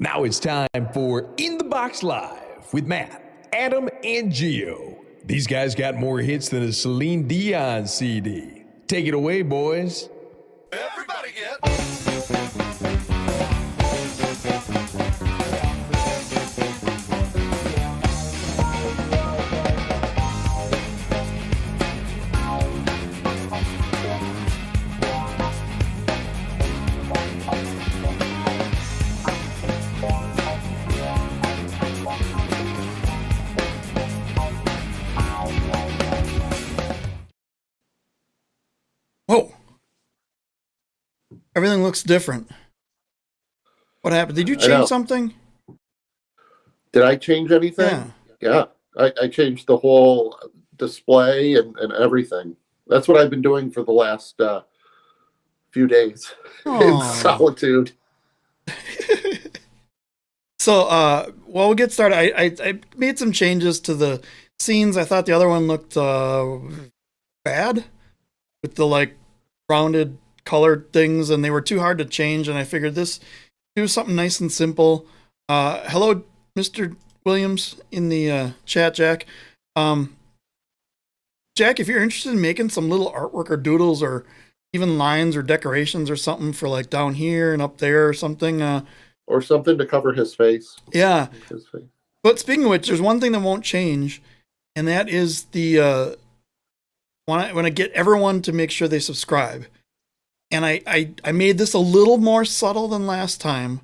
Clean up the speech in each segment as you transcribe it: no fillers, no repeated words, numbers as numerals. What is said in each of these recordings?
Now it's time for In the Box Live with Matt, Adam, and Gio. These guys got more hits than a Celine Dion CD. Take it away, boys. Everybody get... Whoa. Everything looks different. What happened? Did you change something? Did I change anything? Yeah. I changed the whole display and everything. That's what I've been doing for the last few days in solitude. So, well, we'll get started. I made some changes to the scenes. I thought the other one looked bad with the rounded colored things, and they were too hard to change. And I figured do something nice and simple. Hello, Mr. Williams in the chat, Jack. Jack, if you're interested in making some little artwork or doodles or even lines or decorations or something for down here and up there or something. Or something to cover his face. Yeah. His face. But speaking of which, there's one thing that won't change, and that is the when I get everyone to make sure they subscribe. And I made this a little more subtle than last time.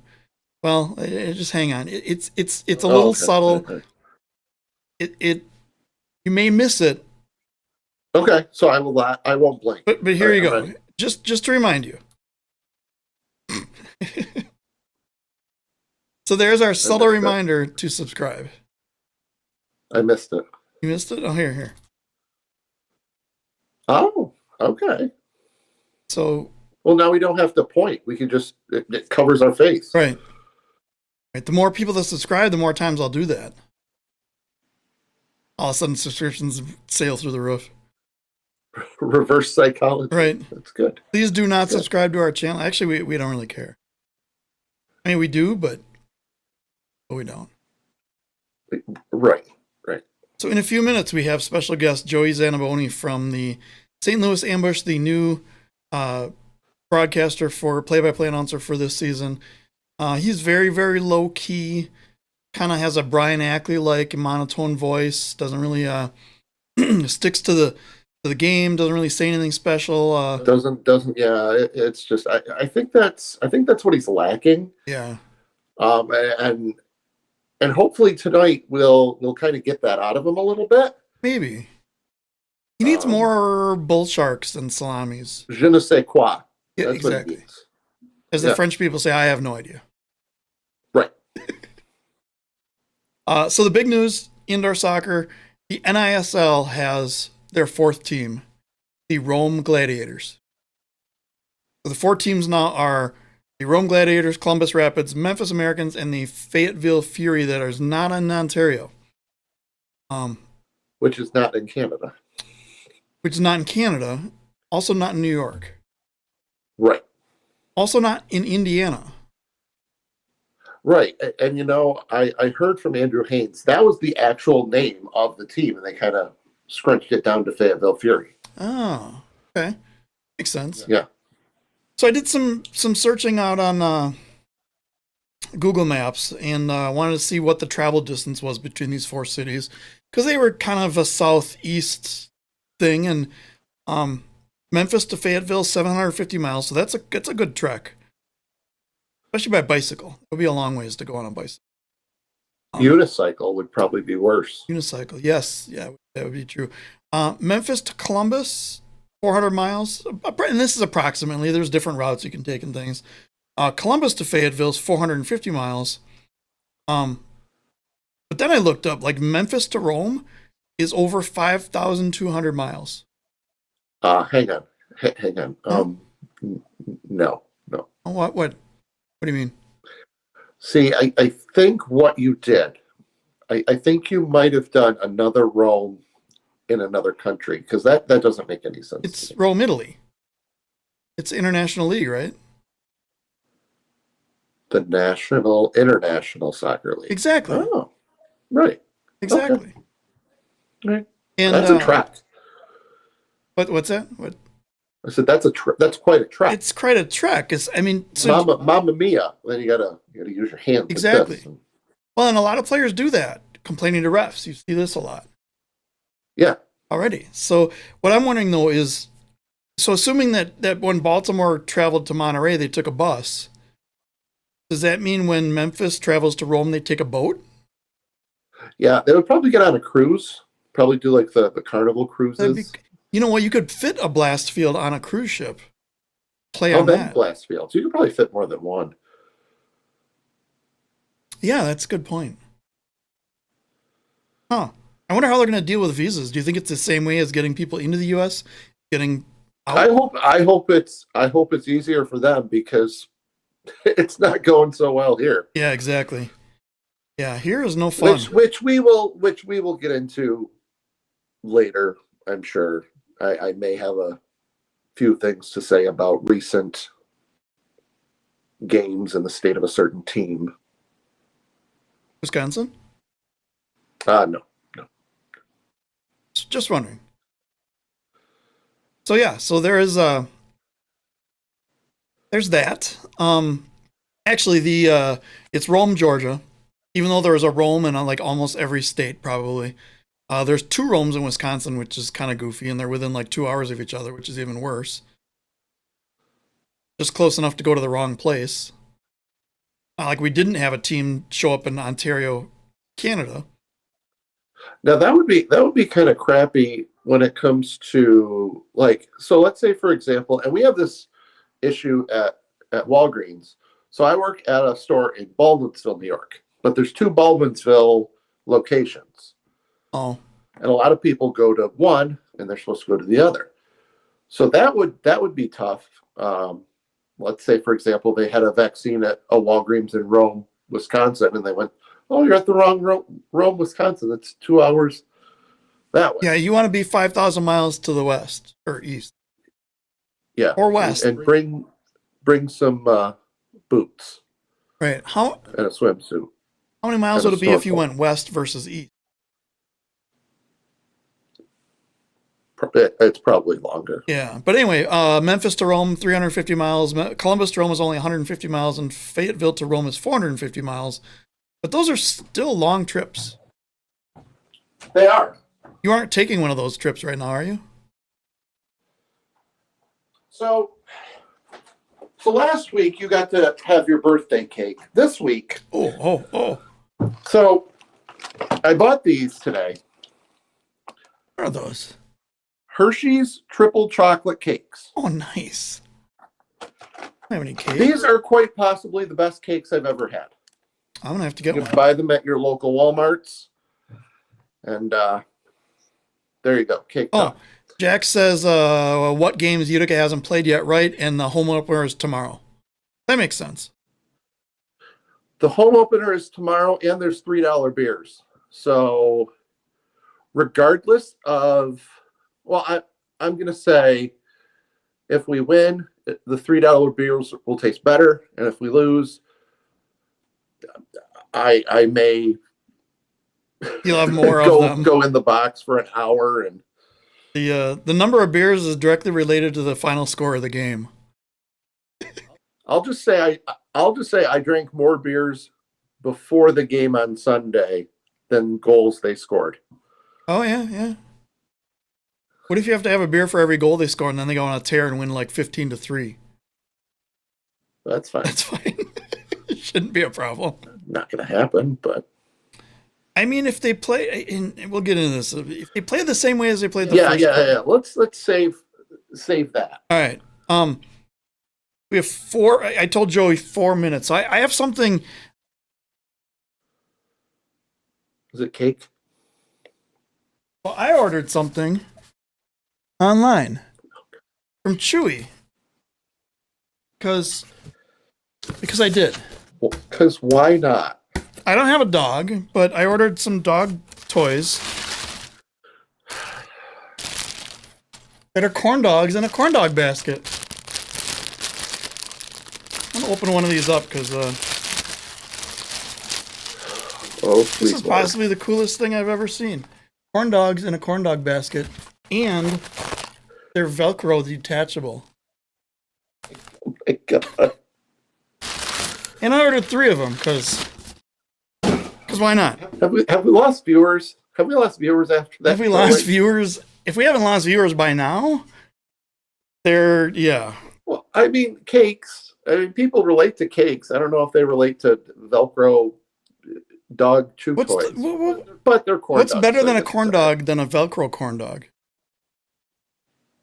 Well, just hang on. It's a little subtle. Okay. You may miss it. Okay, so I won't blink. But here you go. Just to remind you. So there's our subtle reminder to subscribe. I missed it. You missed it? Oh, here. Oh, okay. So. Well, now we don't have to point. We can just, it covers our face. Right. The more people that subscribe, the more times I'll do that. All of a sudden, subscriptions sail through the roof. Reverse psychology. Right. That's good. Please do not subscribe to our channel. Actually, we don't really care. I mean, we do, but we don't. Right. So in a few minutes, we have special guest Joey Zanaboni from the St. Louis Ambush, the new broadcaster for play-by-play announcer for this season. He's very, very low-key, kind of has a Brian Ackley-like monotone voice, doesn't really sticks to the game, doesn't really say anything special. Doesn't it's just I think that's what he's lacking. Yeah. And hopefully tonight we'll kind of get that out of him a little bit. Maybe. He needs more bull sharks than salamis. Je ne sais quoi. Yeah, that's exactly. What he needs. As the French people say, I have no idea. Right. So the big news, indoor soccer, the NISL has their fourth team, the Rome Gladiators. So the four teams now are the Rome Gladiators, Columbus Rapids, Memphis Americans, and the Fayetteville Fury that is not in Ontario. Which is not in Canada. Which is not in Canada. Also not in New York. Right. Also not in Indiana. Right. And I heard from Andrew Haynes, that was the actual name of the team, and they kind of scrunched it down to Fayetteville Fury. Oh, okay. Makes sense. Yeah. So I did some searching out on Google Maps and wanted to see what the travel distance was between these four cities, because they were kind of a southeast thing, and Memphis to Fayetteville, 750 miles, so that's a good trek, especially by bicycle. It would be a long ways to go on a bicycle. Unicycle would probably be worse. Unicycle, yes, yeah, that would be true. Memphis to Columbus, 400 miles, and this is approximately. There's different routes you can take and things. Columbus to Fayetteville is 450 miles. But then I looked up, Memphis to Rome is over 5,200 miles. Hang on. No. What do you mean? See, I think what you did, I think you might have done another Rome in another country, because that doesn't make any sense. It's Rome, Italy. It's International League, right? The National International Soccer League. Exactly. Oh, right. Exactly. Okay. Right. And That's a trek. What's that? What? I said that's quite a trek. It's quite a trek. So Mamma mia. Then you gotta use your hands. Exactly. Like this. Well, and a lot of players do that, complaining to refs. You see this a lot. Yeah. Already. So what I'm wondering though is, so assuming that when Baltimore traveled to Monterey, they took a bus. Does that mean when Memphis travels to Rome, they take a boat? Yeah, they would probably get on a cruise. Probably do like the Carnival cruises. You know what? You could fit a blast field on a cruise ship. Play on that. Blast fields. You could probably fit more than one. Yeah, that's a good point. Huh. I wonder how they're going to deal with visas. Do you think it's the same way as getting people into the U.S.? Getting out? I hope it's easier for them because it's not going so well here. Yeah, exactly. Yeah, here is no fun. Which we will get into later, I'm sure. I may have a few things to say about recent games in the state of a certain team. Wisconsin? No. Just wondering. So yeah, so there's that. Actually, it's Rome, Georgia. Even though there is a Rome in like almost every state, probably. There's 2 Romes in Wisconsin, which is kind of goofy, and they're within like 2 hours of each other, which is even worse. Just close enough to go to the wrong place. Like we didn't have a team show up in Ontario, Canada. Now that would be kind of crappy when it comes to like, so let's say for example, and we have this issue at Walgreens. So I work at a store in Baldwinsville, New York, but there's 2 Baldwinsville locations. Oh. And a lot of people go to one and they're supposed to go to the other. So that would be tough. Let's say, for example, they had a vaccine at a Walgreens in Rome, Wisconsin, and they went, "Oh, you're at the wrong Rome, Wisconsin. It's 2 hours that way." Yeah, you want to be 5,000 miles to the west or east. Yeah, or west, and bring some boots. Right. And a swimsuit. How many miles would it be if you went west versus east? It's probably longer. Yeah, but anyway, Memphis to Rome, 350 miles. Columbus to Rome is only 150 miles, and Fayetteville to Rome is 450 miles. But those are still long trips. They are. You aren't taking one of those trips right now, are you? So last week you got to have your birthday cake. This week. Oh. So I bought these today. What are those? Hershey's triple chocolate cakes. Oh, nice. I don't have any cake. These are quite possibly the best cakes I've ever had. I'm gonna have to get You one. can buy them at your local Walmarts. And there you go. Cake time. Jack says what games Utica hasn't played yet, right? And the home opener is tomorrow. That makes sense. The home opener is tomorrow, and there's $3 beers. So regardless of, well, I'm going to say if we win, the $3 beers will taste better. And if we lose, I may You'll have more of them. Go in the box for an hour. And the number of beers is directly related to the final score of the game. I'll just say I drank more beers before the game on Sunday than goals they scored. Oh yeah. What if you have to have a beer for every goal they score, and then they go on a tear and win like 15-3? That's fine. That's fine. It shouldn't be a problem. Not going to happen, but I mean, if they play, and we'll get into this. If they play the same way as they played the first quarter. Yeah. Let's save that. All right. We have 4. I told Joey 4 minutes. I have something. Is it cake? Well, I ordered something online from Chewy because I did. Well, because why not? I don't have a dog, but I ordered some dog toys that are corn dogs in a corn dog basket. I'm gonna open one of these up because Oh, This sweet is Lord. possibly the coolest thing I've ever seen. Corn dogs in a corn dog basket, and they're Velcro detachable. Oh my God. And I ordered 3 of them because why not? Have we lost viewers? Have we lost viewers after that? Have we lost viewers? If we haven't lost viewers by now, yeah. Well, I mean, cakes. I mean, people relate to cakes. I don't know if they relate to Velcro dog chew toys. But they're corn What's dogs. better so than I a guess corn it's dog than a Velcro corn dog?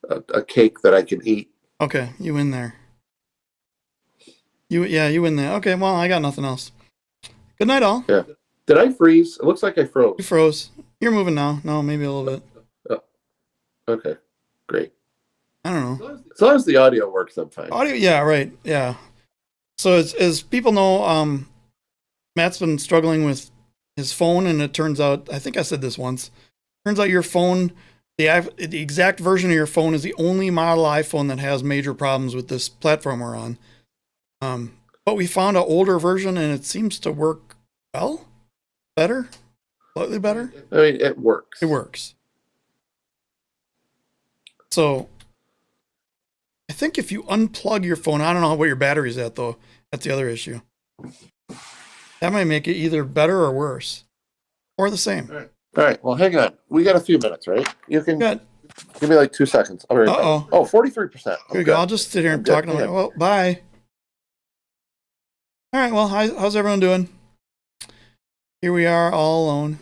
a cake that I can eat. Okay, you in there. You in there. Okay, well, I got nothing else. Good night, all. Yeah. Did I freeze? It looks like I froze. You froze. You're moving now. No, maybe a little bit. Oh, okay, great. I don't know. As long as the audio works, I'm fine. Audio, yeah, right, yeah. So as people know, Matt's been struggling with his phone, and it turns out, I think I said this once, turns out your phone, the exact version of your phone is the only model iPhone that has major problems with this platform we're on. But we found an older version, and it seems to work well, better, slightly better. I mean, it works. It works. So I think if you unplug your phone, I don't know what your battery's at though. That's the other issue. That might make it either better or worse, or the same. All right. Well, hang on. We got a few minutes, right? You can Good. give me like 2 seconds. I'll be right back. Uh-oh. Oh, 43%. Here we go. I'll just sit here and talk to them. Well, bye. All right. Well, how's everyone doing? Here we are, all alone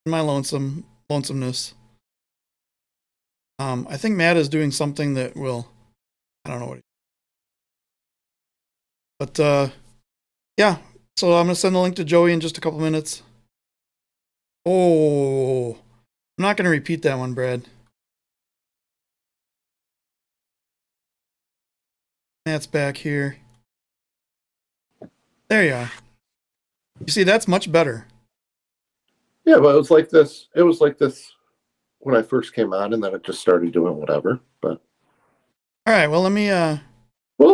in my lonesomeness. I think Matt is doing something that will, I don't know what. But yeah. So I'm gonna send the link to Joey in just a couple minutes. Oh, I'm not gonna repeat that one, Brad. Matt's back here. There you are. You see, that's much better. Yeah, but it was like this. It was like this when I first came on, and then it just started doing whatever. But all right, well, let me. Well,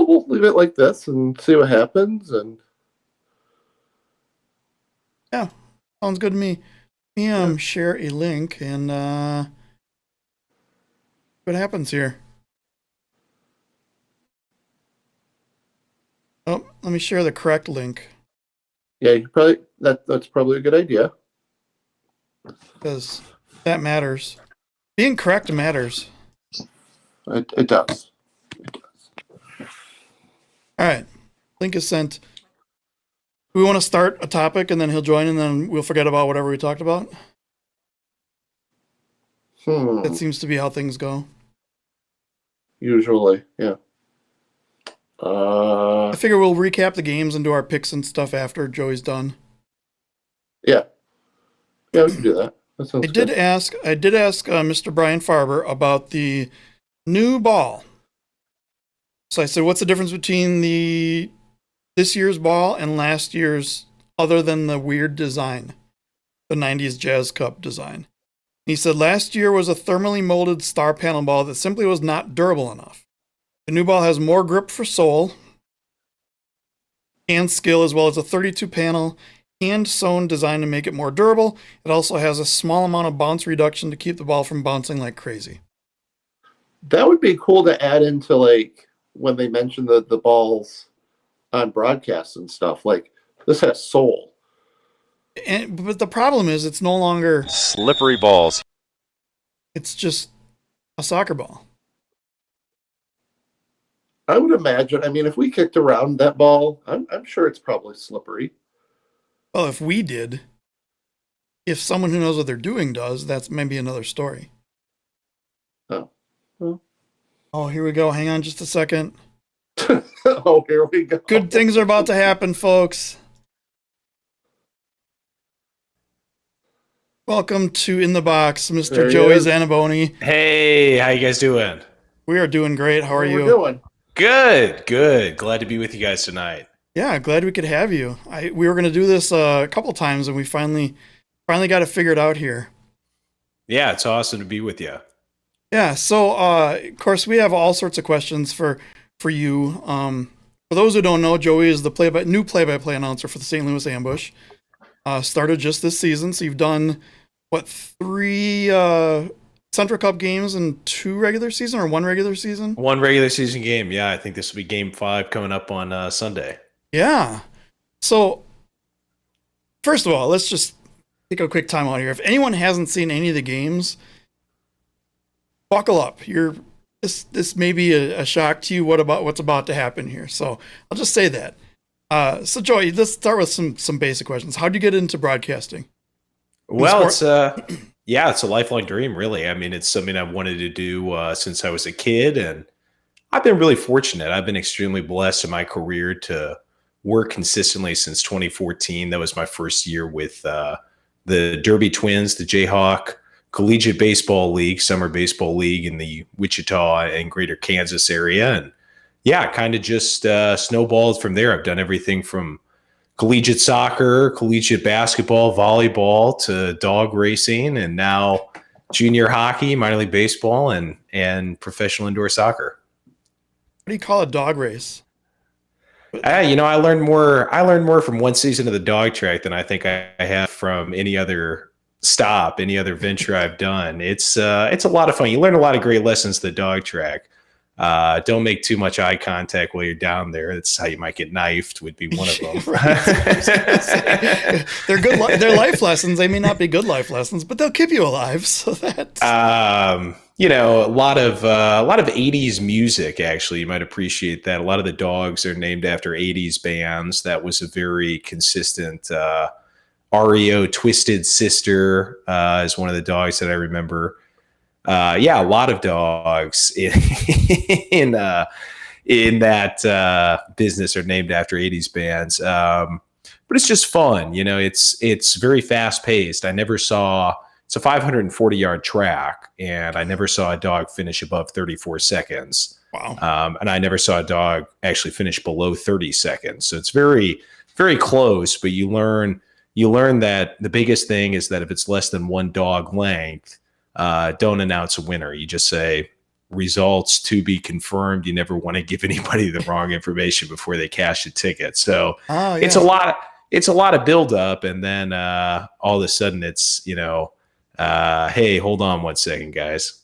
we'll leave it like this and see what happens. And yeah, sounds good to me. Let me share a link and what happens here. Oh, let me share the correct link. Yeah, you probably that's probably a good idea. Because that matters. Being correct matters. It does. It does. All right. Link is sent. We want to start a topic and then he'll join and then we'll forget about whatever we talked about. That seems to be how things go. Usually, yeah. I figure we'll recap the games and do our picks and stuff after Joey's done. Yeah. Yeah, we can do that. That sounds good. I did ask Mr. Brian Farber about the new ball. So I said, what's the difference between this year's ball and last year's, other than the weird design, the 90s Jazz Cup design? He said last year was a thermally molded star panel ball that simply was not durable enough. The new ball has more grip for sole and skill, as well as a 32 panel hand sewn design to make it more durable. It also has a small amount of bounce reduction to keep the ball from bouncing like crazy. That would be cool to add into, like, when they mention the balls on broadcasts and stuff. Like, this has soul. But the problem is it's no longer Slippery balls. It's just a soccer ball. I would imagine. I mean, if we kicked around that ball, I'm sure it's probably slippery. Well, if we did, if someone who knows what they're doing does, that's maybe another story. Oh. Well. Oh, here we go. Hang on just a second. Oh, here we go. Good things are about to happen, folks. Welcome to In the Box, Mr. There he Joey is. Zanaboni. Hey, how you guys doing? We are doing great. How are What you? we're doing. Good, good. Glad to be with you guys tonight. Yeah, glad we could have you. We were going to do this a couple times, and we finally got it figured out here. Yeah, it's awesome to be with you. Yeah, so of course we have all sorts of questions for you. For those who don't know, Joey is the new play-by-play announcer for the St. Louis Ambush. started just this season. So you've done, what, 3 Central Cup games and 2 regular season or 1 regular season? 1 regular season game. Yeah, I think this will be game 5 coming up on Sunday. Yeah. So, first of all, let's just take a quick time out here. If anyone hasn't seen any of the games, buckle up. This may be a shock to you what's about to happen here. So I'll just say that. So Joey, let's start with some basic questions. How did you get into broadcasting? Well, it's a lifelong dream, really. I mean, it's something I've wanted to do since I was a kid, and I've been really fortunate. I've been extremely blessed in my career to work consistently since 2014. That was my first year with the Derby Twins, the Jayhawk Collegiate Baseball League, Summer Baseball League in the Wichita and Greater Kansas area. And yeah, kind of just snowballed from there. I've done everything from collegiate soccer, collegiate basketball, volleyball to dog racing, and now junior hockey, minor league baseball, and professional indoor soccer. What do you call a dog race? I learned more from one season of the dog track than I think I have from any other stop, any other venture I've done. It's a lot of fun. You learn a lot of great lessons at the dog track. Don't make too much eye contact while you're down there. That's how you might get knifed, would be one of them. They're good. They're life lessons. They may not be good life lessons, but they'll keep you alive. So that's a lot of 80s music. Actually, you might appreciate that. A lot of the dogs are named after 80s bands. That was a very consistent. REO Twisted Sister is one of the dogs that I remember. A lot of dogs in that business are named after 80s bands. But it's just fun. It's very fast paced. It's a 540-yard track, and I never saw a dog finish above 34 seconds. wow. And I never saw a dog actually finish below 30 seconds. So it's very, very close, but you learn that the biggest thing is that if it's less than 1 dog length, don't announce a winner. You just say results to be confirmed. You never want to give anybody the wrong information before they cash a ticket. So it's a lot of build up, and then all of a sudden it's hey, hold on 1 second, guys.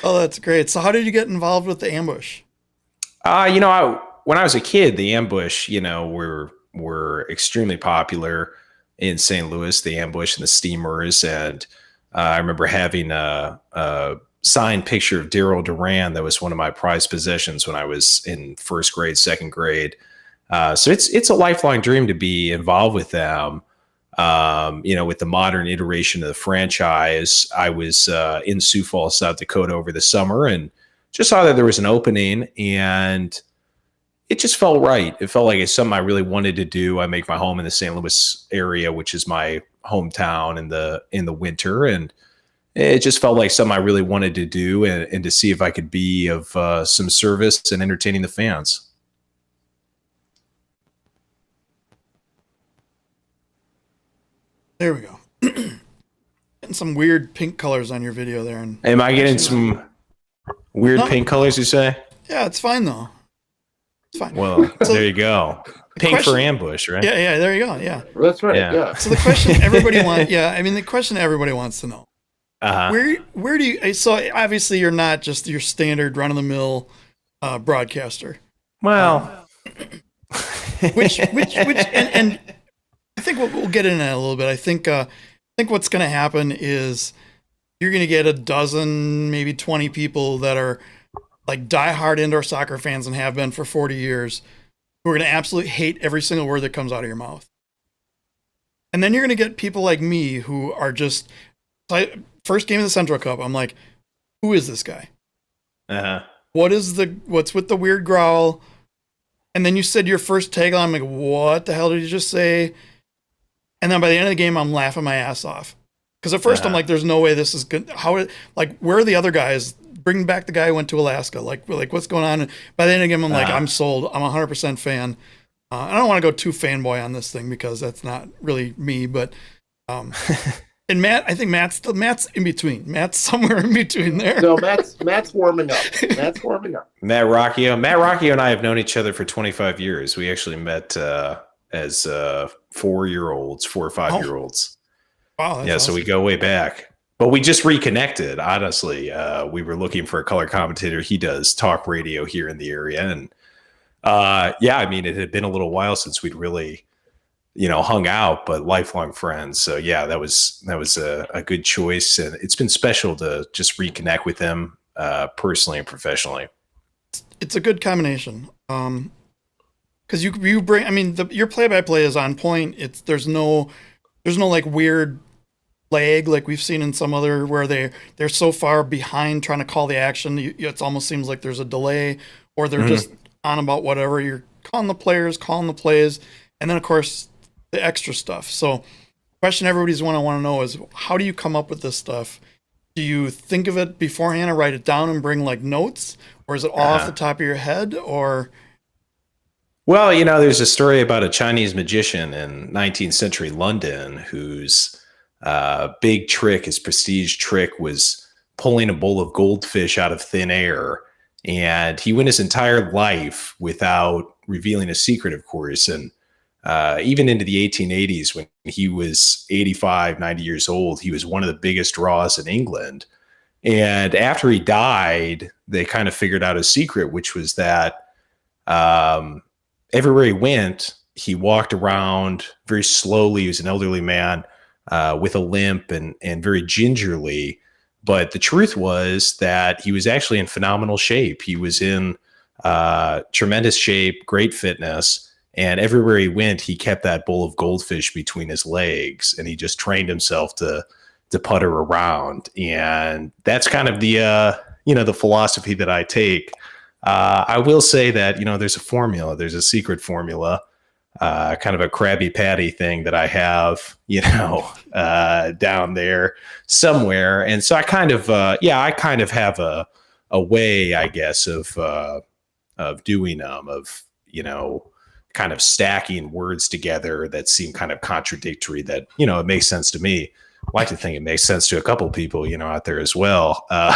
Oh, that's great. So how did you get involved with the ambush? When I was a kid, the ambush, were extremely popular in St. Louis, the ambush and the steamers. And I remember having a signed picture of Daryl Duran. That was one of my prized possessions when I was in first grade, second grade. So it's a lifelong dream to be involved with them. With the modern iteration of the franchise, I was in Sioux Falls, South Dakota over the summer and just saw that there was an opening, and it just felt right. It felt like it's something I really wanted to do. I make my home in the St. Louis area, which is my hometown in the winter, and it just felt like something I really wanted to do and to see if I could be of some service and entertaining the fans. There we go. Getting some weird pink colors on your video there. And am I getting some weird pink colors, you say? Yeah, it's fine though. It's fine. Well, there you go. Pink for ambush, right? Yeah, there you go. Yeah. That's right. Yeah. So the question everybody wants, the question everybody wants to know. Where do you, so obviously you're not just your standard run of the mill broadcaster. Well, which and I think we'll get into that a little bit. I think what's going to happen is you're going to get a dozen, maybe 20 people that are like diehard indoor soccer fans and have been for 40 years, who are going to absolutely hate every single word that comes out of your mouth. And then you're going to get people like me who are just, first game of the Central Cup, I'm like, who is this guy? What's with the weird growl? And then you said your first tagline, I'm like, what the hell did you just say? And then by the end of the game, I'm laughing my ass off. Because at first I'm like, there's no way this is good. Where are the other guys? Bring back the guy who went to Alaska. Like what's going on? And by the end of the game, I'm like, I'm sold. I'm 100% fan. I don't want to go too fanboy on this thing because that's not really me. But and Matt, I think Matt's in between. Matt's somewhere in between there. No, Matt's warming up. Matt Rocchio and I have known each other for 25 years. We actually met as 4-year-olds, 4 or 5-year-olds. Wow, that's Yeah, awesome. so we go way back. But we just reconnected, honestly. We were looking for a color commentator. He does talk radio here in the area. And yeah, I mean, it had been a little while since we'd really, hung out, but lifelong friends. So yeah, that was a good choice. And it's been special to just reconnect with him personally and professionally. It's a good combination. Because you bring, I mean, your play-by-play is on point. There's no like weird lag like we've seen in some other where they're so far behind trying to call the action. It almost seems like there's a delay, or they're just on about whatever. You're calling the players, calling the plays, and then of course the extra stuff. So, question everybody's want to know is, how do you come up with this stuff? Do you think of it beforehand or write it down and bring like notes, or is it all off the top of your head, or? Well, there's a story about a Chinese magician in 19th century London whose big trick, his prestige trick, was pulling a bowl of goldfish out of thin air. And he went his entire life without revealing a secret, of course. And even into the 1880s, when he was 85, 90 years old, he was one of the biggest draws in England. And after he died, they kind of figured out a secret, which was that everywhere he went, he walked around very slowly. He was an elderly man with a limp and very gingerly. But the truth was that he was actually in phenomenal shape. He was in tremendous shape, great fitness. And everywhere he went, he kept that bowl of goldfish between his legs, and he just trained himself to putter around. And that's kind of the philosophy that I take. I will say that, there's a formula, there's a secret formula, kind of a Krabby Patty thing that I have, down there somewhere. And so I kind of have a way, I guess, of doing them, of, kind of stacking words together that seem kind of contradictory that, it makes sense to me. I like to think it makes sense to a couple of people, out there as well. A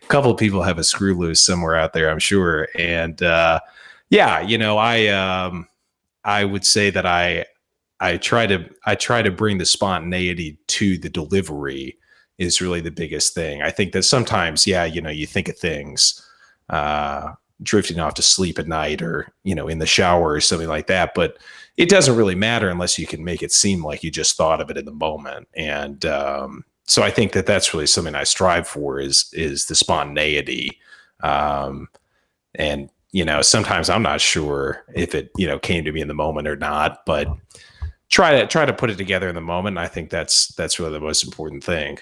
couple of people have a screw loose somewhere out there, I'm sure. And I would say that I try to bring the spontaneity to the delivery is really the biggest thing. I think that sometimes, you think of things drifting off to sleep at night or, in the shower or something like that, but it doesn't really matter unless you can make it seem like you just thought of it in the moment. And so I think that that's really something I strive for is the spontaneity. And, sometimes I'm not sure if it, came to me in the moment or not, but try to put it together in the moment. And I think that's really the most important thing.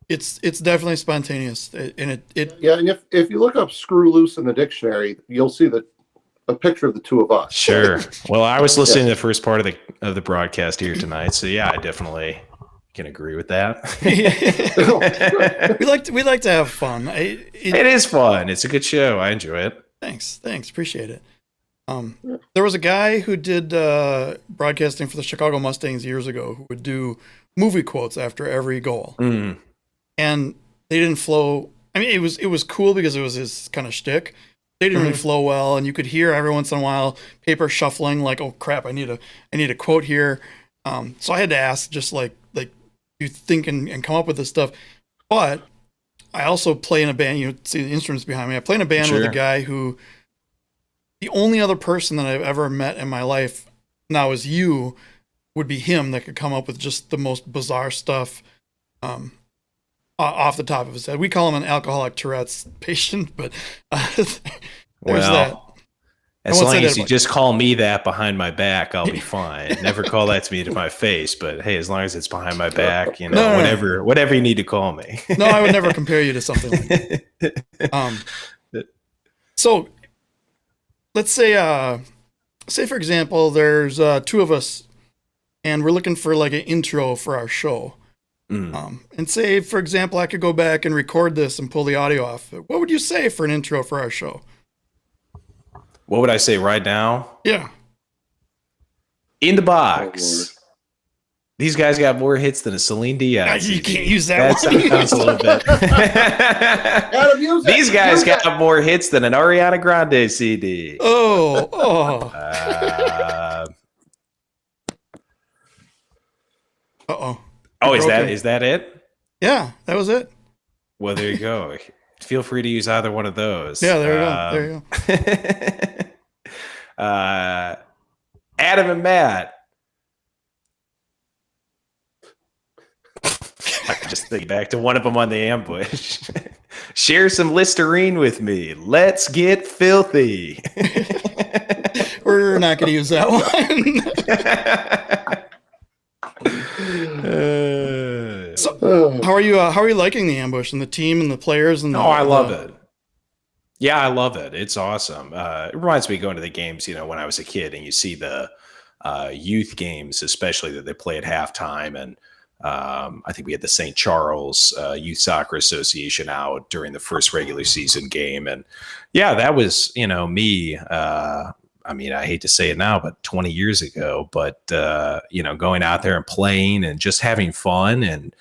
It's definitely spontaneous, and it Yeah, and if you look up "screw loose" in the dictionary, you'll see a picture of the two of us. Sure. Well, I was listening to the first part of the broadcast here tonight, so yeah, I definitely can agree with that. we like to have fun. It is fun. It's a good show. I enjoy it. Thanks, appreciate it. There was a guy who did broadcasting for the Chicago Mustangs years ago who would do movie quotes after every goal. And they didn't flow. I mean, it was cool because it was his kind of shtick. They didn't really flow well, and you could hear every once in a while paper shuffling, like, oh crap, I need a quote here. So I had to ask, just like you think and come up with this stuff. But I also play in a band. You see the instruments behind me. I play in a band with a guy who, the only other person that I've ever met in my life now is you, would be him, that could come up with just the most bizarre stuff. Off the top of his head. We call him an alcoholic Tourette's patient, but there's that. As long as you just call me that behind my back, I'll be fine. Never call that to me to my face, but hey, as long as it's behind my back, whatever you need to call me. No, I would never compare you to something like that. So let's say for example, there's two of us and we're looking for like an intro for our show. And say, for example, I could go back and record this and pull the audio off. What would you say for an intro for our show? What would I say right now? Yeah. In the box. These guys got more hits than a Celine Dion. You CD. can't use that one. Sounds a little bit. Adam, use it. These guys Use got it. more hits than an Ariana Grande CD. Oh. Uh-oh. Oh, You're broken. is that it? Yeah, that was it. Well, there you go. Feel free to use either one of those. Yeah, there you go. Adam and Matt. I just think back to one of them on the ambush. Share some Listerine with me. Let's get filthy. We're not going to use that one. So, how are you liking the ambush and the team and the players? And I love it. Yeah, I love it. It's awesome. It reminds me of going to the games, when I was a kid, and you see the youth games, especially that they play at halftime. And I think we had the St. Charles Youth Soccer Association out during the first regular season game. And yeah, that was, me. I mean, I hate to say it now, but 20 years ago, but, going out there and playing and just having fun and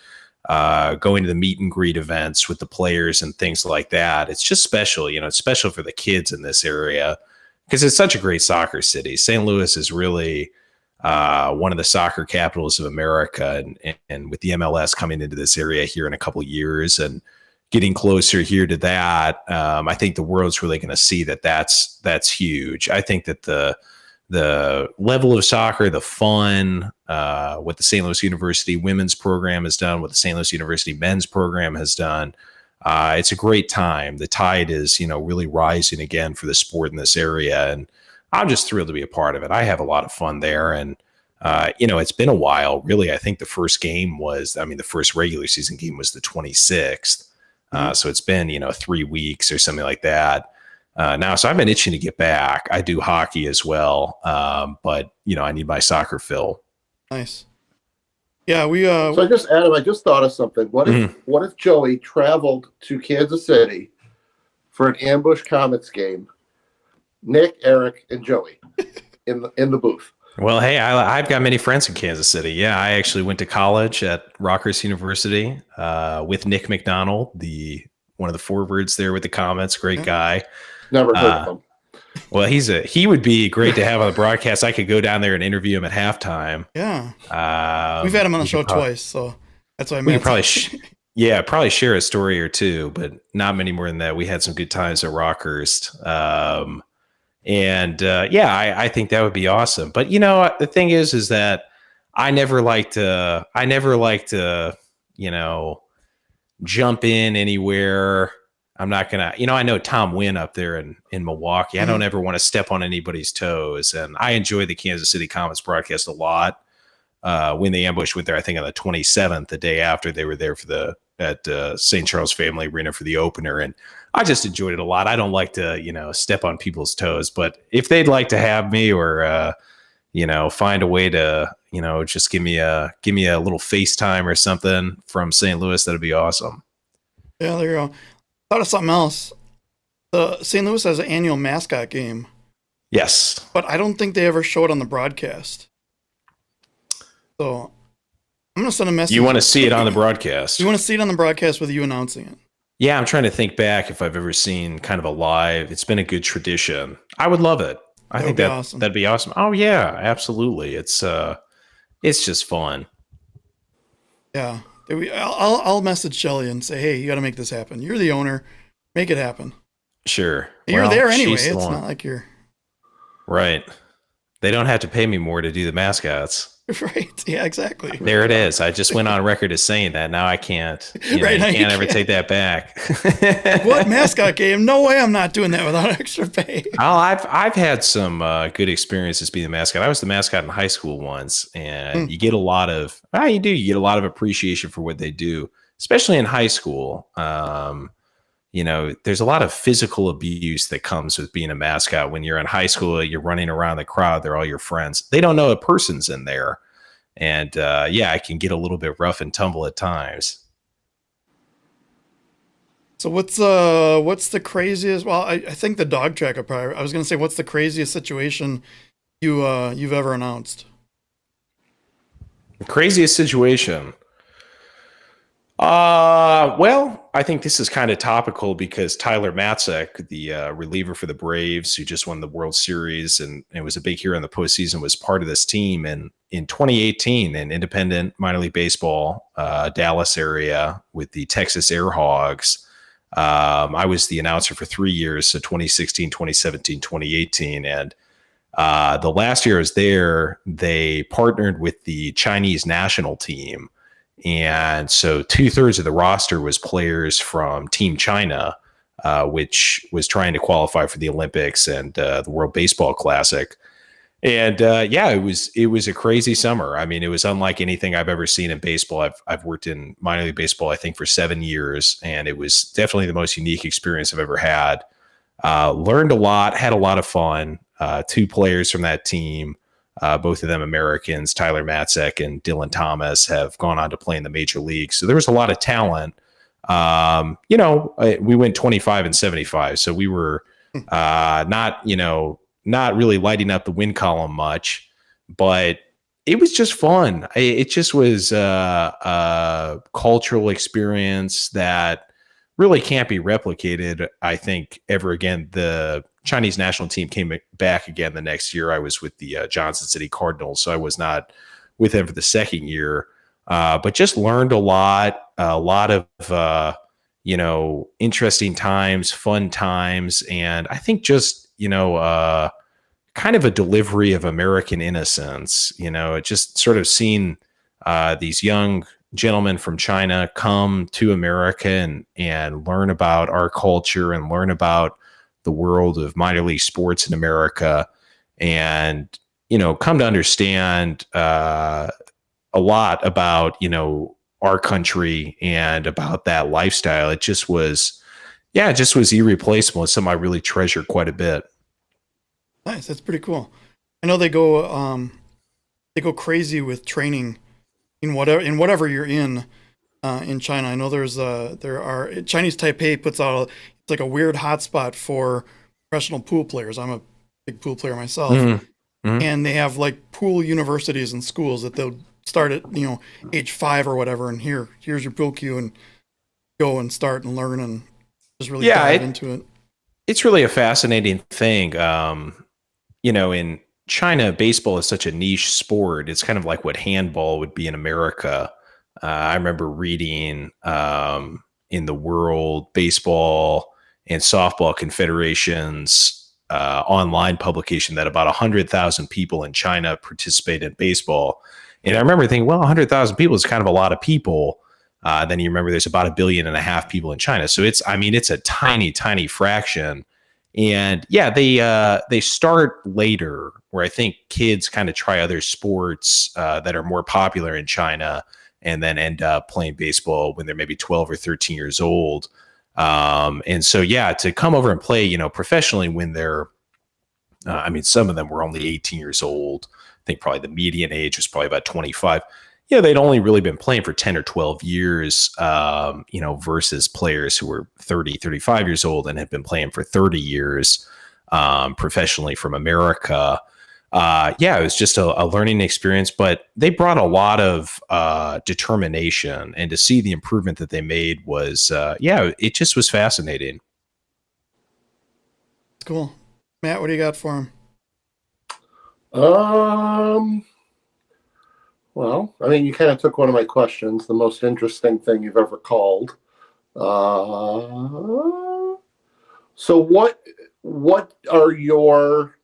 going to the meet and greet events with the players and things like that. It's just special. It's special for the kids in this area because it's such a great soccer city. St. Louis is really one of the soccer capitals of America. And with the MLS coming into this area here in a couple of years and getting closer here to that, I think the world's really going to see that's huge. I think that the level of soccer, the fun, what the St. Louis University women's program has done, what the St. Louis University men's program has done, it's a great time. The tide is, really rising again for the sport in this area. And I'm just thrilled to be a part of it. I have a lot of fun there. And, it's been a while, really. I think the first regular season game was the 26th. So it's been, 3 weeks or something like that. Now, so I've been itching to get back. I do hockey as well, but I need my soccer fill. Nice. Yeah, we. So I just thought of something. What if Joey traveled to Kansas City for an ambush Comets game? Nick, Eric, and Joey in the booth. Well, hey, I've got many friends in Kansas City. Yeah, I actually went to college at Rockhurst University with Nick McDonald, one of the forwards there with the Comets. Great guy. Never heard of him. Well, he would be great to have on the broadcast. I could go down there and interview him at halftime. Yeah. We've had him on the show twice, so that's why I we could probably probably share a story or two, but not many more than that. We had some good times at Rockhurst. I think that would be awesome. But the thing is that I never like to jump in anywhere. I'm not going to, I know Tom Wynn up there in Milwaukee. I don't ever want to step on anybody's toes. And I enjoy the Kansas City Comets broadcast a lot. When the ambush went there, I think on the 27th, the day after they were there at St. Charles Family Arena for the opener. And I just enjoyed it a lot. I don't like to, step on people's toes, but if they'd like to have me or, find a way to, just give me a little FaceTime or something from St. Louis, that'd be awesome. Yeah, there you go. Thought of something else. The St. Louis has an annual mascot game. Yes. But I don't think they ever show it on the broadcast. So I'm going to send a message. You want to see it on the broadcast? You want to see it on the broadcast with you announcing it? Yeah, I'm trying to think back if I've ever seen kind of a live. It's been a good tradition. I would love it. I think that'd be awesome. Oh yeah, absolutely. It's just fun. Yeah. I'll message Shelly and say, hey, you got to make this happen. You're the owner. Make it happen. Sure. You're there anyway. It's not like you're... Right. They don't have to pay me more to do the mascots. Right. Yeah, exactly. There it is. I just went on record as saying that. Now I can't. You can't ever take that back. What mascot game? No way I'm not doing that without extra pay. I've had some good experiences being the mascot. I was the mascot in high school once, and you get a lot of you get a lot of appreciation for what they do, especially in high school. There's a lot of physical abuse that comes with being a mascot. When you're in high school, you're running around the crowd. They're all your friends. They don't know a person's in there. And it can get a little bit rough and tumble at times. So what's the craziest? Well, I think the dog track. I was going to say, what's the craziest situation you've ever announced? Craziest situation. Well, I think this is kind of topical because Tyler Matzek, the reliever for the Braves, who just won the World Series and was a big hero in the postseason, was part of this team. And in 2018, in independent minor league baseball, Dallas area with the Texas Air Hogs, I was the announcer for 3 years, so 2016, 2017, 2018. And the last year I was there, they partnered with the Chinese national team. And so 2/3 of the roster was players from Team China, which was trying to qualify for the Olympics and the World Baseball Classic. And yeah, it was a crazy summer. I mean, it was unlike anything I've ever seen in baseball. I've worked in minor league baseball, I think, for 7 years, and it was definitely the most unique experience I've ever had. Learned a lot, had a lot of fun. 2 players from that team, both of them Americans, Tyler Matzek and Dylan Thomas, have gone on to play in the major leagues. So there was a lot of talent. We went 25-75, so we were not really lighting up the win column much, but it was just fun. It just was a cultural experience that really can't be replicated, I think, ever again. The Chinese national team came back again the next year. I was with the Johnson City Cardinals, so I was not with them for the second year, but just learned a lot of interesting times, fun times, and I think just kind of a delivery of American innocence. It just sort of seen these young gentlemen from China come to America and learn about our culture and learn about the world of minor league sports in America, and come to understand a lot about our country and about that lifestyle. It just was irreplaceable. It's something I really treasure quite a bit. Nice, that's pretty cool. I know they go crazy with training in whatever you're in China. I know there are Chinese Taipei puts out it's like a weird hotspot for professional pool players. I'm a big pool player myself, and they have like pool universities and schools that they'll start at age 5 or whatever, and here's your pool cue, and go and start and learn and just really dive into it. It's really a fascinating thing. In China, baseball is such a niche sport. It's kind of like what handball would be in America. I remember reading in the World Baseball and Softball Confederation's online publication that about 100,000 people in China participate in baseball. And I remember thinking, well, 100,000 people is kind of a lot of people. Then you remember there's about 1.5 billion people in China. So it's a tiny, tiny fraction. And yeah, they start later, where I think kids kind of try other sports that are more popular in China, and then end up playing baseball when they're maybe 12 or 13 years old. And so, yeah, to come over and play, professionally when they're, some of them were only 18 years old. I think probably the median age was probably about 25. They'd only really been playing for 10 or 12 years, versus players who were 30, 35 years old and had been playing for 30 years professionally from America. It was just a learning experience, but they brought a lot of determination, and to see the improvement that they made was, it just was fascinating. Cool. Matt, what do you got for him? Well, you kind of took one of my questions, the most interesting thing you've ever called. So what are your,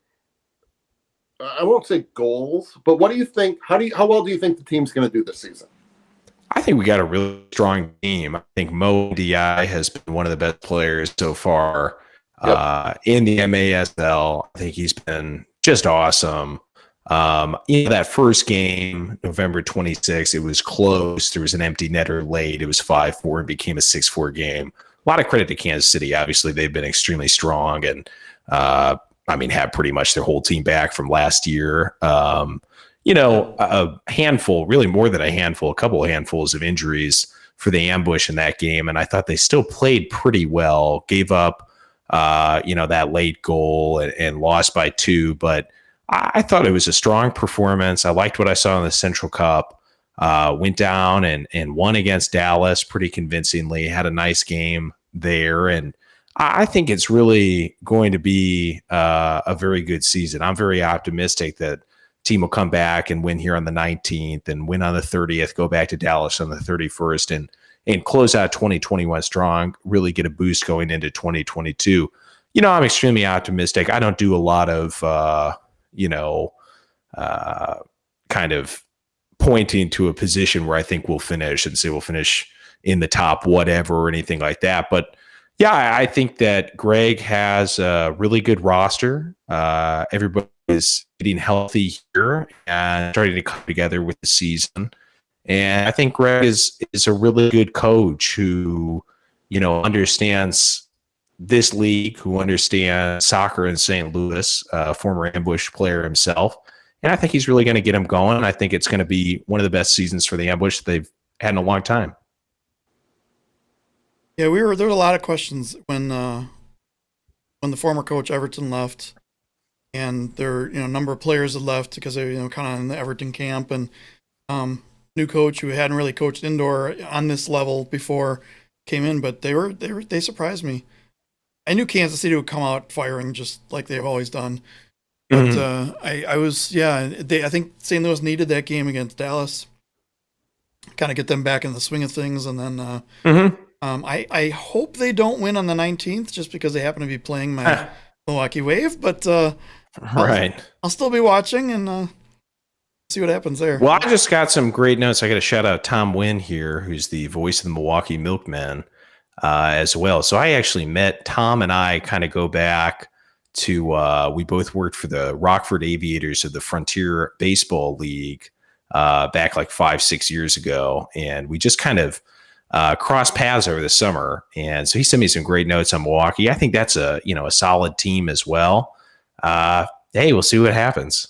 I won't say goals, but what do you think, how well do you think the team's going to do this season? I think we got a really strong team. I think Mo Di has been one of the best players so far in the MASL. I think he's been just awesome. That first game, November 26th, it was close. There was an empty netter late. It was 5-4 and became a 6-4 game. A lot of credit to Kansas City. Obviously, they've been extremely strong and, had pretty much their whole team back from last year. A handful, really more than a handful, a couple of handfuls of injuries for the ambush in that game. And I thought they still played pretty well, gave up, that late goal and lost by 2. But I thought it was a strong performance. I liked what I saw in the Central Cup. went down and won against Dallas pretty convincingly, had a nice game there. And I think it's really going to be a very good season. I'm very optimistic that team will come back and win here on the 19th and win on the 30th, go back to Dallas on the 31st and close out 2021 strong, really get a boost going into 2022. I'm extremely optimistic. I don't do a lot of, kind of pointing to a position where I think we'll finish and say we'll finish in the top whatever or anything like that. But yeah, I think that Greg has a really good roster. Everybody is getting healthy here and starting to come together with the season. And I think Greg is a really good coach who, understands this league, who understands soccer in St. Louis, a former Ambush player himself. And I think he's really going to get him going. I think it's going to be one of the best seasons for the Ambush they've had in a long time. Yeah, there were a lot of questions when the former coach Everton left, and there a number of players had left because they kind of in the Everton camp, and new coach who hadn't really coached indoor on this level before came in, but they surprised me. I knew Kansas City would come out firing just like they've always done. But I think St. Louis needed that game against Dallas, kind of get them back in the swing of things, and then I hope they don't win on the 19th just because they happen to be playing my Milwaukee Wave, but I'll still be watching and see what happens there. Well, I just got some great notes. I got to shout out Tom Wynn here, who's the voice of the Milwaukee Milkmen as well. So I actually met Tom, and I kind of go back to we both worked for the Rockford Aviators of the Frontier Baseball League back like 5-6 years ago, and we just kind of crossed paths over the summer. And so he sent me some great notes on Milwaukee. I think that's a solid team as well. Hey, we'll see what happens.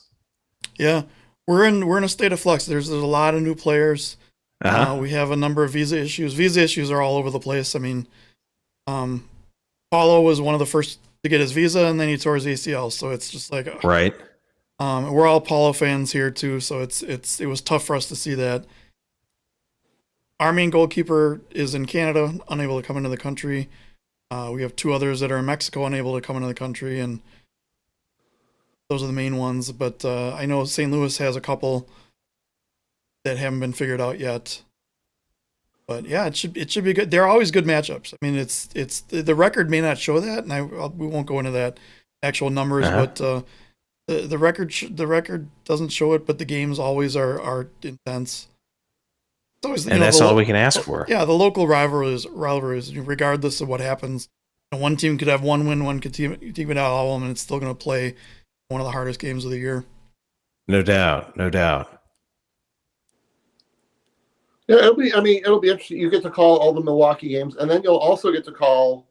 Yeah, we're in a state of flux. There's a lot of new players. We have a number of visa issues. Visa issues are all over the place. I mean, Paulo was one of the first to get his visa, and then he tore his ACL. So it's just like right. We're all Paulo fans here too, so it was tough for us to see that. Our main goalkeeper is in Canada, unable to come into the country. We have two others that are in Mexico, unable to come into the country, and those are the main ones. But I know St. Louis has a couple that haven't been figured out yet. But yeah, it should be good. They're always good matchups. I mean, it's the record may not show that, and we won't go into that actual numbers, but the record doesn't show it. But the games always are intense. It's always, and that's all we can ask for. Yeah, the local rivalries, regardless of what happens, one team could have one win, one could team it out all of them, and it's still going to play one of the hardest games of the year. No doubt. Yeah, it'll be interesting. You get to call all the Milwaukee games, and then you'll also get to call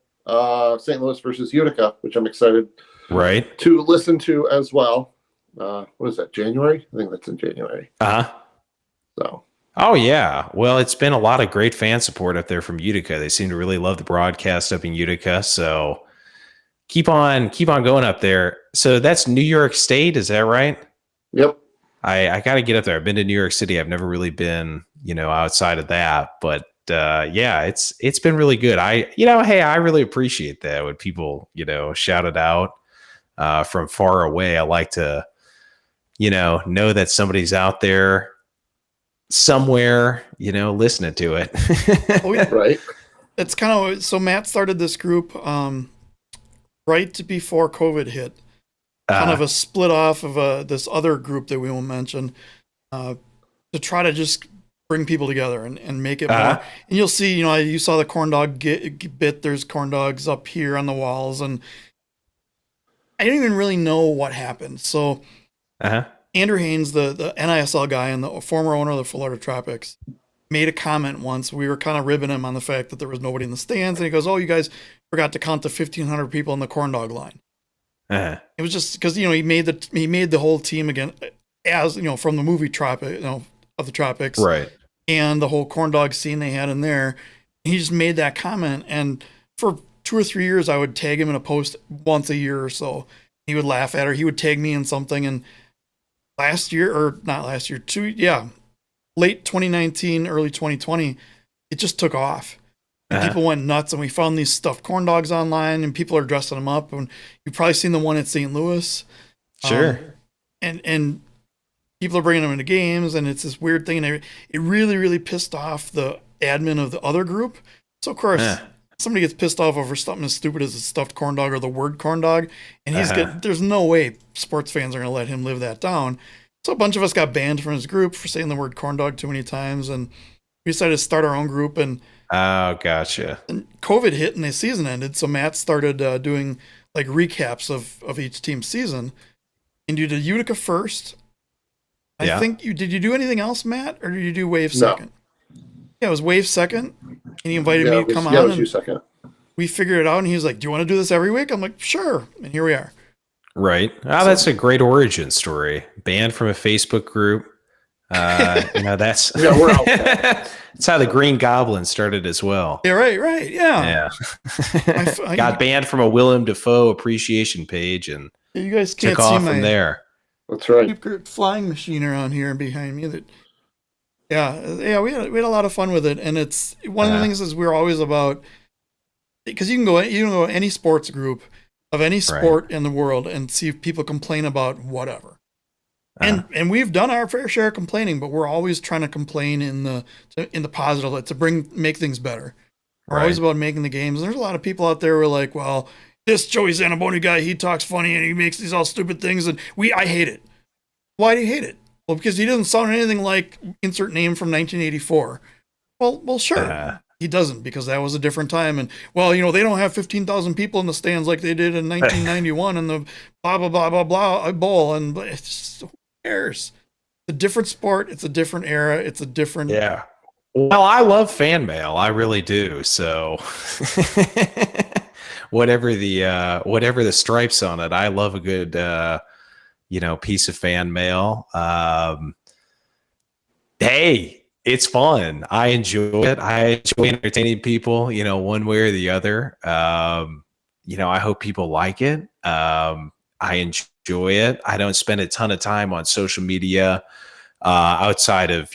St. Louis versus Utica, which I'm excited to listen to as well. What is that, January? I think that's in January. So. Oh, yeah. Well, it's been a lot of great fan support up there from Utica. They seem to really love the broadcast up in Utica. So keep on going up there. So that's New York State. Is that right? Yep. I got to get up there. I've been to New York City. I've never really been, outside of that. But it's been really good. I really appreciate that when people, shout it out from far away. I like to, know that somebody's out there somewhere, listening to it. Right. It's kind of, so Matt started this group right before COVID hit. Kind of a split off of this other group that we won't mention to try to just bring people together and make it more. And you'll see, you saw the corn dog bit. There's corn dogs up here on the walls, and I didn't even really know what happened. So Andrew Haynes, the NISL guy and the former owner of the Florida Tropics, made a comment once. We were kind of ribbing him on the fact that there was nobody in the stands, and he goes, "Oh, you guys forgot to count the 1,500 people in the corn dog line." It was just because he made the whole team again, as from the movie Tropic, of the Tropics, right? And the whole corn dog scene they had in there. He just made that comment, and for 2 or 3 years, I would tag him in a post once a year or so. He would laugh at her. He would tag me in something, and 2 years late 2019, early 2020, it just took off. And people went nuts, and we found these stuffed corn dogs online, and people are dressing them up. And you've probably seen the one at St. Louis. Sure. And people are bringing them into games, and it's this weird thing. And it really, really pissed off the admin of the other group. So, of course, somebody gets pissed off over something as stupid as a stuffed corn dog or the word corn dog. And there's no way sports fans are going to let him live that down. So a bunch of us got banned from his group for saying the word corn dog too many times. And we decided to start our own group. And oh, gotcha. And COVID hit and the season ended. So Matt started doing like recaps of each team's season. And you did Utica first. I think did you do anything else, Matt? Or did you do Wave second? Yeah, it was Wave second. And he invited me to come on. Yeah, it was you second. We figured it out. And he was like, do you want to do this every week? I'm like, sure. And here we are. Right. Oh, that's a great origin story. Banned from a Facebook group. That's we're out. That's how the Green Goblin started as well. Yeah, right. Yeah. Got banned from a Willem Dafoe appreciation page and you guys can't took see off from there. That's right. Flying machine around here behind me. We had a lot of fun with it, and it's one of the things is we're always about because you can go any sports group of any sport in the world and see people complain about whatever. And we've done our fair share of complaining, but we're always trying to complain in the positive to make things better. We're always about making the games. And there's a lot of people out there who are like, well, this Joey Zanaboni guy, he talks funny and he makes these all stupid things, and I hate it. Why do you hate it? Well, because he doesn't sound anything like insert name from 1984. Well, sure. He doesn't, because that was a different time. And, well, they don't have 15,000 people in the stands like they did in 1991 and the blah, blah, blah, blah, blah bowl. And it's just, who cares? It's a different sport. It's a different era. It's a different. Yeah. Well, I love fan mail. I really do. So whatever the stripes on it, I love a good, piece of fan mail. Hey, it's fun. I enjoy it. I enjoy entertaining people, one way or the other. I hope people like it. I enjoy it. I don't spend a ton of time on social media outside of,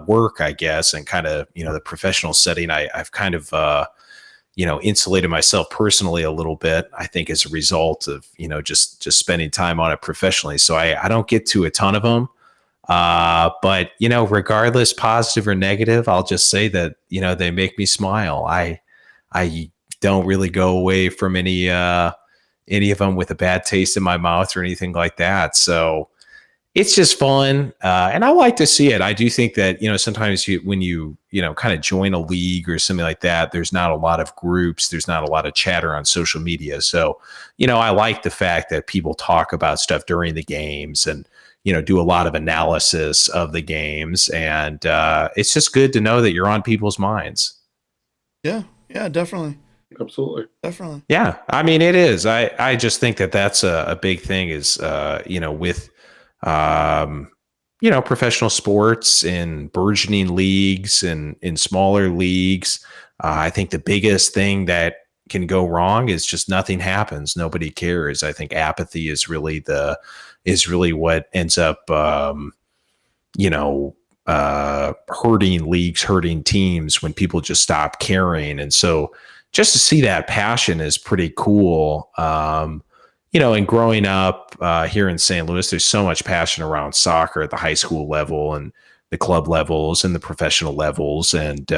work, I guess, and kind of, the professional setting. I've kind of, insulated myself personally a little bit, I think, as a result of, just spending time on it professionally. So I don't get to a ton of them. But regardless, positive or negative, I'll just say that, they make me smile. I don't really go away from any of them with a bad taste in my mouth or anything like that. So it's just fun. And I like to see it. I do think that, sometimes when you kind of join a league or something like that, there's not a lot of groups, there's not a lot of chatter on social media. So, I like the fact that people talk about stuff during the games and, do a lot of analysis of the games. And it's just good to know that you're on people's minds. Yeah, definitely. Absolutely. Definitely. Yeah. I mean, it is. I just think that that's a big thing is, with, professional sports and burgeoning leagues and in smaller leagues. I think the biggest thing that can go wrong is just nothing happens. Nobody cares. I think apathy is really what ends up, hurting leagues, hurting teams when people just stop caring. And so just to see that passion is pretty cool. And growing up here in St. Louis, there's so much passion around soccer at the high school level and the club levels and the professional levels. And,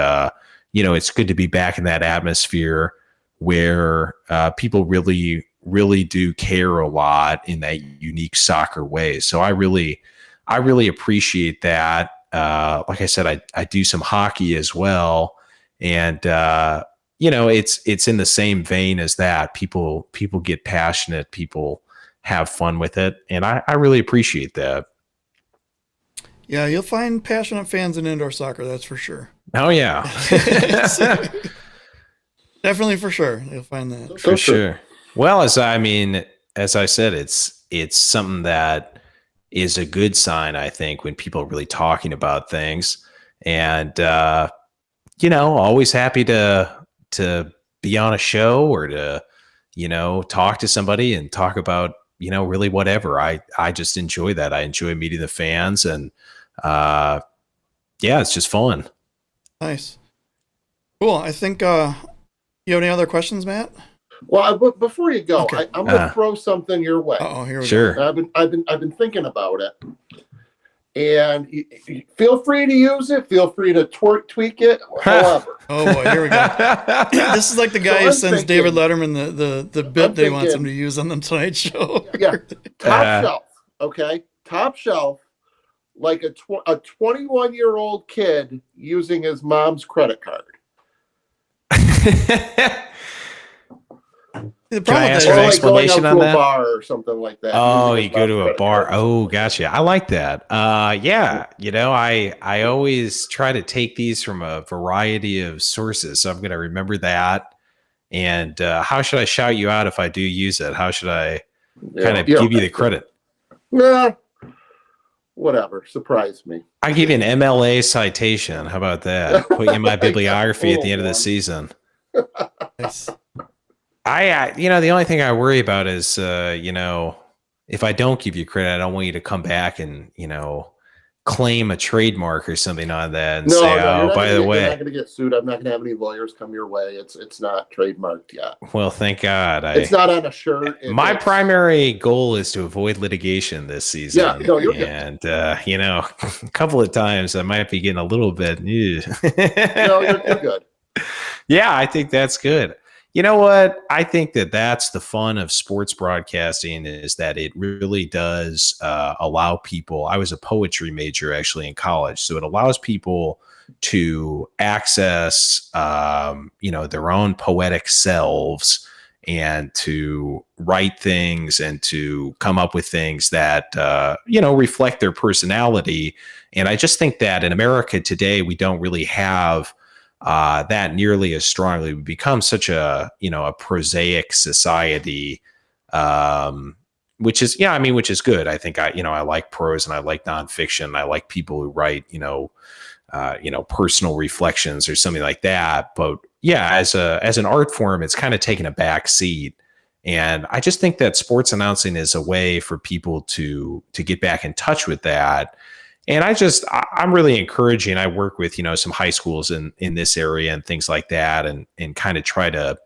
it's good to be back in that atmosphere where people really, really do care a lot in that unique soccer way. So I really appreciate that. Like I said, I do some hockey as well. And, it's in the same vein as that. People get passionate, people have fun with it. And I really appreciate that. Yeah, you'll find passionate fans in indoor soccer, that's for sure. Oh yeah. Definitely for sure. You'll find that. For sure. Well, as I said, it's something that is a good sign, I think, when people are really talking about things. And always happy to be on a show or to, talk to somebody and talk about, really whatever. I just enjoy that. I enjoy meeting the fans and, yeah, it's just fun. Nice. Cool. I think you have any other questions, Matt? Well, but before you go, Okay. I'm going to throw something your way. Oh, here we Sure. go. I've been thinking about it, and feel free to use it. Feel free to tweak it. However, Oh boy, here we go. This is like the guy So who I'm sends thinking- David Letterman the bit I'm they wants him thinking- to use on the Tonight Show. yeah, top shelf. Okay, top shelf, like a 21-year-old kid using his mom's credit card. The Can I problem ask with for an that is, Going out explanation to on a that? bar or something like that. Oh, using you his go mom's to a credit bar. card. Oh, gotcha. I like that. Yeah, I always try to take these from a variety of sources, so I'm going to remember that. And how should I shout you out if I do use it? How should I kind of give you the credit? Nah, whatever. Surprise me. I give you an MLA citation. How about that? Put you in my bibliography at the end of the season. nice. The only thing I worry about is, if I don't give you credit, I don't want you to come back and, claim a trademark or something on that and say, oh, by the way, you're not going to get sued. I'm not going to have any lawyers come your way. It's not trademarked yet. Well, thank God. It's not on a shirt. My primary goal is to avoid litigation this season. Yeah, no, you're good. And, a couple of times I might be getting a little bit. No, you're good. Yeah, I think that's good. You know what? I think that's the fun of sports broadcasting is that it really does allow people. I was a poetry major actually in college, so it allows people to access, their own poetic selves and to write things and to come up with things that, reflect their personality. And I just think that in America today, we don't really have that nearly as strongly. We become such a prosaic society, which is good. I think I like prose and I like nonfiction. I like people who write, personal reflections or something like that. But yeah, as an art form, it's kind of taken a back seat. And I just think that sports announcing is a way for people to get back in touch with that. And I'm really encouraging. I work with, some high schools in this area and things like that, and kind of try to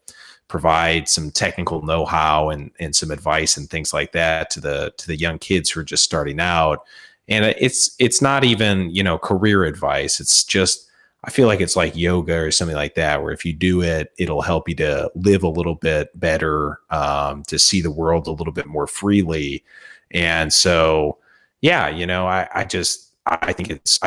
provide some technical know-how and some advice and things like that to the young kids who are just starting out. And it's not even, career advice. It's just, I feel like it's like yoga or something like that, where if you do it, it'll help you to live a little bit better, to see the world a little bit more freely. And so, yeah, I think it's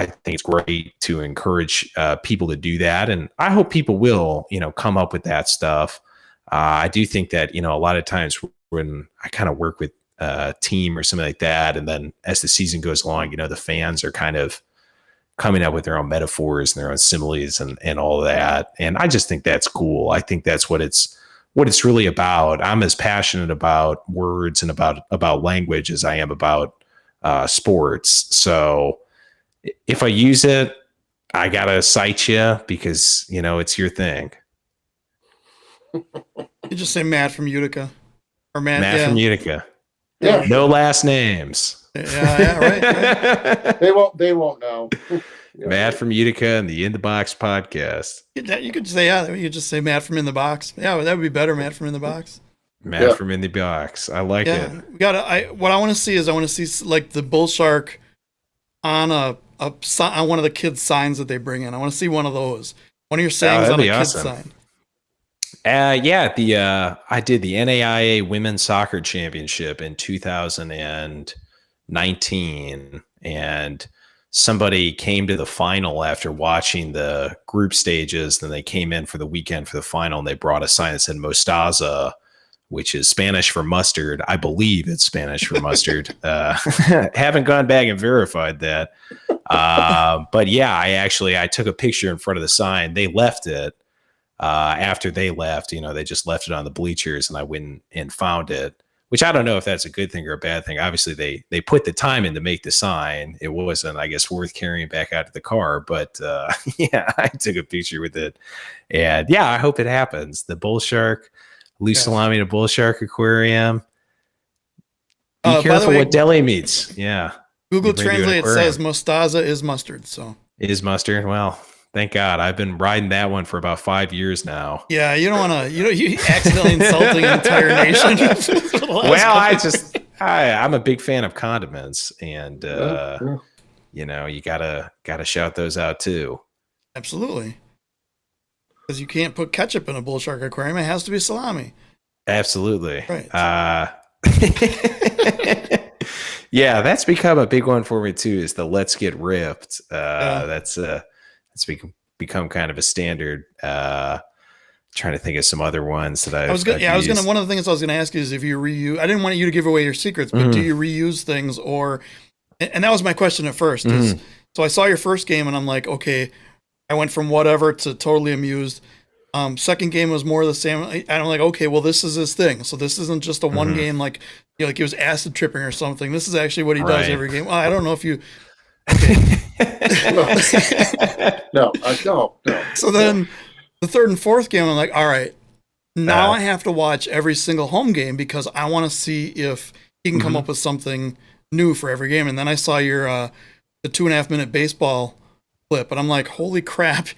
great to encourage people to do that, and I hope people will, come up with that stuff. I do think that a lot of times when I kind of work with a team or something like that, and then as the season goes along, the fans are kind of coming up with their own metaphors and their own similes and all of that, and I just think that's cool. I think that's what it's really about. I'm as passionate about words and about language as I am about sports. So if I use it, I gotta cite you because it's your thing. You just say Matt from Utica, or Matt from Utica. Yeah. No last names. Yeah, right. They won't know. Matt from Utica and the In the Box podcast. You could say you could just say Matt from In the Box. Yeah, that would be better. Matt from In the Box. Matt from In the Box. I like it. What I want to see is like the bull shark on on one of the kids' signs that they bring in. I want to see one of those. One of your sayings on a kid's sign. I did the NAIA Women's Soccer Championship in 2019, and somebody came to the final after watching the group stages. Then they came in for the weekend for the final, and they brought a sign that said Mostaza, which is Spanish for mustard. I believe it's Spanish for mustard. Haven't gone back and verified that. But yeah, I took a picture in front of the sign. They left it. After they left, they just left it on the bleachers, and I went and found it, which I don't know if that's a good thing or a bad thing. Obviously they put the time in to make the sign. It wasn't, I guess, worth carrying back out to the car, but yeah, I took a picture with it, and yeah, I hope it happens. The bull shark, loose salami to bull shark aquarium. Be careful what deli meats. Yeah. Google Translate says Mostaza is mustard. So Is mustard. Well, thank God. I've been riding that one for about 5 years now. Yeah, you don't want to. You accidentally insulting an entire nation. I'm a big fan of condiments, and Yeah. you gotta shout those out too. Absolutely, because you can't put ketchup in a bull shark aquarium. It has to be salami. Absolutely. Right. Yeah, that's become a big one for me too. Is the "Let's Get Ripped"? That's become kind of a standard. Trying to think of some other ones that I was gonna. One of the things I was gonna ask you is if you reuse. I didn't want you to give away your secrets, but do you reuse things, or? And that was my question at first. So I saw your first game, and I'm like, okay, I went from whatever to totally amused. Second game was more of the same. And I'm like, okay, well, this is his thing. So this isn't just a one game like like he was acid tripping or something. This is actually what he does every game. Well, I don't know if you. Okay. No. So then the third and fourth game, I'm like, all right, now I have to watch every single home game because I want to see if he can come up with something new for every game. And then I saw your the 2.5 minute baseball clip, and I'm like, holy crap,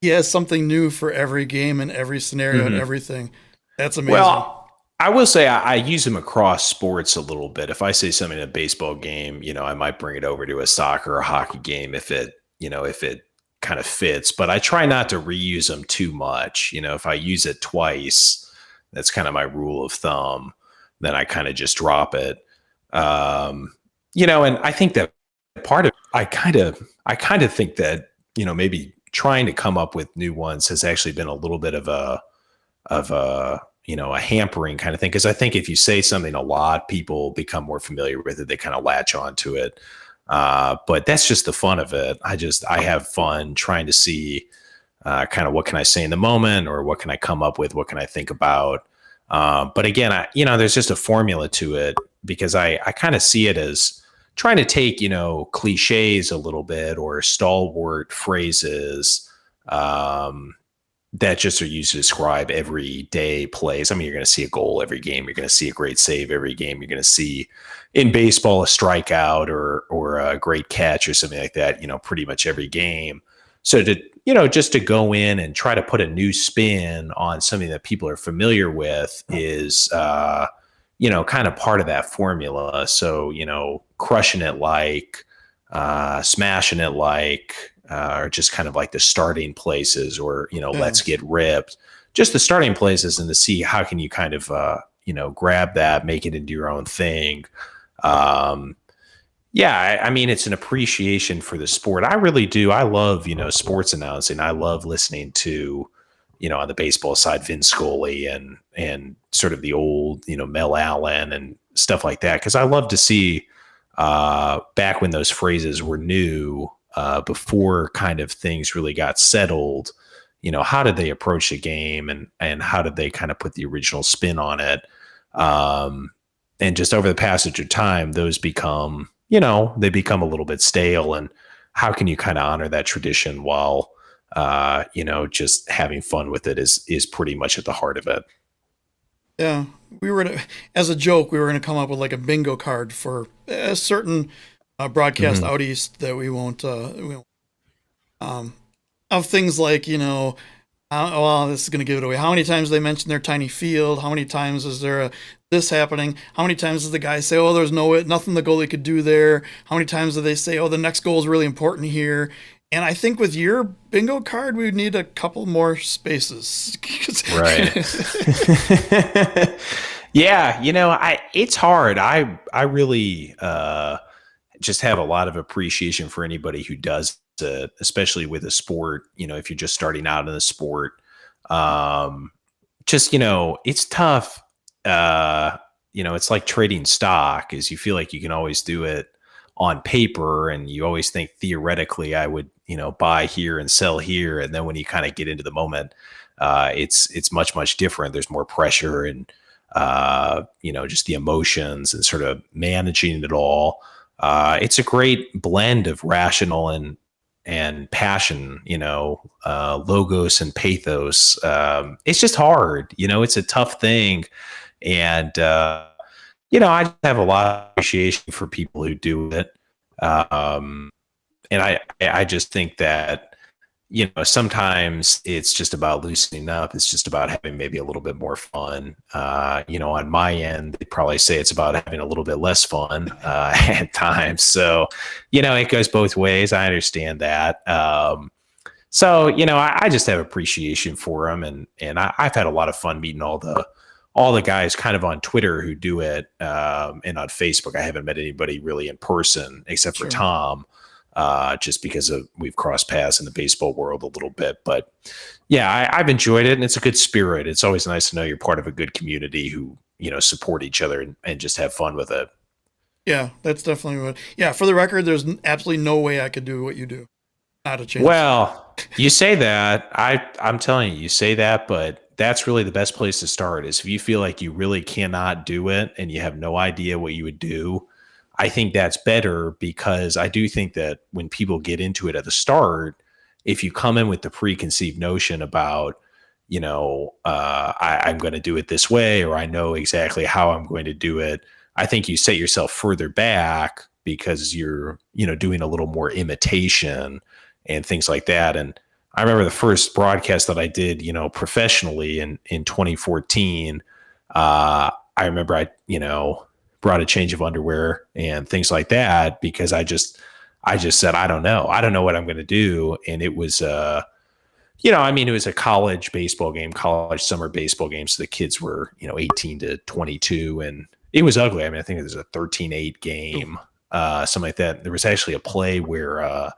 he has something new for every game and every scenario and everything. That's amazing. Well, I will say I use them across sports a little bit. If I say something in a baseball game, I might bring it over to a soccer or hockey game if it kind of fits, but I try not to reuse them too much. If I use it twice, that's kind of my rule of thumb, then I kind of just drop it. And I think that part of I kind of think that, maybe trying to come up with new ones has actually been a little bit of a hampering kind of thing. Cause I think if you say something a lot, people become more familiar with it. They kind of latch onto it. But that's just the fun of it. I have fun trying to see kind of what can I say in the moment, or what can I come up with? What can I think about? But again, there's just a formula to it, because I kind of see it as trying to take, cliches a little bit, or stalwart phrases, that just are used to describe everyday plays. I mean, you're going to see a goal every game. You're going to see a great save every game. You're going to see in baseball a strikeout or a great catch or something like that, pretty much every game. So to, just to go in and try to put a new spin on something that people are familiar with is, kind of part of that formula. So, crushing it like, smashing it like, or just kind of like the starting places, or, let's get ripped, just the starting places, and to see how can you kind of, grab that, make it into your own thing. I mean, it's an appreciation for the sport. I really do. I love, sports announcing. I love listening to, on the baseball side, Vin Scully and sort of the old, Mel Allen and stuff like that. Cause I love to see, back when those phrases were new, before kind of things really got settled, how did they approach the game, and how did they kind of put the original spin on it? And just over the passage of time, those become, they become a little bit stale, and how can you kind of honor that tradition while, just having fun with it is pretty much at the heart of it. Yeah. As a joke, we were going to come up with like a bingo card for a certain broadcast out east that we won't of things like, this is going to give it away. How many times they mention their tiny field? How many times is there this happening? How many times does the guy say, oh, there's nothing the goalie could do there? How many times do they say, oh, the next goal is really important here? And I think with your bingo card, we would need a couple more spaces. Right. Yeah. It's hard. I really just have a lot of appreciation for anybody who does it, especially with a sport, if you're just starting out in the sport. It's tough. It's like trading stock, is you feel like you can always do it on paper, and you always think theoretically I would, buy here and sell here. And then when you kind of get into the moment, it's much, much different. There's more pressure and, just the emotions and sort of managing it all. It's a great blend of rational and passion, logos and pathos. It's just hard, it's a tough thing. And, I have a lot of appreciation for people who do it. I just think that, sometimes it's just about loosening up. It's just about having maybe a little bit more fun. On my end, they'd probably say it's about having a little bit less fun at times. So, it goes both ways. I understand that. So, I just have appreciation for them, and I've had a lot of fun meeting all the guys kind of on Twitter who do it, and on Facebook. I haven't met anybody really in person except for Tom. Just because we've crossed paths in the baseball world a little bit. But yeah, I've enjoyed it, and it's a good spirit. It's always nice to know you're part of a good community who, support each other and just have fun with it. Yeah, that's definitely what. Yeah, for the record, there's absolutely no way I could do what you do. Not a chance. Well, you say that. I'm telling you say that, but that's really the best place to start is if you feel like you really cannot do it and you have no idea what you would do. I think that's better because I do think that when people get into it at the start, if you come in with the preconceived notion about, I'm going to do it this way, or I know exactly how I'm going to do it, I think you set yourself further back because you're, doing a little more imitation and things like that. And I remember the first broadcast that I did, professionally in 2014. I remember I brought a change of underwear and things like that because I just said, I don't know what I'm going to do. And it was, it was a college baseball game, college summer baseball game. So the kids were, 18 to 22 and it was ugly. I mean, I think it was a 13-8 game, something like that. There was actually a play where a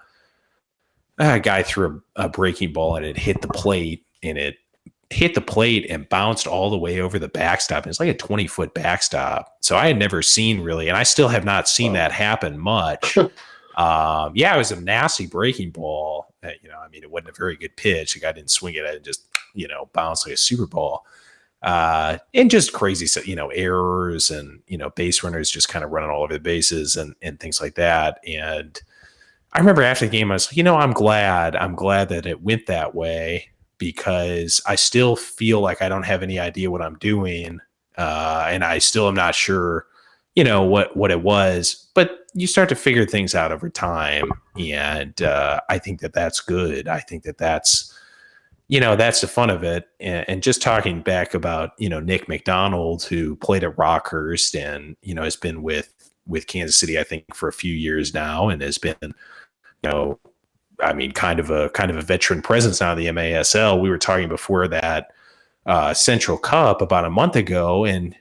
guy threw a breaking ball and it hit the plate and bounced all the way over the backstop. It's like a 20-foot backstop. So I had never seen really, and I still have not seen that happen much. It was a nasty breaking ball. It wasn't a very good pitch. The guy didn't swing it. It just, bounced like a Super Bowl. And just crazy, errors and, base runners just kind of running all over the bases and things like that. And I remember after the game, I was like, I'm glad that it went that way, because I still feel like I don't have any idea what I'm doing. And I still am not sure, what it was, but you start to figure things out over time. And I think that that's good. I think that that's the fun of it. And just talking back about, Nick McDonald, who played at Rockhurst and, has been with Kansas City, I think for a few years now, and has been, kind of a veteran presence now in the MASL. We were talking before that Central Cup about a month ago, and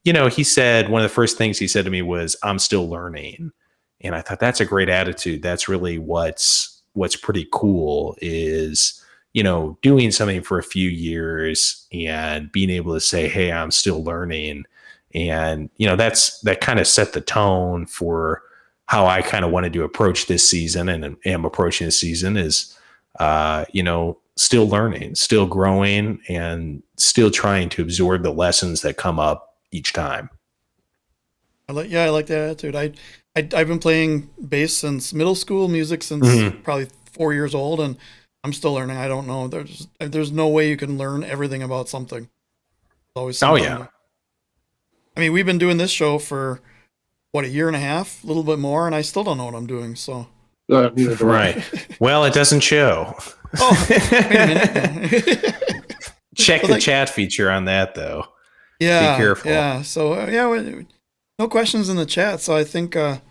he said one of the first things he said to me was, "I'm still learning," and I thought that's a great attitude. That's really what's pretty cool is doing something for a few years and being able to say, "Hey, I'm still learning," and that kind of set the tone for how I kind of wanted to approach this season and am approaching this season is, still learning, still growing, and still trying to absorb the lessons that come up each time. I like that attitude. I've been playing bass since middle school, music since probably 4 years old, and I'm still learning. I don't know. There's no way you can learn everything about something. There's always something. Oh yeah. We've been doing this show for a year and a half, a little bit more, and I still don't know what I'm doing. So, right. Well, it doesn't show. Oh, wait a minute. Check the chat feature on that, though. Yeah. Be careful. Yeah. So, no questions in the chat. So I think we'll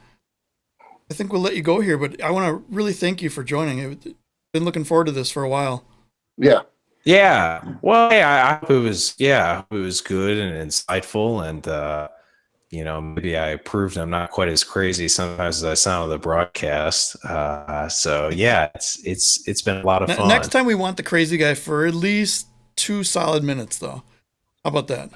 let you go here. But I want to really thank you for joining. I've been looking forward to this for a while. Yeah. Yeah. Well, I hope it was good and insightful, and maybe I proved I'm not quite as crazy sometimes as I sound on the broadcast. So yeah, it's been a lot of fun. Next time we want the crazy guy for at least 2 solid minutes, though. How about that?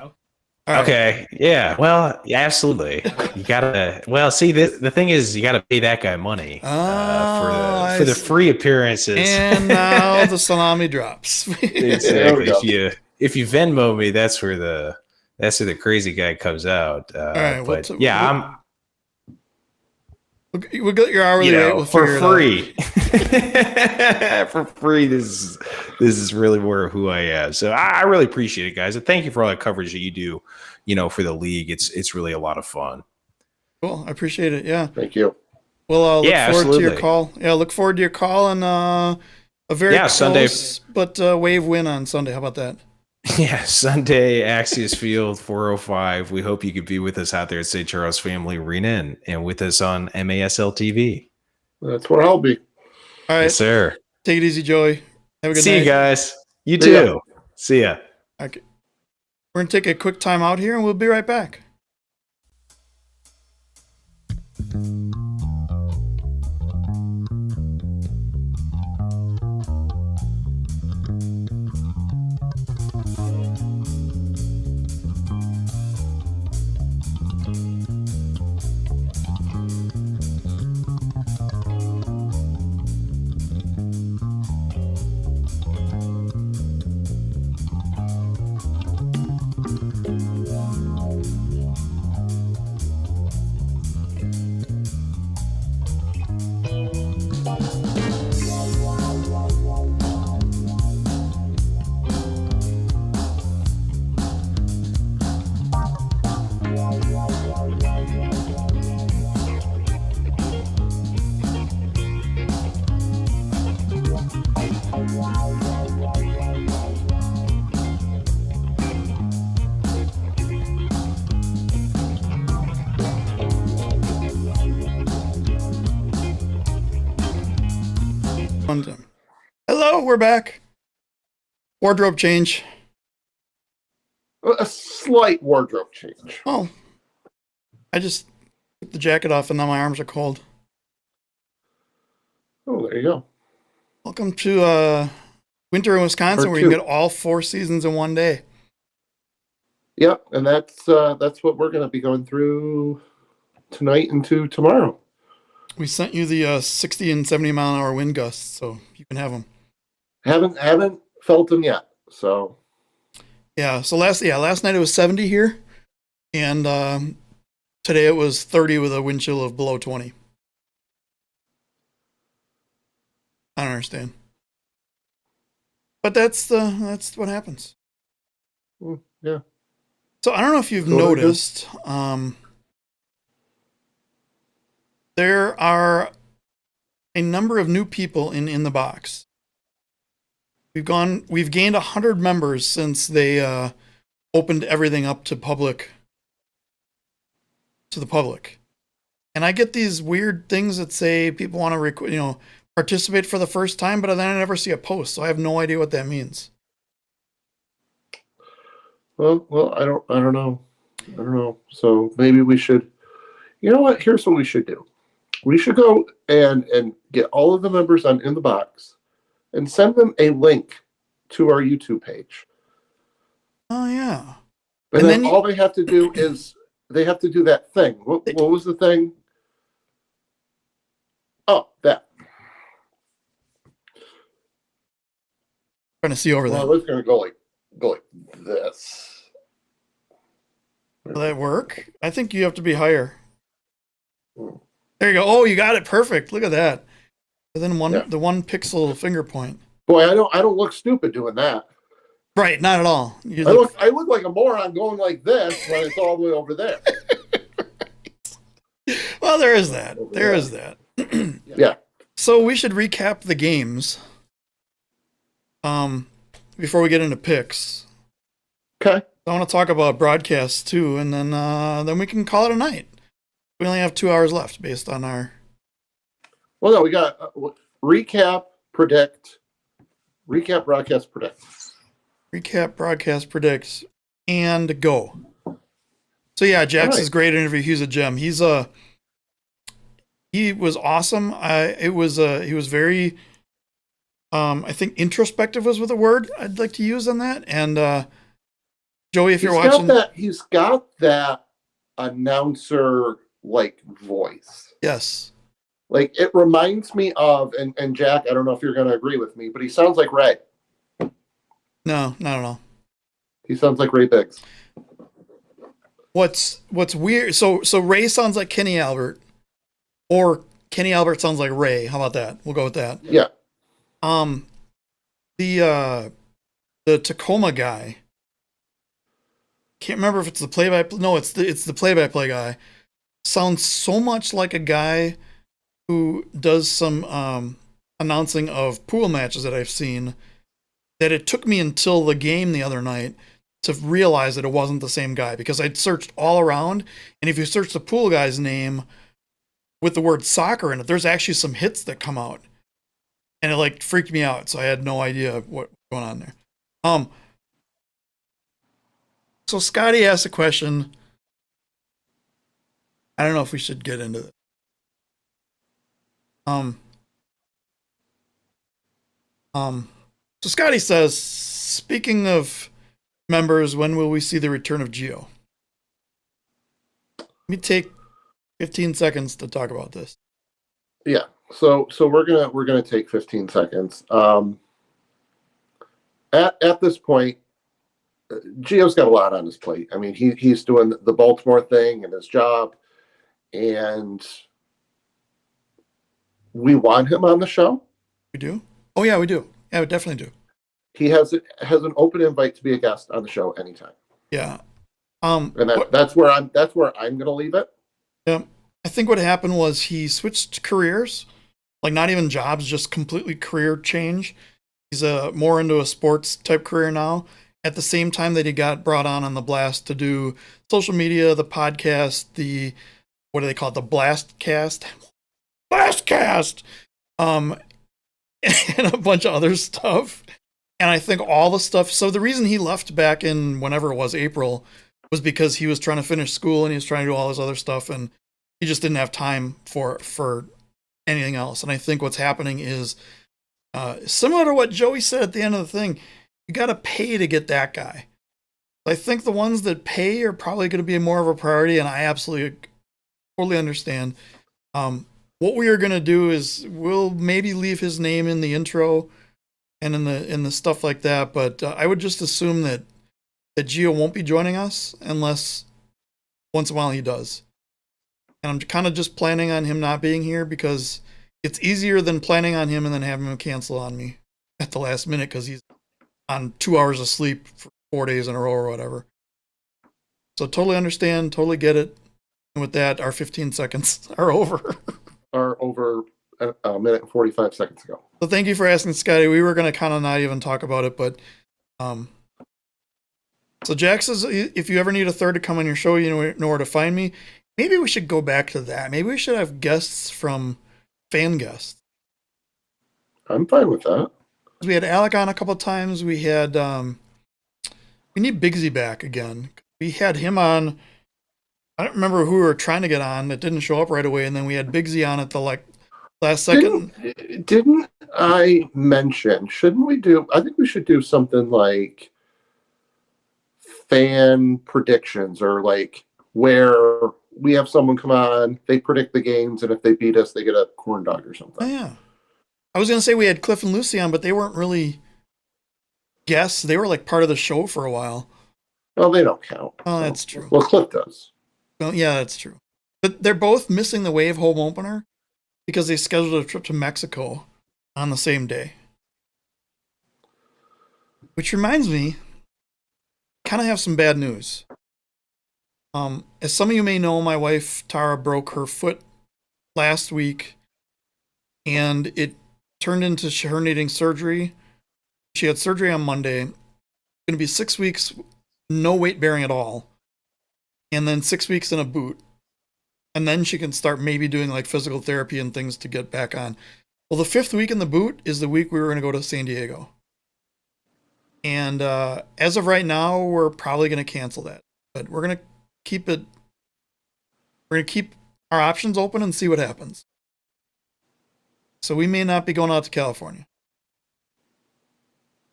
Right. Okay. Yeah. Well, yeah, absolutely. You gotta. Well, see, the thing is, you gotta pay that guy money for the free appearances. And now the salami drops. Exactly. If you Venmo me, that's where the crazy guy comes out. All right. But we'll get your hourly rate. We'll for free. For free. This is really more who I am. So I really appreciate it, guys. And thank you for all the coverage that you do, for the league. It's really a lot of fun. Cool. I appreciate it. Yeah. Thank you. Well, look Yeah, forward to your absolutely. call. Yeah, look forward to your call and a very close, Sunday. but wave win on Sunday. How about that? Yeah, Sunday, Axios Field, 405. We hope you could be with us out there at St. Charles Family Arena and with us on MASL TV. That's where I'll be. All right. Yes, sir. Take it easy, Joey. Have a good night. See you guys. You See ya. too. See ya. Okay. We're going to take a quick time out here and we'll be right back. Hello, we're back. Wardrobe change. A slight wardrobe change. Oh, I just took the jacket off and now my arms are cold. Oh, there you go. Welcome to winter in Wisconsin, Part where you can two. get all 4 seasons in one day. Yep, and that's what we're going to be going through tonight into tomorrow. We sent you the 60 and 70 mile an hour wind gusts, so you can have them. Haven't felt them yet. So Yeah. So last night it was 70 here, and today it was 30 with a wind chill of below 20. I don't understand, but that's what happens. yeah, So I don't know if you've So what noticed, there are a number of new people in the box. We've gained 100 members since they opened everything up to the public. And I get these weird things that say people want to participate for the first time, but then I never see a post, so I have no idea what that means. well, I don't know. So maybe we should. You know what? Here's what we should do. We should go and get all of the members on In the Box and send them a link to our YouTube page. Oh yeah. And then all they have to do is they have to do that thing. What was the thing? Oh, that. Trying to see over Well, I that. was going to go like this. Will that work? I think you have to be higher. Hmm. There you go. Oh, you got it perfect. Look at that. Within Yeah. the 1 pixel finger point. Boy, I don't look stupid doing that. Right, not at all. I look like a moron going like this when it's all the way over there. Well, there is that. There is that. Yeah. So we should recap the games. Before we get into picks. Okay. I want to talk about broadcasts too, and then we can call it a night. We only have 2 hours left based on our. Well, no, we got recap, predict, recap, broadcast, predict. Recap, broadcast, predicts, and go. So yeah, Jax's great interview. He's a gem. He was awesome. He was very, I think introspective was the word I'd like to use on that. And Joey, if you're watching, he's got that announcer like voice. yes, Like it reminds me of, and Jack, I don't know if you're going to agree with me, but he sounds like Ray. no, not at all. He sounds like Ray Biggs. What's weird? So Ray sounds like Kenny Albert, or Kenny Albert sounds like Ray. How about that? We'll go with that. Yeah. The Tacoma guy. Can't remember if it's the play-by-play. No, it's the play-by-play guy. Sounds so much like a guy who does some announcing of pool matches that I've seen, that it took me until the game the other night to realize that it wasn't the same guy, because I'd searched all around, and if you search the pool guy's name with the word soccer in it, there's actually some hits that come out, and it like freaked me out. So I had no idea what was going on there. So Scotty asked a question. I don't know if we should get into it. So Scotty says, speaking of members, when will we see the return of Geo? Let me take 15 seconds to talk about this. Yeah. So we're gonna take 15 seconds. At this point, Gio's got a lot on his plate. I mean, he's doing the Baltimore thing and his job, and we want him on the show. We do? Oh yeah, we do. Yeah, we definitely do. He has an open invite to be a guest on the show anytime. Yeah. And that's where I'm gonna leave it. Yeah. I think what happened was he switched careers, like not even jobs, just completely career change. He's more into a sports type career now. At the same time that he got brought on the Blast to do social media, the podcast, what do they call it? The Blastcast, and a bunch of other stuff. And I think all the stuff. So the reason he left back in whenever it was April was because he was trying to finish school and he was trying to do all this other stuff, and he just didn't have time for anything else. And I think what's happening is similar to what Joey said at the end of the thing. You got to pay to get that guy. I think the ones that pay are probably going to be more of a priority, and I absolutely totally understand. What we are going to do is we'll maybe leave his name in the intro and in the stuff like that, but I would just assume that Gio won't be joining us unless once in a while he does. And I'm kind of just planning on him not being here because it's easier than planning on him and then having him cancel on me at the last minute because he's on 2 hours of sleep for 4 days in a row or whatever. So totally understand, totally get it. And with that, our 15 seconds are over. Are over a minute and 45 seconds ago. So thank you for asking, Scotty. We were going to kind of not even talk about it, but so Jack says, if you ever need a third to come on your show, you know where to find me. Maybe we should go back to that. Maybe we should have guests from fan guests. I'm fine with that. We had Alec on a couple of times. We had we need Bigsy back again. We had him on. I don't remember who we were trying to get on that didn't show up right away, and then we had Bigsy on at the last second. Didn't I mention? Shouldn't we do? I think we should do something like fan predictions, or like where we have someone come on, they predict the games, and if they beat us, they get a corn dog or something. Oh yeah. I was going to say we had Cliff and Lucy on, but they weren't really guests. They were like part of the show for a while. Well, they don't count. Oh, that's true. Well, Cliff does. Well, yeah, that's true. But they're both missing the Wave home opener because they scheduled a trip to Mexico on the same day. Which reminds me, kind of have some bad news. As some of you may know, my wife, Tara, broke her foot last week, and it turned into her needing surgery. She had surgery on Monday. It's going to be 6 weeks, no weight bearing at all. And then 6 weeks in a boot. And then she can start maybe doing like physical therapy and things to get back on. Well, the 5th week in the boot is the week we were going to go to San Diego. And as of right now, we're probably going to cancel that. But we're going to keep our options open and see what happens. So we may not be going out to California.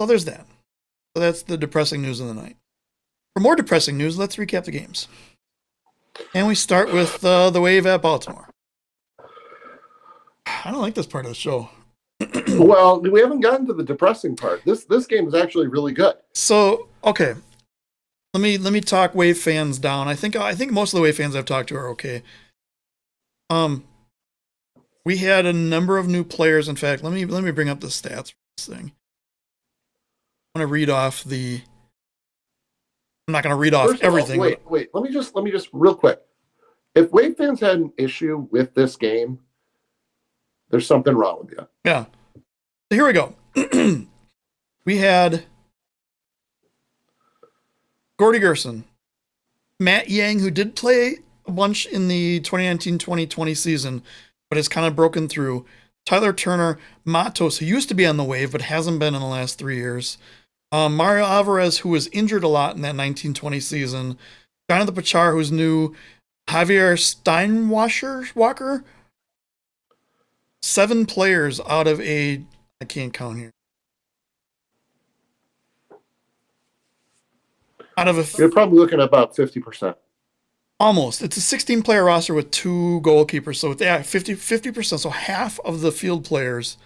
So there's that. So that's the depressing news of the night. For more depressing news, let's recap the games. And we start with the Wave at Baltimore. I don't like this part of the show. Well, we haven't gotten to the depressing part. This game is actually really good. So, okay. Let me talk Wave fans down. I think most of the Wave fans I've talked to are okay. We had a number of new players. In fact, let me bring up the stats for this thing. I'm going to read off I'm not going to read off everything. Wait. Let me just real quick. If Wave fans had an issue with this game, there's something wrong with you. Yeah. So here we go. We had Gordy Gerson, Matt Yang, who did play a bunch in the 2019-2020 season, but has kind of broken through. Tyler Turner, Matos, who used to be on the wave, but hasn't been in the last 3 years. Mario Alvarez, who was injured a lot in that 1920 season. Jonathan Pachar, who's new. Javier Steinwalker. 7 players out of I can't count here. Out of You're probably looking at about 50%. Almost. It's a 16-player roster with 2 goalkeepers. So, yeah, 50%. So half of the field players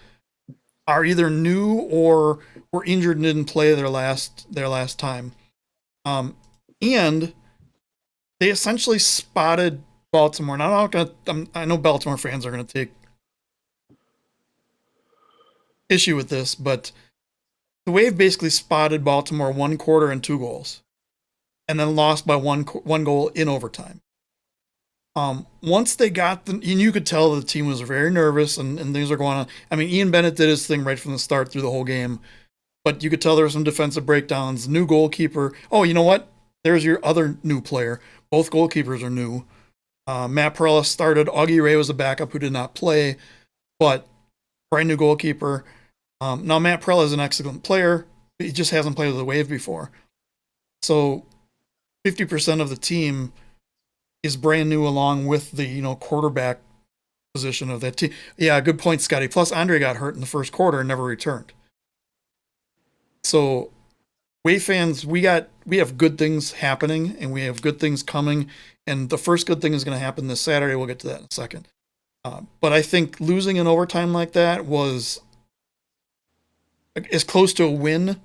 are either new or were injured and didn't play their last time. And they essentially spotted Baltimore. Now, I know Baltimore fans are going to take issue with this, but the Wave basically spotted Baltimore 1 quarter and 2 goals, and then lost by one goal in overtime. Once they got and you could tell the team was very nervous and things are going on. I mean, Ian Bennett did his thing right from the start through the whole game, but you could tell there were some defensive breakdowns. New goalkeeper. Oh, you know what? There's your other new player. Both goalkeepers are new. Matt Perella started. Augie Ray was a backup who did not play, but brand new goalkeeper. Now, Matt Perella is an excellent player. He just hasn't played with the Wave before. So 50% of the team is brand new along with the, quarterback position of that team. Yeah, good point, Scotty. Plus, Andre got hurt in the first quarter and never returned. So, Wave fans, we have good things happening and we have good things coming. And the first good thing is going to happen this Saturday. We'll get to that in a second. But I think losing in overtime like that was as close to a win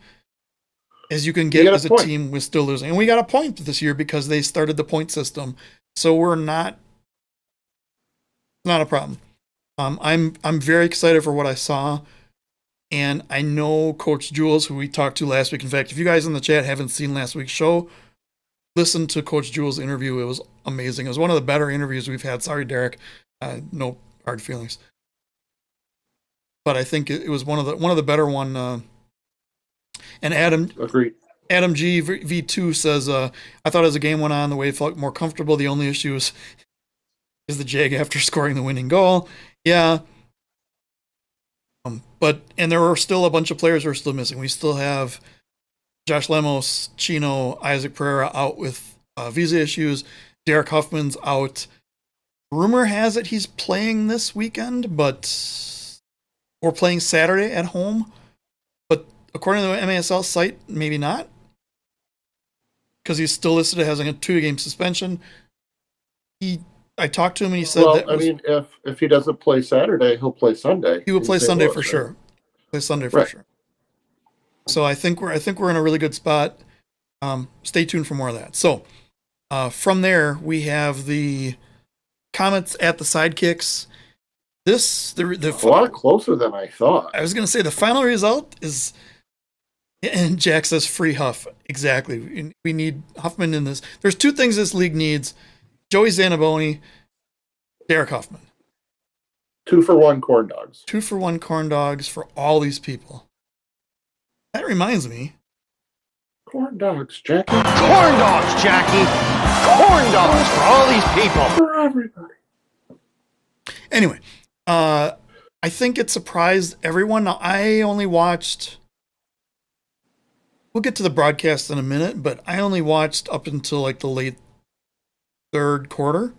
as you can get as a team with still losing. And we got a point this year because they started the point system. So we're not a problem. I'm very excited for what I saw. And I know Coach Jules, who we talked to last week. In fact, if you guys in the chat haven't seen last week's show, listen to Coach Jules' interview. It was amazing. It was one of the better interviews we've had. Sorry, Derek. No hard feelings. But I think it was one of the better one. And Adam G V2 says, I thought as the game went on, the Wave felt more comfortable. The only issue is the Jag after scoring the winning goal. Yeah. And there are still a bunch of players who are still missing. We still have Josh Lemos, Chino, Isaac Pereira out with visa issues. Derek Huffman's out. Rumor has it he's playing this weekend, or playing Saturday at home. But according to the MASL site, maybe not. Because he's still listed as having a 2-game suspension. I talked to him and he said if he doesn't play Saturday, he'll play Sunday. He will play Sunday for sure. Play Sunday for sure. So I think we're in a really good spot. Stay tuned for more of that. So from there we have the comments at the sidekicks. A lot closer than I thought. I was going to say the final result is, and Jack says free Huff. Exactly. We need Huffman in this. There's 2 things this league needs: Joey Zanaboni, Derek Huffman. 2 for 1 corn dogs. 2 for 1 corn dogs for all these people. That reminds me. Corn dogs, Jackie. Corn dogs, Jackie. Corn dogs for all these people. For everybody. Anyway, I think it surprised everyone. Now, I only watched. We'll get to the broadcast in a minute, but I only watched up until like the late 3rd quarter.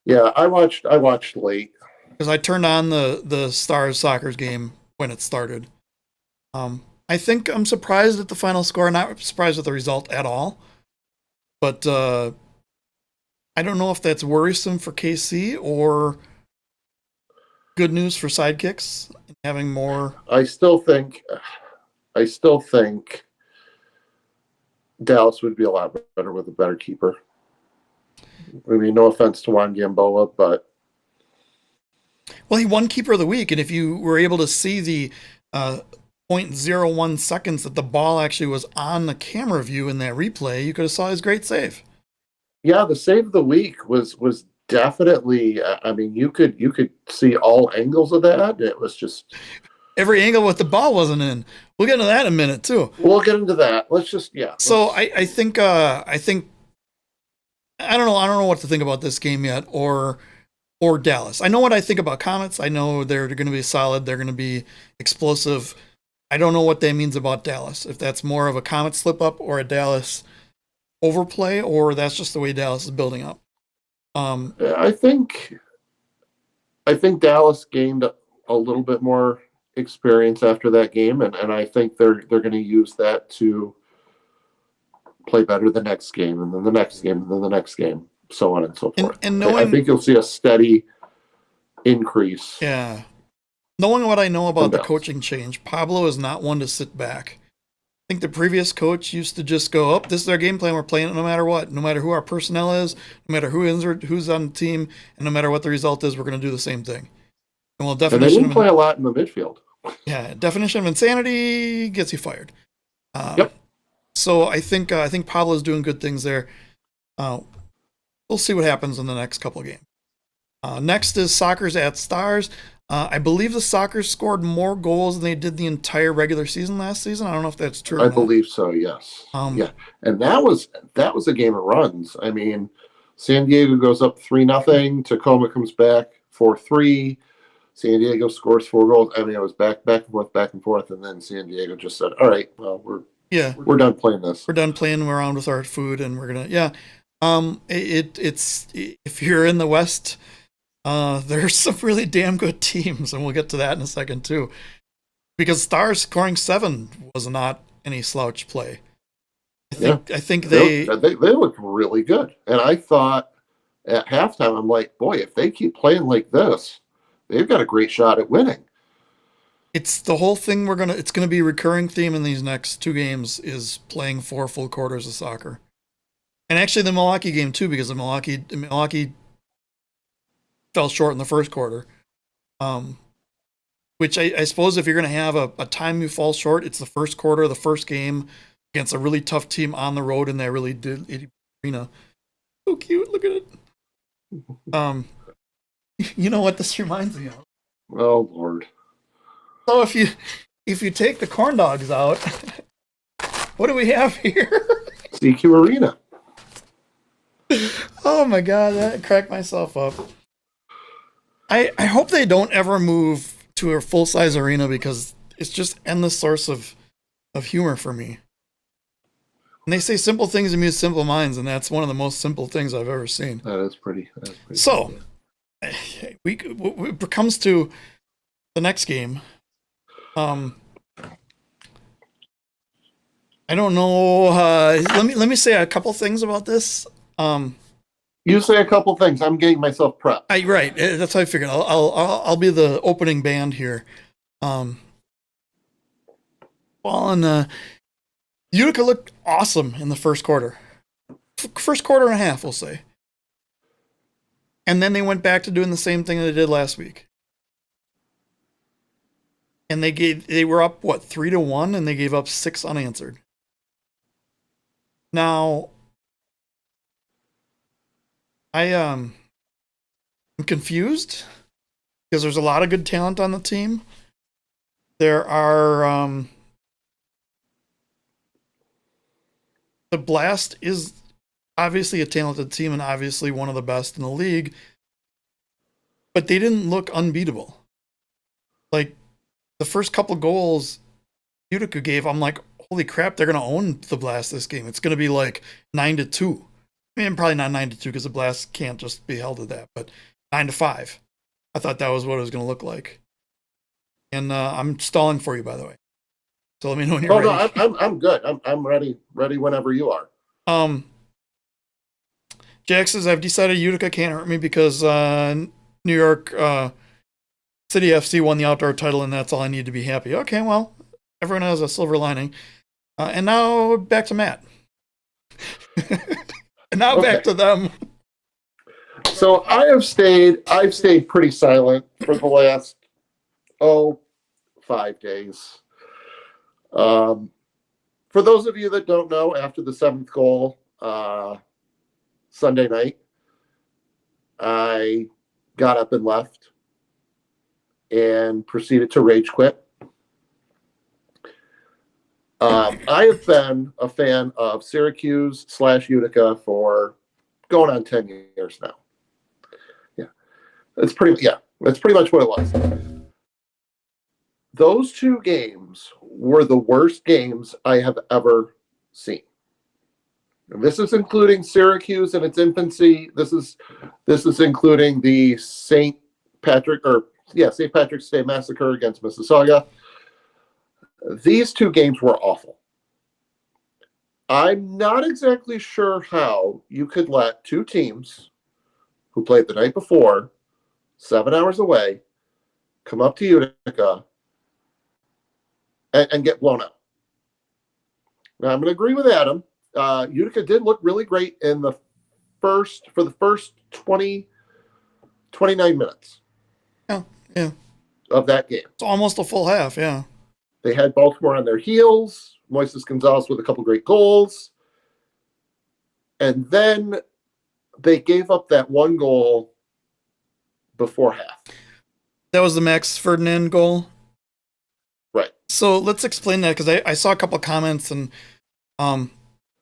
Yeah, I watched late because I turned on the Stars Soccer's game when it started. I think I'm surprised at the final score. Not surprised at the result at all, but I don't know if that's worrisome for KC or good news for sidekicks having more. I still think Dallas would be a lot better with a better keeper. I mean, no offense to Juan Gamboa, but he won Keeper of the Week, and if you were able to see the 0.01 seconds that the ball actually was on the camera view in that replay, you could have saw his great save. Yeah, the save of the week was definitely. I mean, you could see all angles of that. It was just Every angle with the ball wasn't in. We'll get into that in a minute too. we'll get into that. Let's just So I think I don't know what to think about this game yet, or Dallas. I know what I think about Comets. I know they're going to be solid. They're going to be explosive. I don't know what that means about Dallas. If that's more of a Comet slip up or a Dallas overplay, or that's just the way Dallas is building up. I think Dallas gained a little bit more experience after that game, and I think they're going to use that to play better the next game, and then the next game, and then the next game, so on and so forth. And knowing, I think you'll see a steady increase. Yeah. Knowing what I know about the coaching change, Pablo is not one to sit back. I think the previous coach used to just go, oh, this is our game plan. We're playing it no matter what. No matter who our personnel is, no matter who's on the team, and no matter what the result is, we're going to do the same thing. And well, they didn't play a lot in the midfield. Yeah, definition of insanity gets you fired. Yep. So I think Pablo's doing good things there. We'll see what happens in the next couple of games. Next is Sockers at Stars. I believe the Sockers scored more goals than they did the entire regular season last season. I don't know if that's true. I believe so. Yes. Yeah, and that was a game of runs. I mean, San Diego goes up 3-0. Tacoma comes back 4-3. San Diego scores 4 goals. I mean, it was back and forth, and then San Diego just said, "All right, well, we're done playing this. We're done playing around with our food, and we're gonna It's if you're in the West, there's some really damn good teams, and we'll get to that in a second too. Because Stars scoring 7 was not any slouch play. I think they looked really good, and I thought at halftime, I'm like, boy, if they keep playing like this, they've got a great shot at winning. It's the whole thing it's gonna be a recurring theme in these next 2 games is playing 4 full quarters of soccer. And actually the Milwaukee game too, because the Milwaukee fell short in the first quarter. Which I suppose if you're gonna have a time you fall short, it's the first quarter of the first game against a really tough team on the road in that really arena. So cute, look at it. You know what this reminds me of? Oh Lord. So if you take the corn dogs out, what do we have here? CQ Arena. Oh my god, that cracked myself up. I hope they don't ever move to a full size arena because it's just endless source of humor for me. And they say simple things amuse simple minds, and that's one of the most simple things I've ever seen. That is pretty. So, it comes to the next game. I don't know. Let me say a couple things about this. You say a couple things. I'm getting myself prepped. Right. That's how I figured. I'll be the opening band here. Utica looked awesome in the first quarter. First quarter and a half, we'll say. And then they went back to doing the same thing they did last week. And they were up 3-1, and they gave up 6 unanswered. Now, I'm confused because there's a lot of good talent on the team. There are the Blast is obviously a talented team and obviously one of the best in the league, but they didn't look unbeatable. Like the first couple goals Utica gave, I'm like, holy crap, they're gonna own the Blast this game. It's gonna be like 9-2. I mean, probably not 9-2 because the Blast can't just be held to that, but 9-5. I thought that was what it was gonna look like. And I'm stalling for you, by the way. So let me know when you're ready. No, I'm good. I'm ready whenever you are. Jack says, I've decided Utica can't hurt me because New York City FC won the outdoor title, and that's all I need to be happy. Okay, well, everyone has a silver lining. And now back to Matt. And now back to them. So I've stayed pretty silent for the last 5 days. For those of you that don't know, after the 7th goal Sunday night, I got up and left and proceeded to rage quit. I have been a fan of Syracuse / Utica for going on 10 years now. That's pretty much what it was. Those two games were the worst games I have ever seen. And this is including Syracuse in its infancy. This is including the St. Patrick's Day massacre against Mississauga. These two games were awful. I'm not exactly sure how you could let two teams who played the night before, 7 hours away, come up to Utica and get blown out. Now, I'm going to agree with Adam. Utica did look really great for the first 29 minutes. Yeah. Of that game. It's almost a full half, yeah. They had Baltimore on their heels. Moises Gonzalez with a couple great goals. And then they gave up that one goal before half. That was the Max Ferdinand goal? Right. So let's explain that, because I saw a couple of comments and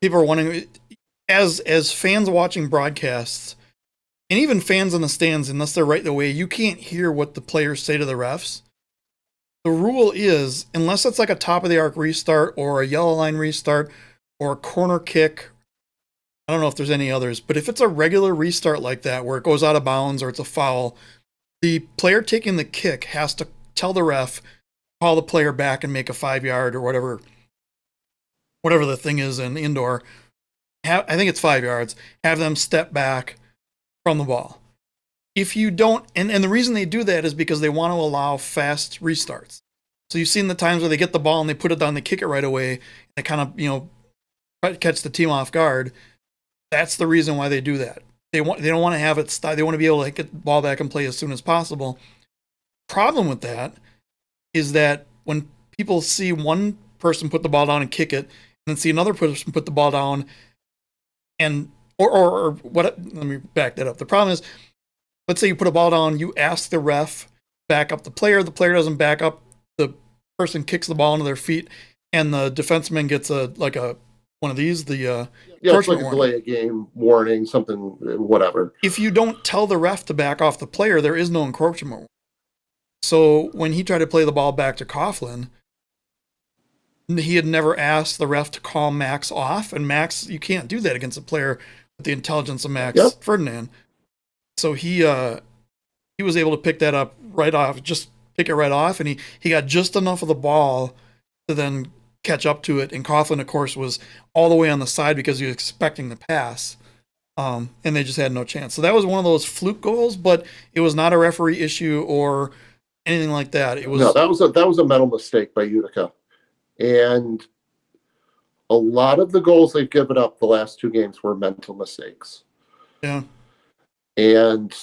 people are wondering, as fans watching broadcasts, and even fans in the stands, unless they're right the way, you can't hear what the players say to the refs. The rule is, unless it's like a top of the arc restart or a yellow line restart or a corner kick, I don't know if there's any others, but if it's a regular restart like that where it goes out of bounds or it's a foul, the player taking the kick has to tell the ref, call the player back and make a 5-yard or whatever the thing is in indoor. I think it's 5 yards. Have them step back from the ball. If you don't, and the reason they do that is because they want to allow fast restarts. So you've seen the times where they get the ball and they put it down, they kick it right away, they kind of, catch the team off guard. That's the reason why they do that. They don't want to have it stop. They want to be able to get the ball back and play as soon as possible. Problem with that is that when people see one person put the ball down and kick it, and then see another person put the ball down, and or what? Let me back that up. The problem is, let's say you put a ball down, you ask the ref back up the player doesn't back up, the person kicks the ball into their feet, and the defenseman gets one of these, it's like a delay a game warning, something, whatever. If you don't tell the ref to back off the player, there is no encroachment. So when he tried to play the ball back to Coughlin, he had never asked the ref to call Max off, and Max, you can't do that against a player with the intelligence of Max Ferdinand. So he was able to pick that up right off, just pick it right off, and he got just enough of the ball to then catch up to it. And Coughlin, of course, was all the way on the side because he was expecting the pass, and they just had no chance. So that was one of those fluke goals, but it was not a referee issue or anything like that. It was that was a mental mistake by Utica, and a lot of the goals they've given up the last two games were mental mistakes. Yeah. And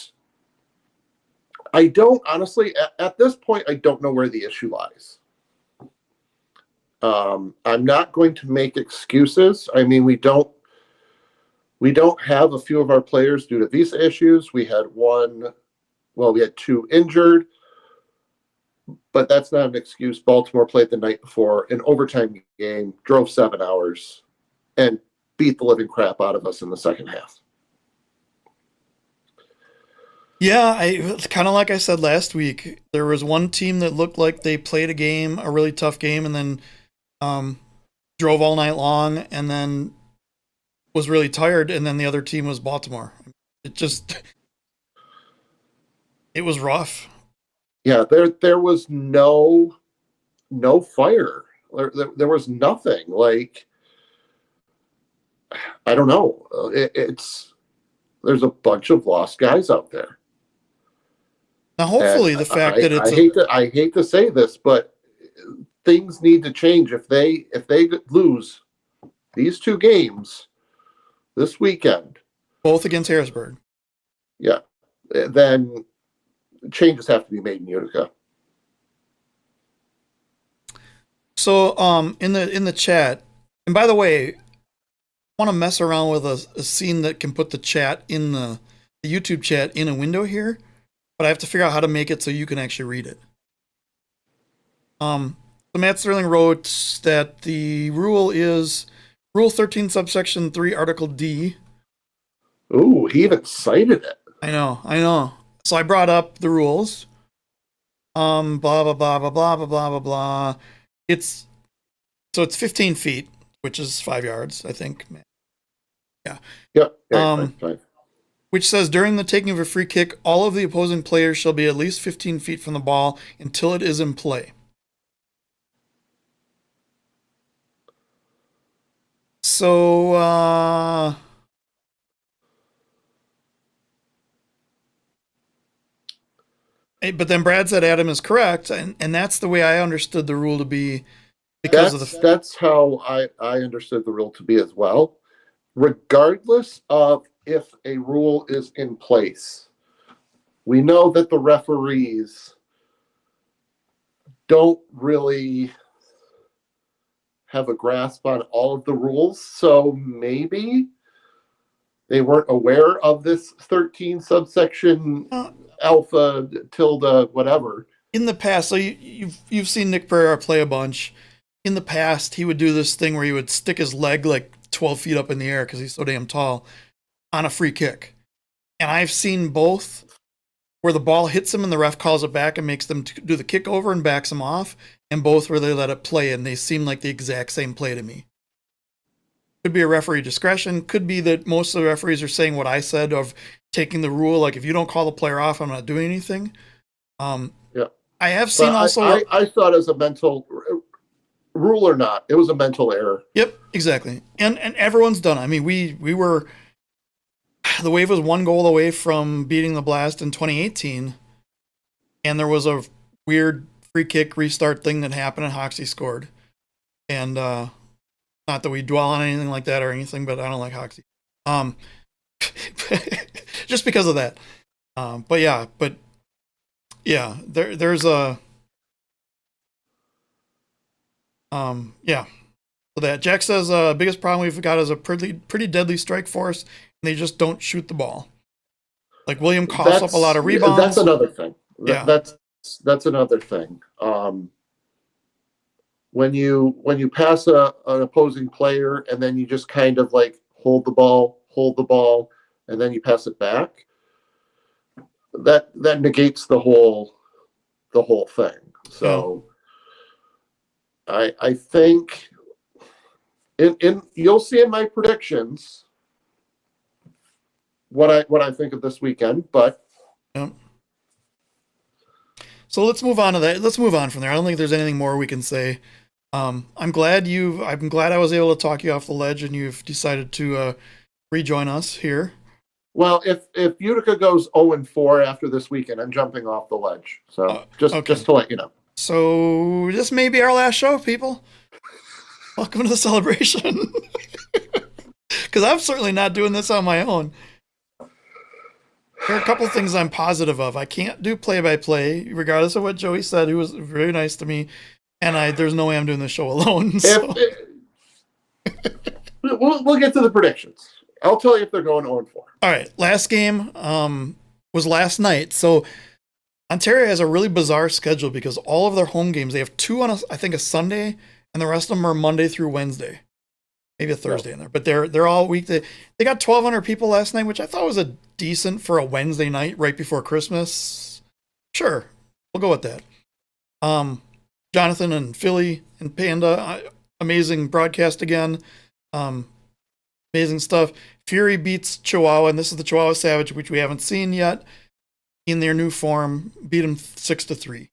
I don't, honestly, at this point, I don't know where the issue lies. I'm not going to make excuses. I mean, we don't have a few of our players due to visa issues. We had two injured, but that's not an excuse. Baltimore played the night before an overtime game, drove 7 hours, and beat the living crap out of us in the second half. Yeah, it's kind of like I said last week. There was one team that looked like they played a really tough game, and then drove all night long, and then was really tired, and then the other team was Baltimore. It was rough. Yeah, there was no fire. There was nothing. Like, I don't know. There's a bunch of lost guys out there. Now, hopefully, the fact that I hate to say this, but things need to change. If they lose these two games this weekend, both against Harrisburg, yeah, then changes have to be made in Utica. So, in the chat, and by the way, I want to mess around with a scene that can put the chat in the the YouTube chat in a window here, but I have to figure out how to make it so you can actually read it. So Matt Sterling wrote that the rule is Rule 13, subsection 3, Article D. Ooh, he even cited it. I know. So I brought up the rules. Blah blah blah blah blah blah blah blah blah. It's 15 feet, which is 5 yards, I think. Yeah. Yep. Fine. Which says during the taking of a free kick, all of the opposing players shall be at least 15 feet from the ball until it is in play. So, but then Brad said Adam is correct, and that's the way I understood the rule to be. That's how I understood the rule to be as well. Regardless of if a rule is in place, we know that the referees don't really have a grasp on all of the rules, so maybe they weren't aware of this 13 subsection alpha tilde whatever. In the past, so you've seen Nick Pereira play a bunch. In the past, he would do this thing where he would stick his leg like 12 feet up in the air because he's so damn tall on a free kick. And I've seen both where the ball hits him and the ref calls it back and makes them do the kick over and backs him off, and both where they let it play and they seem like the exact same play to me. Could be a referee discretion. Could be that most of the referees are saying what I said of taking the rule, like if you don't call the player off, I'm not doing anything. Yeah. I have seen I thought it was a mental rule or not. It was a mental error. Yep, exactly. And everyone's done it. I mean, we were, the Wave was 1 goal away from beating the Blast in 2018, and there was a weird free kick restart thing that happened and Hoxie scored. And not that we dwell on anything like that or anything, but I don't like Hoxie. Just because of that. But yeah, there's a yeah. So that Jack says biggest problem we've got is a pretty deadly strike force, and they just don't shoot the ball. Like William coughs up a lot of rebounds. That's another thing. Yeah. That's another thing. When you pass an opposing player and then you just kind of like hold the ball, and then you pass it back, that negates the whole thing. So I think in you'll see in my predictions what I think of this weekend, but So let's move on to that. Let's move on from there. I don't think there's anything more we can say. I'm glad I was able to talk you off the ledge and you've decided to rejoin us here. Well, if Utica goes 0-4 after this weekend, I'm jumping off the ledge. So just to let you know. So this may be our last show, people. Welcome to the celebration. Because I'm certainly not doing this on my own. There are a couple things I'm positive of. I can't do play-by-play, regardless of what Joey said, who was very nice to me. And there's no way I'm doing this show alone. So. We'll get to the predictions. I'll tell you if they're going 0-4. All right. Last game was last night. So Ontario has a really bizarre schedule because all of their home games, they have 2 on I think a Sunday, and the rest of them are Monday through Wednesday. Maybe a Thursday in there. But they're all week. They got 1,200 people last night, which I thought was a decent for a Wednesday night right before Christmas. Sure. We'll go with that. Jonathan and Philly and Panda, amazing broadcast again. Amazing stuff. Fury beats Chihuahua, and this is the Chihuahua Savage, which we haven't seen yet, in their new form. Beat them 6-3.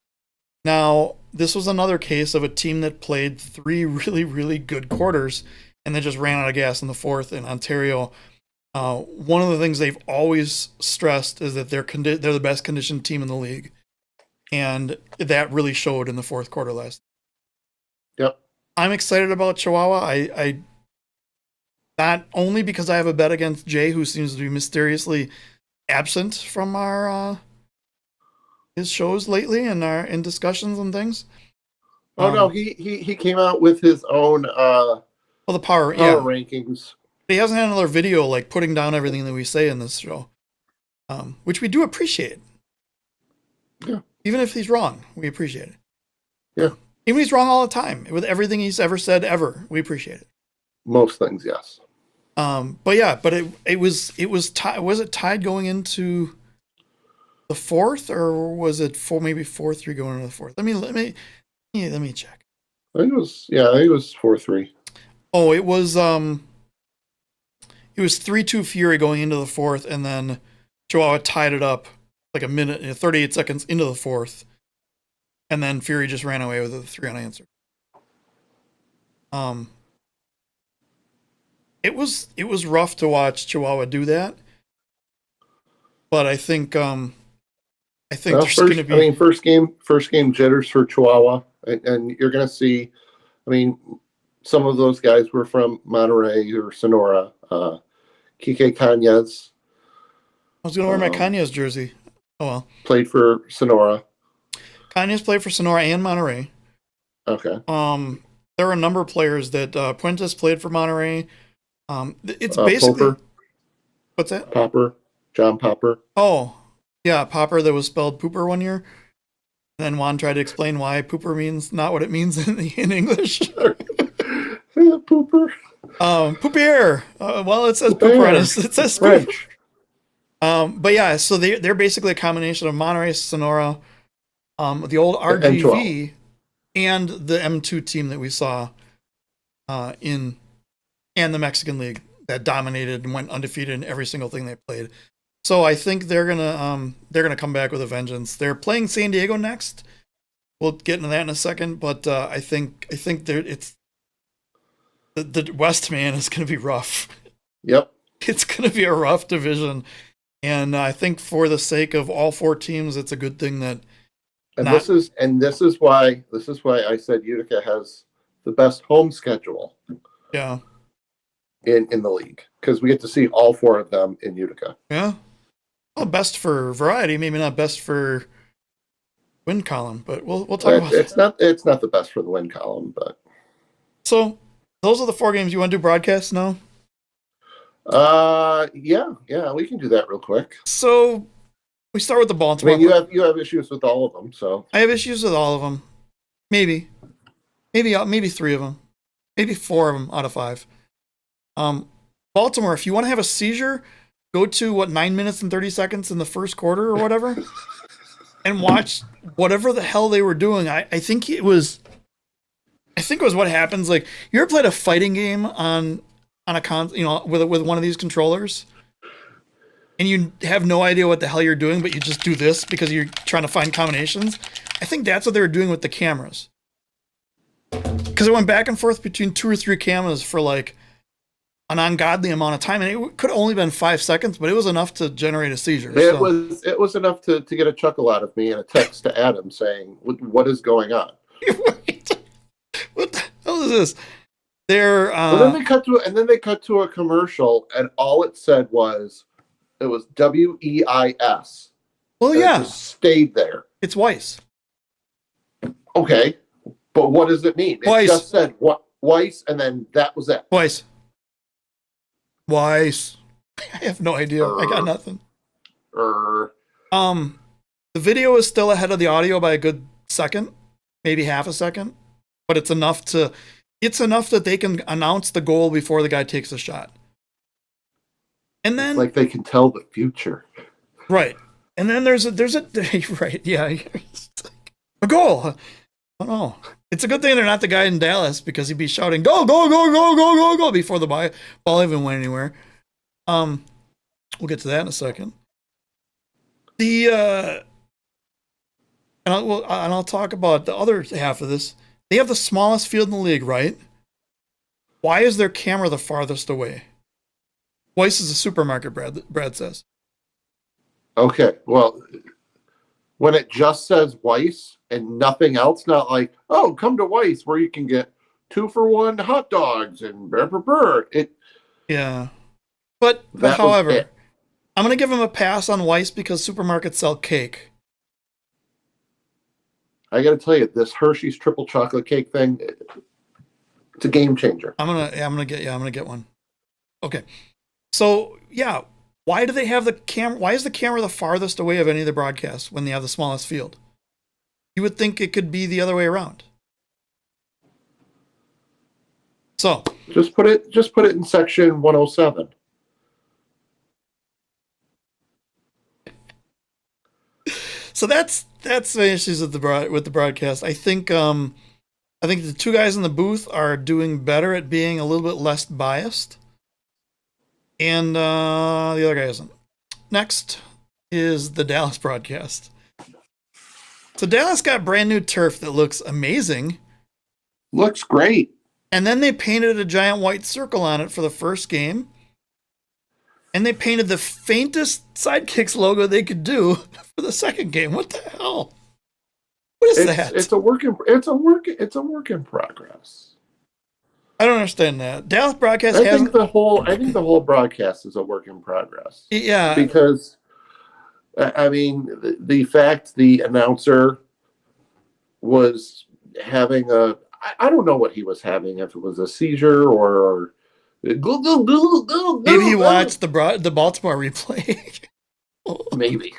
Now, this was another case of a team that played 3 really, really good quarters, and then just ran out of gas in the 4th. In Ontario, one of the things they've always stressed is that they're the best conditioned team in the league. And that really showed in the 4th quarter last. Yep. I'm excited about Chihuahua. I not only because I have a bet against Jay, who seems to be mysteriously absent from our his shows lately and in discussions and things. No, he came out with his own the power rankings. He hasn't had another video like putting down everything that we say in this show. which we do appreciate. Yeah. Even if he's wrong, we appreciate it. Yeah. Even if he's wrong all the time, with everything he's ever said ever, we appreciate it. Most things, yes. But it was tied going into the fourth, or was it 4-3 going into the fourth? Let me check. I think it was 4-3. Oh, it was 3-2 Fury going into the fourth, and then Chihuahua tied it up like a minute, 38 seconds into the fourth, and then Fury just ran away with a 3 unanswered. It was rough to watch Chihuahua do that, but I think there's going to be. I mean, first game jitters for Chihuahua, and you're going to see. I mean, some of those guys were from Monterey or Sonora. Kike Cañas. I was going to wear my Cañas jersey. Oh well. Played for Sonora. Cañas played for Sonora and Monterey. Okay. There are a number of players that Puentes played for Monterey. It's basically Popper. What's that? Popper, John Popper. Oh, yeah, Popper that was spelled Pooper one year. And then Juan tried to explain why Pooper means not what it means in English. Pooper. Poopier. Well, it says Pooper. Pooper on it. It says Pooper. French. But yeah, so they're basically a combination of Monterey, Sonora, the old RGV, and the M2 team that we saw in the Mexican League that dominated and went undefeated in every single thing they played. So I think they're gonna come back with a vengeance. They're playing San Diego next. We'll get into that in a second, but I think it's the West, man, is gonna be rough. Yep. It's gonna be a rough division, and I think for the sake of all 4 teams, it's a good thing that. This is why I said Utica has the best home schedule. Yeah. In the league, because we get to see all 4 of them in Utica. Yeah. Well, best for variety, maybe not best for win column, but we'll talk about that. It's not the best for the win column, but so those are the 4 games. You want to do broadcasts now? Yeah, we can do that real quick. So we start with the Baltimore. I mean, you have issues with all of them, so I have issues with all of them. Maybe 3 of them, maybe 4 of them out of 5. Baltimore, if you want to have a seizure, go to 9 minutes and 30 seconds in the first quarter or whatever, and watch whatever the hell they were doing. I think it was what happens. Like, you ever played a fighting game on a with one of these controllers, and you have no idea what the hell you're doing, but you just do this because you're trying to find combinations. I think that's what they were doing with the cameras, because it went back and forth between 2 or 3 cameras for like an ungodly amount of time, and it could have only been 5 seconds, but it was enough to generate a seizure. It was enough to get a chuckle out of me and a text to Adam saying, "What is going on?" What the hell is this? They're then they cut to a commercial, and all it said was WEIS. Well, yeah, it just stayed there. It's Weiss. Okay, but what does it mean? Weiss. It just said Weiss, and then that was it. Weiss. I have no idea. I got nothing. The video is still ahead of the audio by a good second, maybe half a second, but it's enough that they can announce the goal before the guy takes a shot. And then, it's like they can tell the future. Right. And then there's a right, yeah. It's like, a goal. Oh no. It's a good thing they're not the guy in Dallas, because he'd be shouting, "Go, go, go, go, go, go, go," before the ball even went anywhere. We'll get to that in a second. And I'll talk about the other half of this. They have the smallest field in the league, right? Why is their camera the farthest away? Weiss is a supermarket, Brad says. Okay, well, when it just says Weiss and nothing else, not like, "Oh, come to Weiss where you can get 2-for-1 hot dogs and it." Yeah, but however, I'm gonna give him a pass on Weiss because supermarkets sell cake. I got to tell you, this Hershey's triple chocolate cake thing, it's a game changer. I'm gonna get one. Okay, so yeah, Why do they have the camera? Why is the camera the farthest away of any of the broadcasts when they have the smallest field? You would think it could be the other way around. So just put it in section 107. So that's the issues with the broadcast. I think the two guys in the booth are doing better at being a little bit less biased, and the other guy isn't. Next is the Dallas broadcast. So Dallas got brand new turf that looks amazing. Looks great. And then they painted a giant white circle on it for the first game. And they painted the faintest Sidekicks logo they could do for the second game. What the hell? What is that? It's a work in progress. I don't understand that. Dallas broadcast I think the whole broadcast is a work in progress. Yeah. Because I mean, the fact the announcer was having I don't know what he was having, if it was a seizure or maybe he watched the Baltimore replay. Maybe.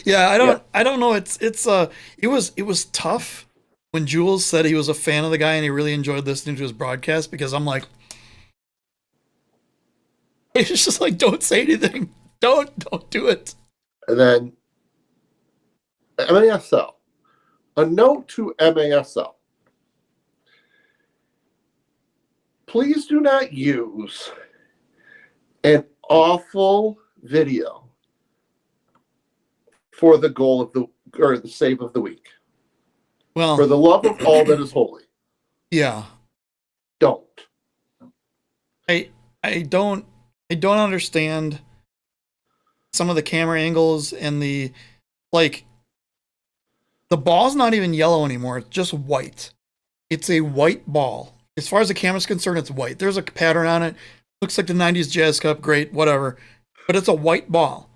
Yeah, I don't know. It was tough when Jules said he was a fan of the guy and he really enjoyed listening to his broadcast, because I'm like, it's just like, don't say anything. Don't do it. And then MASL. A note to MASL. Please do not use an awful video for the goal of the save of the week. Well, for the love of all that is holy. Yeah. Don't. I don't understand some of the camera angles and the ball's not even yellow anymore. It's just white. It's a white ball. As far as the camera's concerned, it's white. There's a pattern on it. Looks like the 90s Jazz Cup. Great, whatever. But it's a white ball.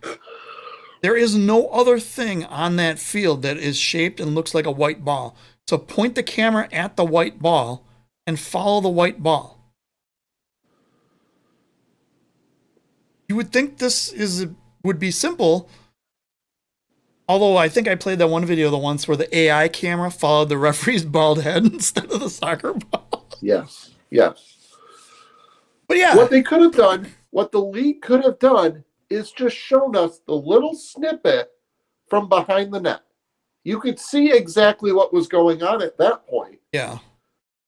There is no other thing on that field that is shaped and looks like a white ball. So point the camera at the white ball and follow the white ball. You would think this would be simple. Although I think I played that one video once where the AI camera followed the referee's bald head instead of the soccer ball. Yes. But yeah. What they could have done, what the league could have done, is just shown us the little snippet from behind the net. You could see exactly what was going on at that point. Yeah.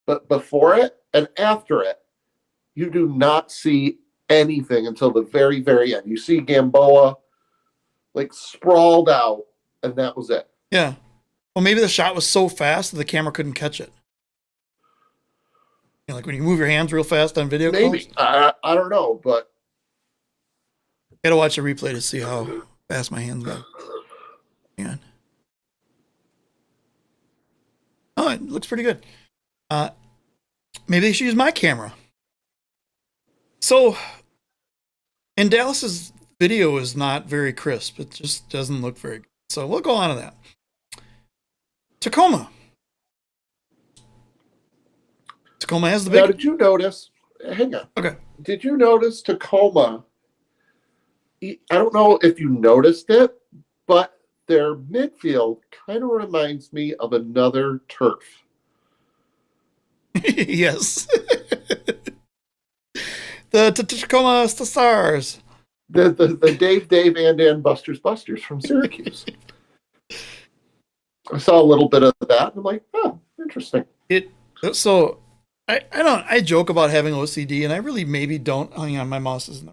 But before it and after it, you do not see anything until the very, very end. You see Gamboa sprawled out, and that was it. Yeah. Well, maybe the shot was so fast that the camera couldn't catch it. Like when you move your hands real fast on video Maybe. calls? I don't know, but I gotta watch a replay to see how fast my hands go. Hang on. Oh, it looks pretty good. Maybe they should use my camera. So, and Dallas's video is not very crisp. It just doesn't look very good. So we'll go on to that. Tacoma. Tacoma has the big... Now, did you notice... Hang on. Okay. Did you notice Tacoma... I don't know if you noticed it, but their midfield kind of reminds me of another turf. Yes. The Tacoma Stars. The Dave and Busters from Syracuse. I saw a little bit of that, and I'm like, oh, interesting. So I joke about having OCD, and I really maybe don't. Hang on, my mouse isn't.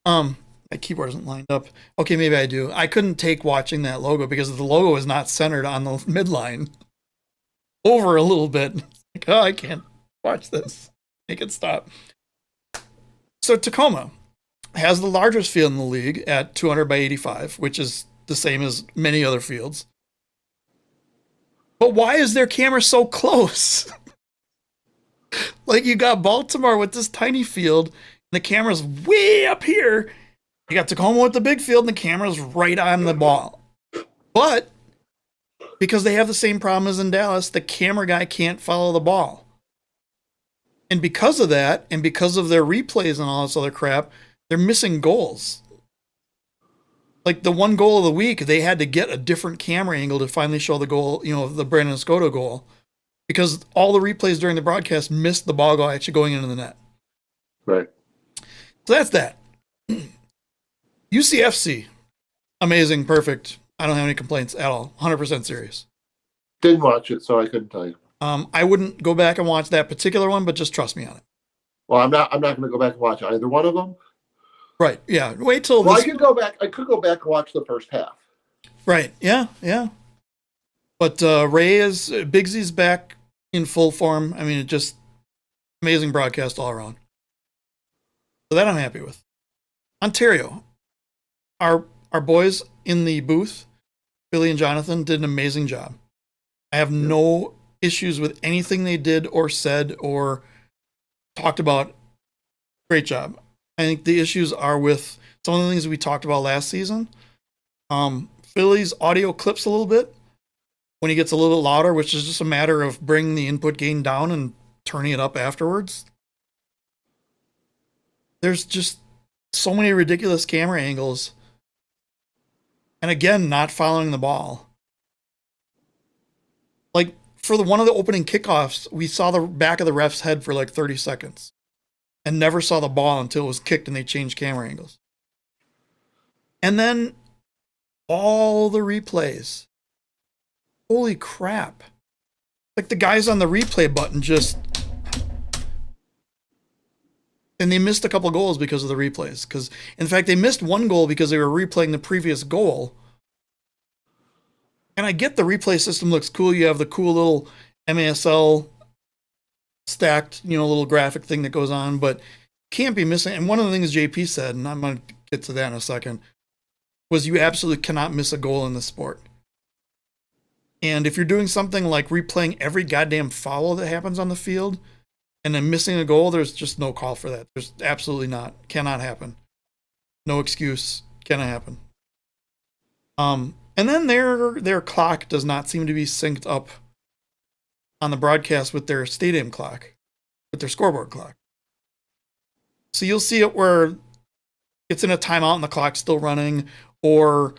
My keyboard isn't lined up. Okay, maybe I do. I couldn't take watching that logo because the logo is not centered on the midline. Over a little bit. Like, oh, I can't watch this. Make it stop. So Tacoma has the largest field in the league at 200 by 85, which is the same as many other fields. But why is their camera so close? Like, you got Baltimore with this tiny field, and the camera's way up here. You got Tacoma with the big field, and the camera's right on the ball. But because they have the same problem as in Dallas, the camera guy can't follow the ball. And because of that, and because of their replays and all this other crap, they're missing goals. Like the one goal of the week, they had to get a different camera angle to finally show the goal, the Brandon Escoto goal, because all the replays during the broadcast missed the ball actually going into the net. Right. So that's that. UCFC, amazing, perfect. I don't have any complaints at all. 100% serious. Didn't watch it, so I couldn't tell you. I wouldn't go back and watch that particular one, but just trust me on it. Well, I'm not going to go back and watch either one of them. Right. Yeah. Wait till I could go back. I could go back and watch the first half. Right. Yeah. Yeah. But Bigsy's back in full form. I mean, it just amazing broadcast all around. So that I'm happy with. Ontario, our boys in the booth, Billy and Jonathan, did an amazing job. I have no issues with anything they did or said or talked about. Great job. I think the issues are with some of the things we talked about last season. Philly's audio clips a little bit when he gets a little louder, which is just a matter of bringing the input gain down and turning it up afterwards. There's just so many ridiculous camera angles. And again, not following the ball. Like for one of the opening kickoffs, we saw the back of the ref's head for like 30 seconds and never saw the ball until it was kicked and they changed camera angles. And then all the replays. Holy crap. Like the guys on the replay button just... And they missed a couple goals because of the replays. Because, in fact, they missed one goal because they were replaying the previous goal. And I get the replay system looks cool. You have the cool little MASL stacked, little graphic thing that goes on, but can't be missing. And one of the things JP said, and I'm going to get to that in a second, was you absolutely cannot miss a goal in this sport. And if you're doing something like replaying every goddamn foul that happens on the field and then missing a goal, there's just no call for that. There's absolutely not. Cannot happen. No excuse. Cannot happen. And then their clock does not seem to be synced up on the broadcast with their stadium clock, with their scoreboard clock. So you'll see it where it's in a timeout and the clock's still running, or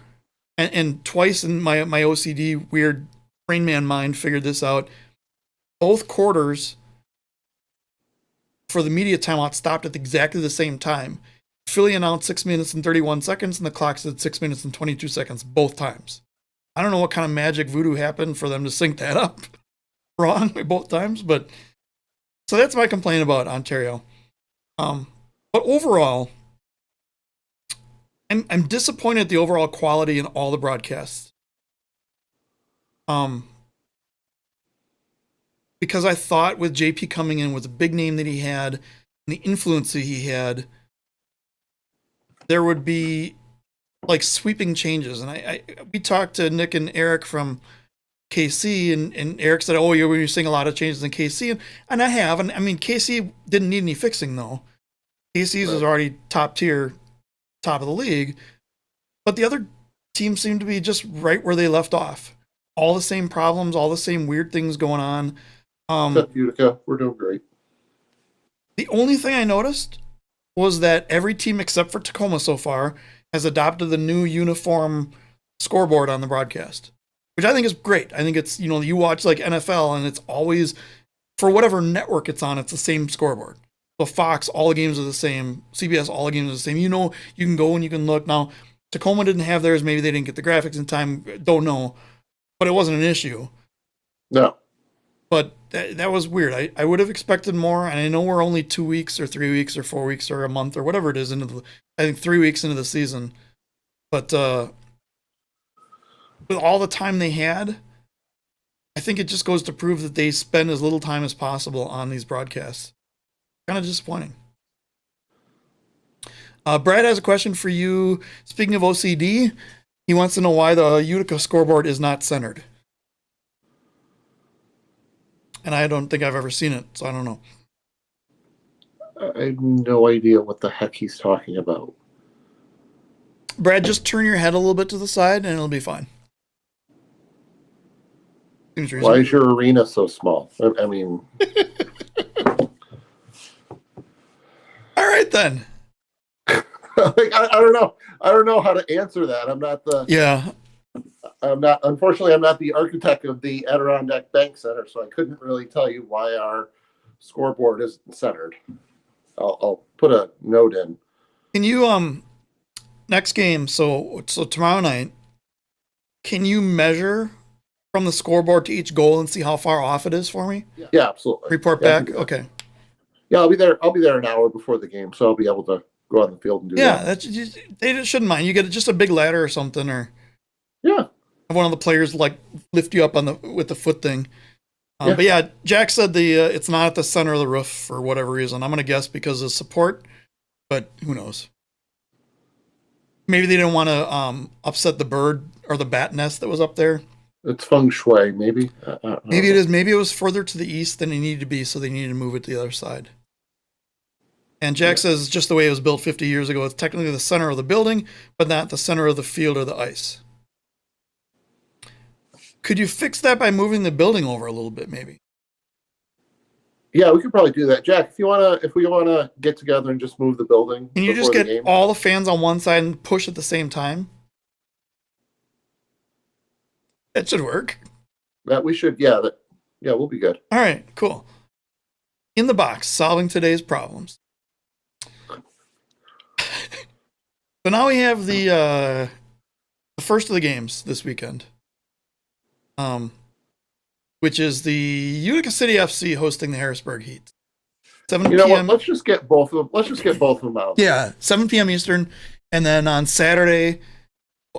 and twice in my OCD weird Rain Man mind figured this out. Both quarters for the media timeout stopped at exactly the same time. Philly announced 6 minutes and 31 seconds, and the clock said 6 minutes and 22 seconds both times. I don't know what kind of magic voodoo happened for them to sync that up wrong both times, but so that's my complaint about Ontario. But overall, I'm disappointed at the overall quality in all the broadcasts. Because I thought with JP coming in with the big name that he had and the influence that he had, there would be like sweeping changes. And we talked to Nick and Eric from KC, and Eric said, "Oh, you're seeing a lot of changes in KC," and I have. And I mean, KC didn't need any fixing though. KC's was already top tier, top of the league, but the other teams seem to be just right where they left off. All the same problems, all the same weird things going on. Except Utica, we're doing great. The only thing I noticed was that every team except for Tacoma so far has adopted the new uniform scoreboard on the broadcast, which I think is great. I think it's, you watch like NFL and it's always, for whatever network it's on, it's the same scoreboard. So Fox, all the games are the same. CBS, all the games are the same. You can go and you can look. Now, Tacoma didn't have theirs. Maybe they didn't get the graphics in time. Don't know. But it wasn't an issue. No. But that was weird. I would have expected more, and I know we're only 2 weeks or 3 weeks or 4 weeks or a month or whatever it is I think 3 weeks into the season. But with all the time they had, I think it just goes to prove that they spend as little time as possible on these broadcasts. Kind of disappointing. Brad has a question for you. Speaking of OCD, he wants to know why the Utica scoreboard is not centered. And I don't think I've ever seen it, so I don't know. I have no idea what the heck he's talking about. Brad, just turn your head a little bit to the side and it'll be fine. Why is your arena so small? I mean... All right, then. Like, I don't know. I don't know how to answer that. Unfortunately, I'm not the architect of the Adirondack Bank Center, so I couldn't really tell you why our scoreboard isn't centered. I'll put a note in. Can you next game? So tomorrow night, can you measure from the scoreboard to each goal and see how far off it is for me? Yeah, absolutely. Report back. Okay. Yeah, I'll be there. I'll be there an hour before the game, so I'll be able to go on the field and do that. Yeah, they shouldn't mind. You get just a big ladder or something, or Yeah. have one of the players like lift you up with the foot thing. But yeah, Jack said it's not at the center of the roof for whatever reason. I'm gonna guess because of support, but who knows? Maybe they didn't want to upset the bird or the bat nest that was up there. It's feng shui, maybe. Maybe it is. Maybe it was further to the east than it needed to be, so they needed to move it to the other side. And Jack says just the way it was built 50 years ago, it's technically the center of the building, but not the center of the field or the ice. Could you fix that by moving the building over a little bit, maybe? Yeah, we could probably do that, Jack. If we wanna get together and just move the building. Can you just get all the fans on one side and push at the same time? That should work. That we should. Yeah, we'll be good. All right, cool. In the box, solving today's problems. So now we have the first of the games this weekend, which is the Utica City FC hosting the Harrisburg Heat. 7 You know p.m. what? Let's just get both of them. Let's just get both of them out. Yeah, 7 p.m. Eastern, and then on Saturday.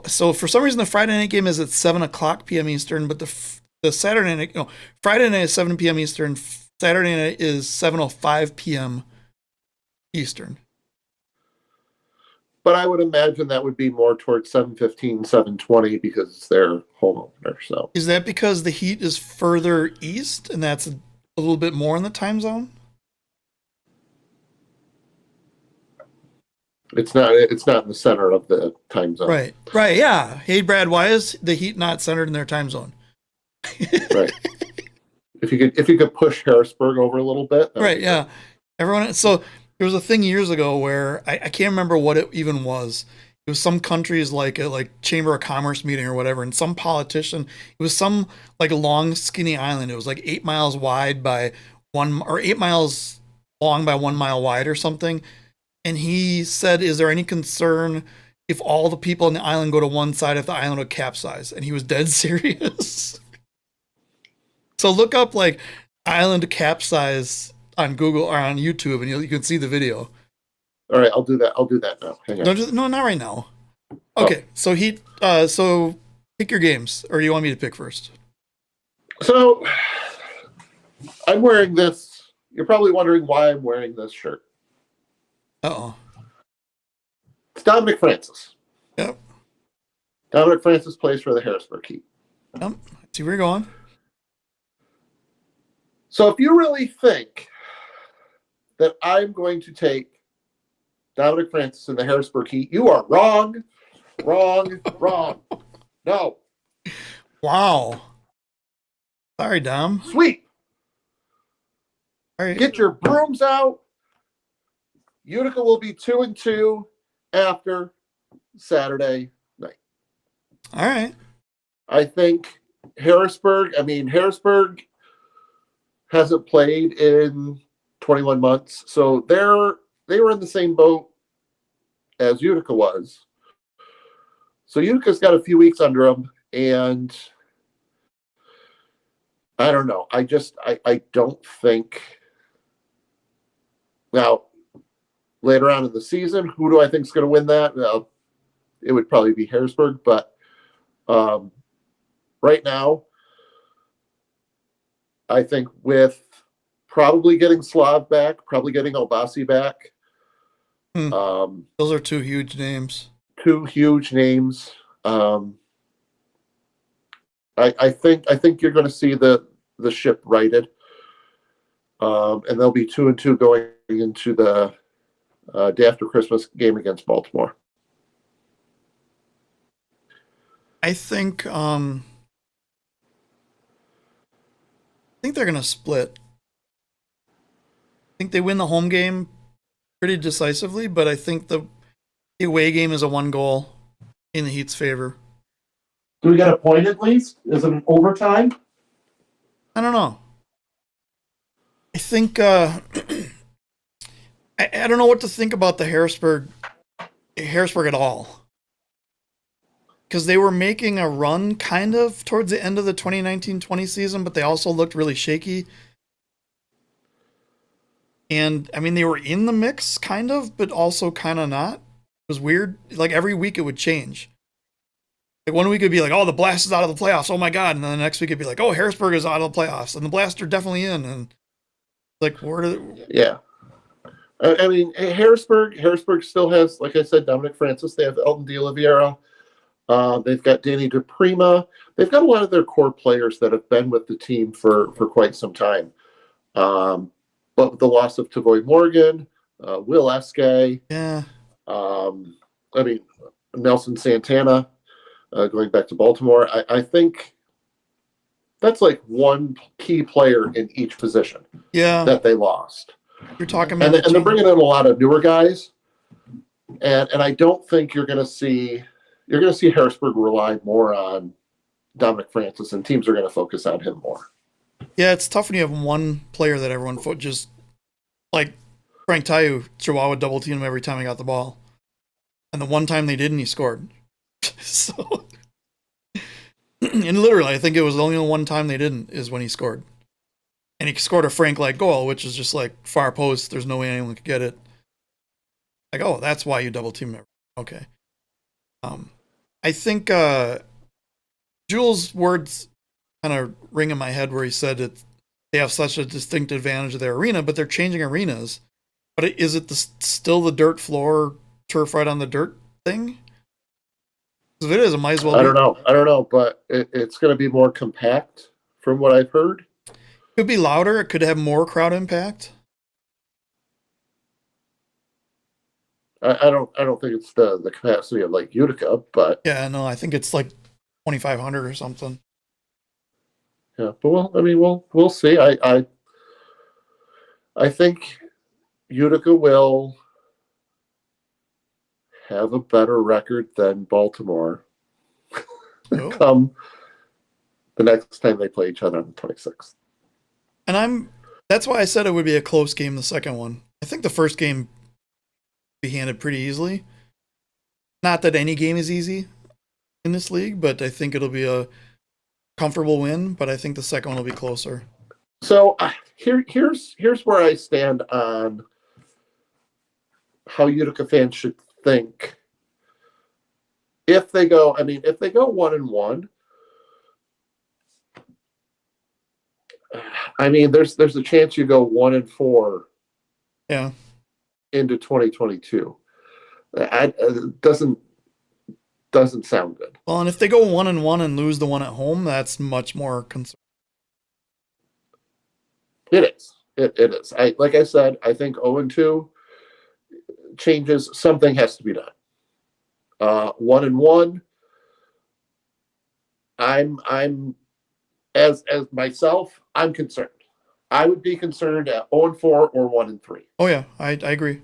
So for some reason, the Friday night game is at 7 o'clock p.m. Eastern, but the Saturday night, Friday night is 7 p.m. Eastern. Saturday night is 7:05 p.m. Eastern. But I would imagine that would be more towards 7:15, 7:20 because it's their home opener. So is that because the Heat is further east and that's a little bit more in the time zone? it's not in the center of the time zone. Right. Yeah. Hey, Brad, why is the Heat not centered in their time zone? Right. If you could push Harrisburg over a little bit. Right. Yeah. Everyone. So there was a thing years ago where I can't remember what it even was. It was some country's like Chamber of Commerce meeting or whatever, and some politician. It was some like long skinny island. It was like 8 miles wide by 8 miles long by 1 mile wide or something. And he said, "Is there any concern if all the people on the island go to one side if the island would capsize?" And he was dead serious. So look up like island capsize on Google or on YouTube, and you can see the video. All right, I'll do that. I'll do that now. Hang on. No, not right now. Okay, so so pick your games, or do you want me to pick first? So I'm wearing this. You're probably wondering why I'm wearing this shirt. Uh-oh. It's Dominic Francis. Yep. Dominic Francis plays for the Harrisburg Heat. Yep. See where you're going. So if you really think that I'm going to take Dominic Francis and the Harrisburg Heat, you are wrong. Wrong. No. Wow. Sorry, Dom. Sweep. All right. Get your brooms out. Utica will be 2-2 after Saturday night. All right. I think Harrisburg hasn't played in 21 months. So they were in the same boat as Utica was. So Utica's got a few weeks under them, and I don't know. I don't think now later on in the season, who do I think is going to win that? Well, it would probably be Harrisburg, but right now, I think with probably getting Slav back, probably getting Obasi back. Those are two huge names. Two huge names. I think you're going to see the ship righted, and they'll be 2-2 going into the day after Christmas game against Baltimore. I think they're going to split. I think they win the home game pretty decisively, but I think the The away game is a 1 goal in the Heat's favor. Do we get a point at least? Is it an overtime? I don't know. I think I don't know what to think about the Harrisburg at all. Because they were making a run kind of towards the end of the 2019-20 season, but they also looked really shaky. And I mean, they were in the mix kind of, but also kind of not. It was weird. Like every week it would change. Like one week it'd be like, oh, the Blast is out of the playoffs. Oh my God. And then the next week it'd be like, oh, Harrisburg is out of the playoffs. And the Blast are definitely in. And like, Yeah. I mean, Harrisburg still has, like I said, Dominic Francis. They have Elton De Oliveira. They've got Danny DePrima. They've got a lot of their core players that have been with the team for quite some time. But with the loss of Tavoy Morgan, Will Eske, yeah. I mean, Nelson Santana, going back to Baltimore, I think that's like one key player in each position that they lost. You're talking about and they're bringing in a lot of newer guys, and I don't think you're going to see Harrisburg rely more on Dominic Francis, and teams are going to focus on him more. Yeah, it's tough when you have one player that everyone just like Frank Tayu. Chihuahua double team him every time he got the ball, and the one time they didn't, he scored. So, and literally, I think it was only the one time they didn't is when he scored. And he scored a Frank-like goal, which is just like far post. There's no way anyone could get it. Like, oh, that's why you double team him. Okay. I think Jules' words kind of ring in my head where he said that they have such a distinct advantage of their arena, but they're changing arenas. But is it still the dirt floor, turf right on the dirt thing? If it is, it might as well I don't know, but it's going to be more compact from what I've heard. Could be louder. It could have more crowd impact. I don't think it's the capacity of like Utica, but yeah, no, I think it's like 2,500 or something. Yeah, but we'll see. I think Utica will have a better record than Baltimore come the next time they play each other on the 26th. And that's why I said it would be a close game, the second one. I think the first game be handed pretty easily. Not that any game is easy in this league, but I think it'll be a comfortable win, but I think the second one will be closer. So here's where I stand on how Utica fans should think. If they go 1-1, I mean, there's a chance you go 1-4. Yeah. Into 2022. Doesn't sound good. Well, and if they go 1-1 and lose the one at home, that's much more concern. It is. It is. Like I said, I think 0-2 changes. Something has to be done. 1-1. I'm as myself, I'm concerned. I would be concerned at 0-4 or 1-3. Oh yeah, I agree.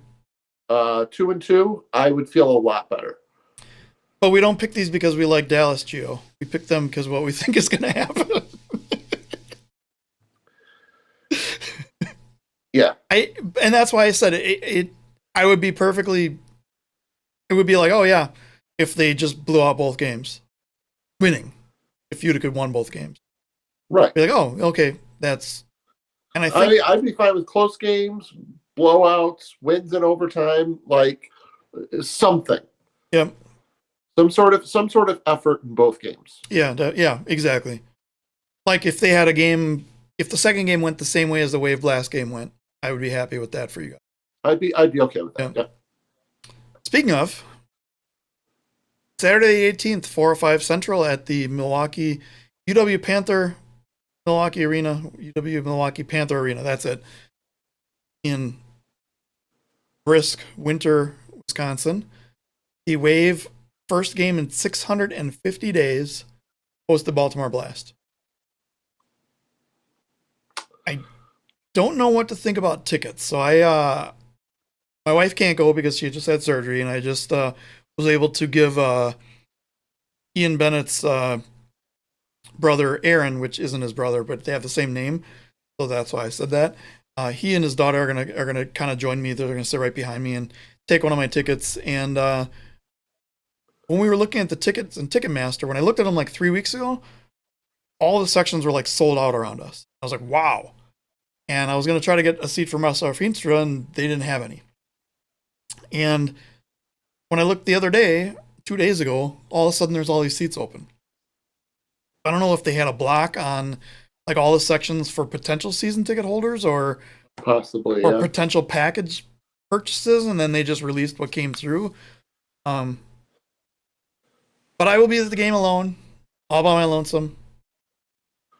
2-2, I would feel a lot better. But we don't pick these because we like Dallas, Gio. We pick them because what we think is going to happen. Yeah, and that's why I said it. I would be perfectly. It would be like, oh yeah, if they just blew out both games, winning. If Utica could won both games, right? Be like, oh, okay, that's. And I think I'd be fine with close games, blowouts, wins in overtime, like something. Yep. Some sort of effort in both games. Yeah, exactly. Like if they had a game, if the second game went the same way as the Wave last game went, I would be happy with that for you guys. I'd be okay with that. Yeah. Speaking of, Saturday 18th, 4:05 Central at the Milwaukee UW Panther Milwaukee Arena, UW Milwaukee Panther Arena. That's it. In brisk winter, Wisconsin. The Wave, first game in 650 days, host the Baltimore Blast. I don't know what to think about tickets, so I My wife can't go because she just had surgery, and I just was able to give Ian Bennett's brother Aaron, which isn't his brother, but they have the same name, so that's why I said that. He and his daughter are gonna kind of join me. They're gonna sit right behind me and take one of my tickets. And when we were looking at the tickets and Ticketmaster, when I looked at them like 3 weeks ago, all the sections were like sold out around us. I was like, wow. And I was gonna try to get a seat for Marcel Feenstra, and they didn't have any. And when I looked the other day, 2 days ago, all of a sudden there's all these seats open. I don't know if they had a block on like all the sections for potential season ticket holders or Possibly, or yeah. potential package purchases, and then they just released what came through. But I will be at the game alone, all by my lonesome.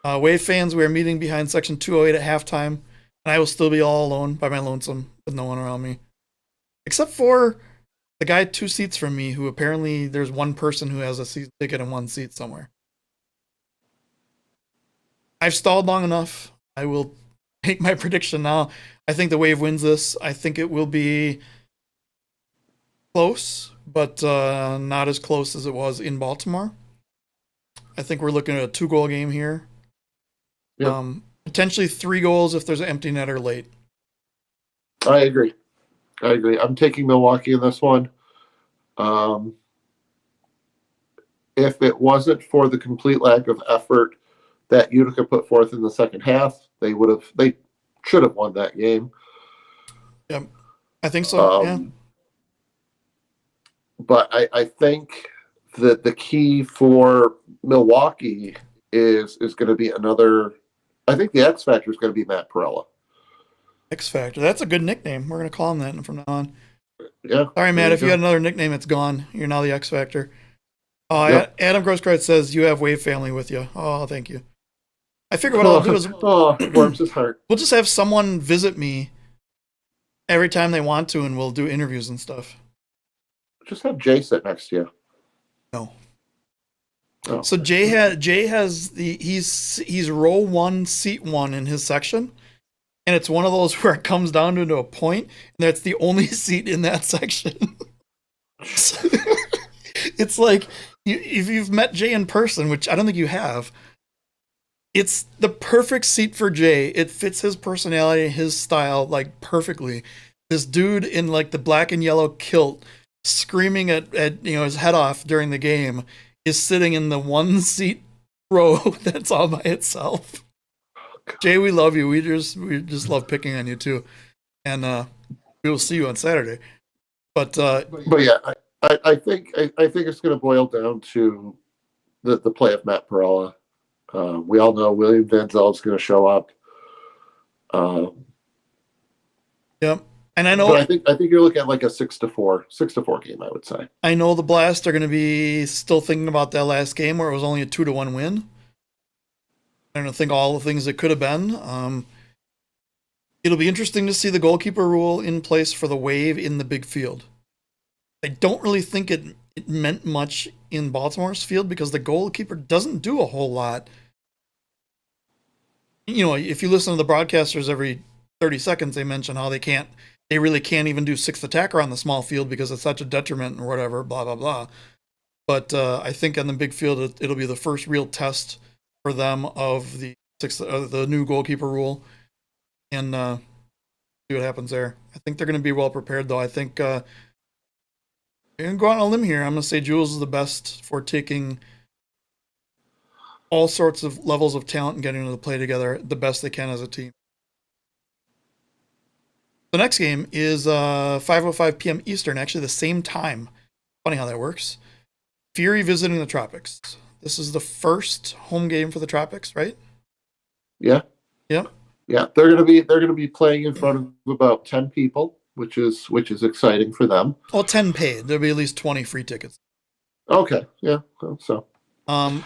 Wave fans, we are meeting behind section 208 at halftime, and I will still be all alone by my lonesome with no one around me. Except for the guy 2 seats from me, who apparently there's one person who has a season ticket and 1 seat somewhere. I've stalled long enough. I will make my prediction now. I think the Wave wins this. I think it will be close, but not as close as it was in Baltimore. I think we're looking at a 2-goal game here. Yep. Potentially 3 goals if there's an empty netter late. I agree. I'm taking Milwaukee in this one. If it wasn't for the complete lack of effort that Utica put forth in the second half, they should have won that game. Yep, I think so. Yeah. But I think that the key for Milwaukee is going to be another. I think the X factor is going to be Matt Perella. X Factor. That's a good nickname. We're gonna call him that from now on. Yeah. Sorry, Matt. If you had another nickname, it's gone. You're now the X Factor. Oh, Yep. Adam Grosskreutz says you have Wave family with you. Oh, thank you. I figure what I'll do is warms his heart. we'll just have someone visit me every time they want to, and we'll do interviews and stuff. Just have Jay sit next to you. No. Oh. So Jay has he's row 1, seat 1 in his section, and it's one of those where it comes down to a point, and that's the only seat in that section. It's like if you've met Jay in person, which I don't think you have. It's the perfect seat for Jay. It fits his personality, his style, like perfectly. This dude in like the black and yellow kilt, screaming at his head off during the game, is sitting in the 1 seat row that's all by itself. Jay, we love you. We just love picking on you too, and we will see you on Saturday. But yeah, I think it's going to boil down to the play of Matt Perella. We all know William Denzel is going to show up. Yep, and I know. But I think you're looking at like a 6-4 game. I would say. I know the Blast are going to be still thinking about that last game where it was only a 2-1 win. I don't think all the things it could have been. It'll be interesting to see the goalkeeper rule in place for the Wave in the big field. I don't really think it meant much in Baltimore's field because the goalkeeper doesn't do a whole lot. If you listen to the broadcasters every 30 seconds, they mention how they really can't even do 6th attacker on the small field because it's such a detriment or whatever, blah, blah, blah. But I think on the big field, it'll be the first real test for them of the new goalkeeper rule, and see what happens there. I think they're going to be well prepared, though. I think I'm going to go out on a limb here. I'm going to say Jules is the best for taking all sorts of levels of talent and getting them to play together the best they can as a team. The next game is 5:05 p.m. Eastern, actually the same time. Funny how that works. Fury visiting the Tropics. This is the first home game for the Tropics, right? Yeah. Yep. Yeah, they're gonna be playing in front of about 10 people, which is exciting for them. Well, 10 paid. There'll be at least 20 free tickets. Okay. Yeah. So. I'm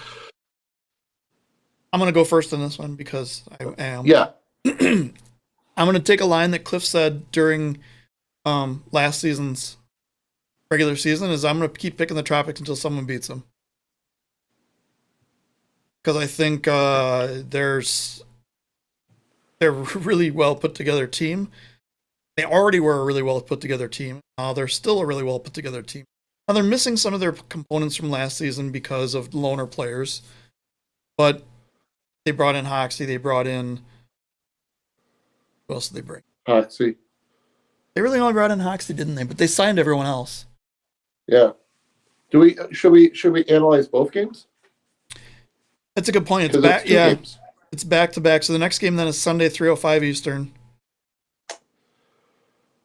gonna go first in this one because I am. Yeah. I'm gonna take a line that Cliff said during last season's regular season. Is I'm gonna keep picking the Tropics until someone beats them. Because I think they're a really well put together team. They already were a really well put together team. They're still a really well put together team. Now they're missing some of their components from last season because of loner players, but they brought in Hoxie. They brought in, who else did they bring? Hoxie. They really only brought in Hoxie, didn't they? But they signed everyone else. Yeah. Should we analyze both games? That's a good point. It's back. Yeah, games. It's back to back. So the next game then is Sunday, 3:05 Eastern.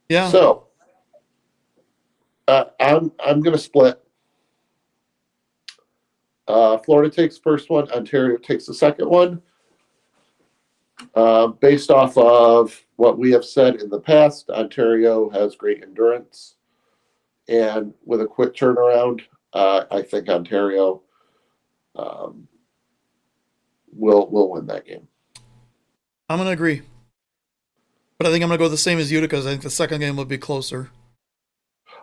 Yeah. So I'm going to split. Florida takes the first one. Ontario takes the second one. Based off of what we have said in the past, Ontario has great endurance, and with a quick turnaround, I think Ontario will win that game. I'm going to agree. But I think I'm going to go the same as Utica because I think the second game will be closer.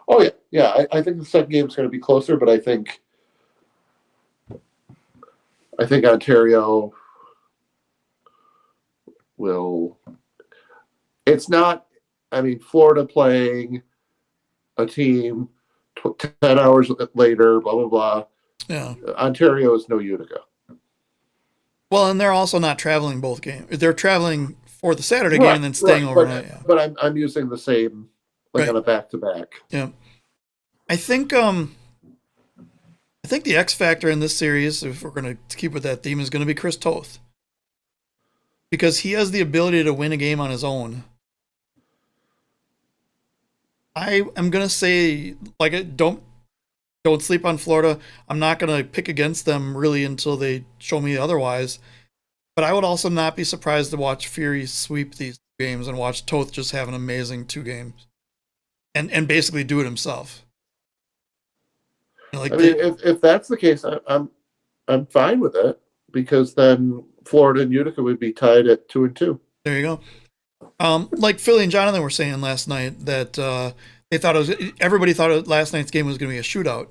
Oh, yeah. Yeah, I think the second game is going to be closer, but I think Ontario will. It's not, I mean, Florida playing a team 10 hours later, blah, blah, blah. Yeah. Ontario is no Utica. Well, and they're also not traveling both games. They're traveling for the Saturday game and then staying overnight. But I'm using the same, like on a back-to-back. Yeah. I think the X factor in this series, if we're going to keep with that theme, is going to be Chris Toth. Because he has the ability to win a game on his own. I am going to say, like, don't sleep on Florida. I'm not going to pick against them really until they show me otherwise. But I would also not be surprised to watch Fury sweep these games and watch Toth just have an amazing 2 games. And basically do it himself. Like, I mean, if that's the case, I'm fine with it, because then Florida and Utica would be tied at 2-2. There you go. Like Philly and Jonathan were saying last night that they thought everybody thought last night's game was going to be a shootout,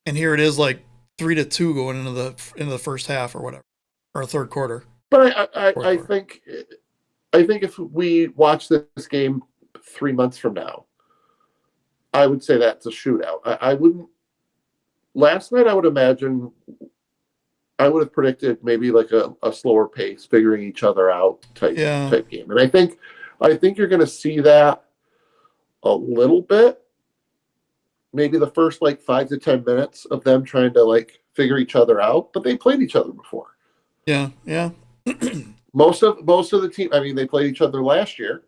and here it is, like 3-2 going into the first half or whatever, or third quarter. But I think if we watch this game 3 months from now, I would say that's a shootout. I wouldn't. Last night, I would imagine I would have predicted maybe like a slower pace, figuring each other out type game. And I think you're going to see that a little bit. Maybe the first like 5 to 10 minutes of them trying to like figure each other out, but they played each other before. Yeah. most of the team. I mean, they played each other last year.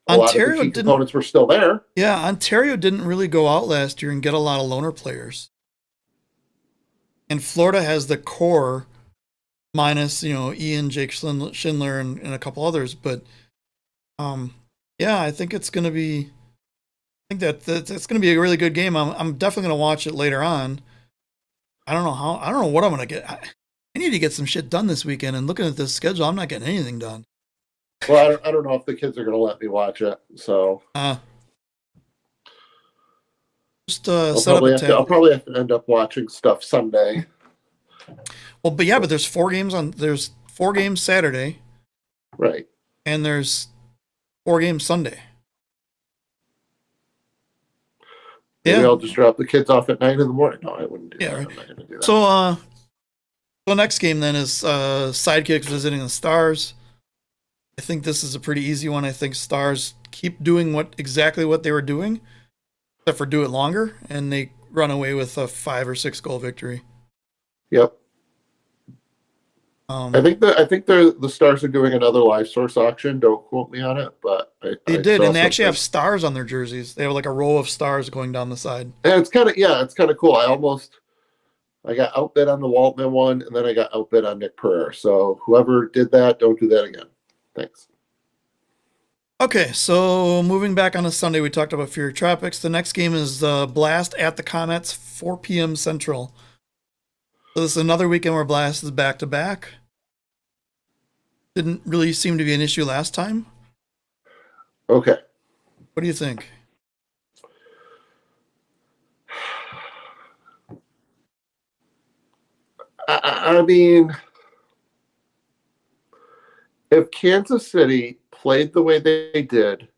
A lot of the key components were still there. Yeah, Ontario didn't really go out last year and get a lot of loner players. And Florida has the core minus, Ian, Jake Schindler, and a couple others. But, I think it's going to be. I think that's going to be a really good game. I'm definitely going to watch it later on. I don't know what I'm going to get. I need to get some shit done this weekend. And looking at this schedule, I'm not getting anything done. Well, I don't know if the kids are going to let me watch it. So. I'll probably have to end up watching stuff Sunday. Well, but there's 4 games there's 4 games Saturday. Right. And there's 4 games Sunday. Maybe I'll just drop the kids off at 9 in the morning. No, I wouldn't do that. Right. I'm not going to do that. So, the next game then is Sidekicks visiting the Stars. I think this is a pretty easy one. I think Stars keep doing exactly what they were doing, except for do it longer, and they run away with a 5 or 6 goal victory. Yep. I think the Stars are doing another live source auction. Don't quote me on it, but they did, and they actually have stars on their jerseys. They have like a row of stars going down the side. And it's kind of cool. I got outbid on the Waltman one, and then I got outbid on Nick Pereira. So whoever did that, don't do that again. Thanks. Okay, so moving back on a Sunday, we talked about Fury Tropics. The next game is Blast at the Comets, 4 p.m. Central. So this is another weekend where Blast is back-to-back. Didn't really seem to be an issue last time. Okay. What do you think? I mean, if Kansas City played the way they did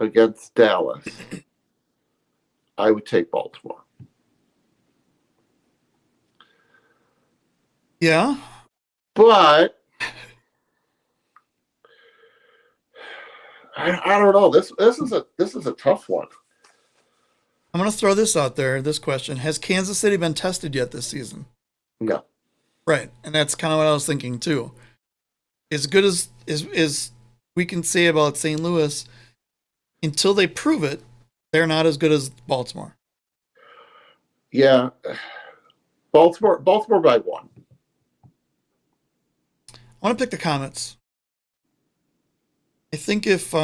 against Dallas, I would take Baltimore. Yeah. But I don't know. This is a tough one. I'm going to throw this out there, this question. Has Kansas City been tested yet this season? No. Right. And that's kind of what I was thinking too. As good as we can say about St. Louis, until they prove it, they're not as good as Baltimore. Yeah. Baltimore by 1. I want to pick the Comets. I think if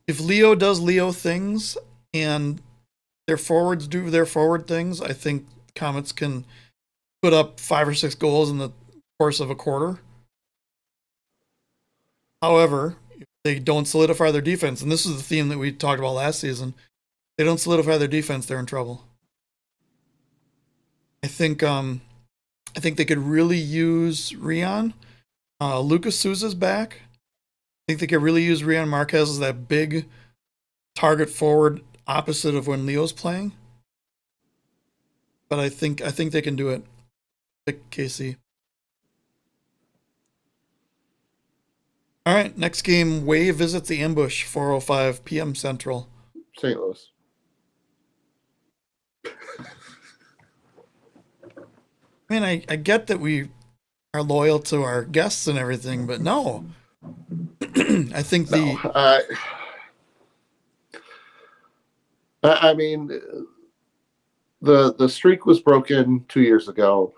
Leo does Leo things and their forwards do their forward things, I think Comets can put up 5 or 6 goals in the course of a quarter. However, if they don't solidify their defense, and this is the theme that we talked about last season, they don't solidify their defense, they're in trouble. I think they could really use Rion. Lucas Souza's back. I think they could really use Rion Marquez as that big target forward opposite of when Leo's playing. But I think they can do it. Pick KC. All right, next game, Wave visits the Ambush, 4:05 p.m. Central. St. Louis. I mean, I get that we are loyal to our guests and everything, but no. I think I mean, the streak was broken 2 years ago.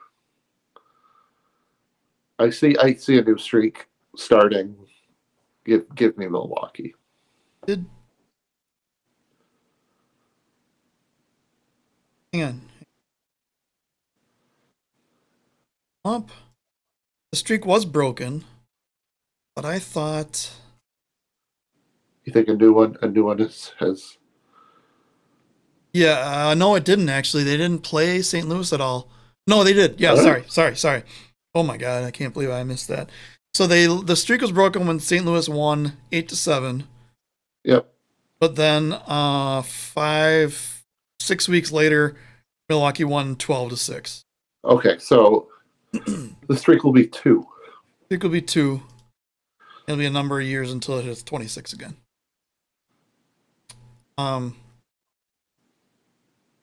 I see a new streak starting. Give me Milwaukee. Hang on. Up. The streak was broken, but I thought. You think a new one has? Yeah, no, it didn't actually. They didn't play St. Louis at all. No, they did. Yeah, sorry. Oh my God, I can't believe I missed that. So the streak was broken when St. Louis won 8-7. Yep. But then 6 weeks later, Milwaukee won 12-6. Okay, so the streak will be 2. Streak will be 2. It'll be a number of years until it hits 26 again.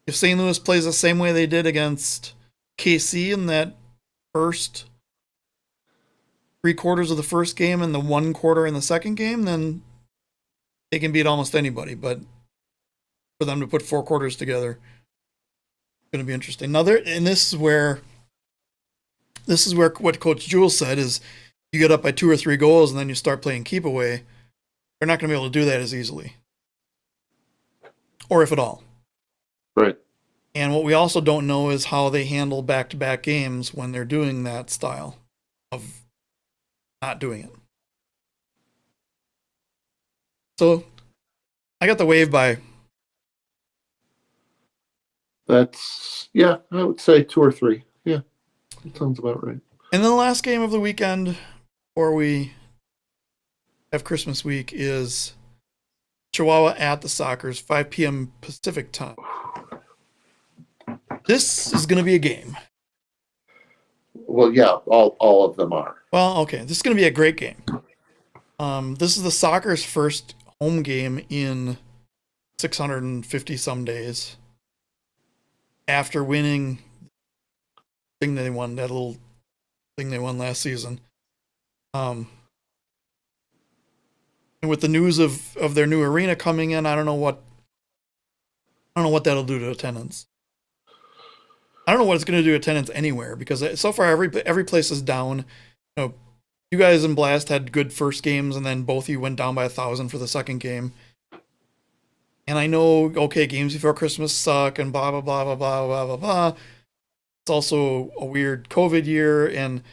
If St. Louis plays the same way they did against KC in that first 3 quarters of the first game and the 1 quarter in the second game, then they can beat almost anybody. But for them to put 4 quarters together, it's going to be interesting. And this is where what Coach Jules said is you get up by 2 or 3 goals and then you start playing keep away. They're not going to be able to do that as easily. Or if at all. Right. And what we also don't know is how they handle back-to-back games when they're doing that style of not doing it. So I got the Wave by. That's, I would say 2 or 3. Yeah, that sounds about right. And then the last game of the weekend, before we have Christmas week, is Chihuahua at the Sockers, 5 p.m. Pacific time. This is going to be a game. Well, yeah, all of them are. Well, okay, this is going to be a great game. This is the Sockers' first home game in 650 some days after winning that little thing they won last season. And with the news of their new arena coming in, I don't know what that'll do to attendance. I don't know what it's going to do to attendance anywhere because so far every place is down. You guys in Blast had good first games, and then both of you went down by 1,000 for the second game. And I know, okay, games before Christmas suck, and blah blah blah blah blah blah blah blah. It's also a weird COVID year, and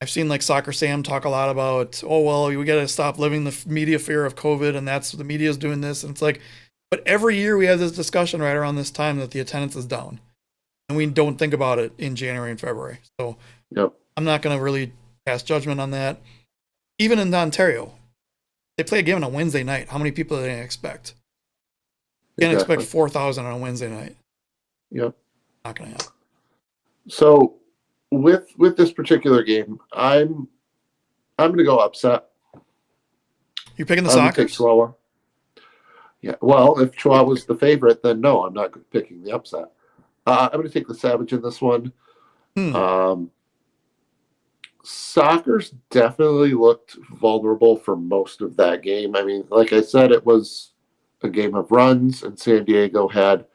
I've seen like Soccer Sam talk a lot about, oh well, we got to stop living the media fear of COVID, and that's the media's doing this, and it's like, but every year we have this discussion right around this time that the attendance is down. And we don't think about it in January and February. So yep. I'm not going to really pass judgment on that. Even in Ontario, They play a game on a Wednesday night. How many people are they going to expect? You can't expect 4,000 on a Wednesday night. Yep. Not going to happen. So with this particular game, I'm going to go upset. You picking the I'm gonna take Sockers? Chihuahua. Yeah. Well, if Chihuahua's the favorite, then no, I'm not picking the upset. I'm going to take the Savage in this one. Sockers definitely looked vulnerable for most of that game. I mean, like I said, it was a game of runs, and San Diego had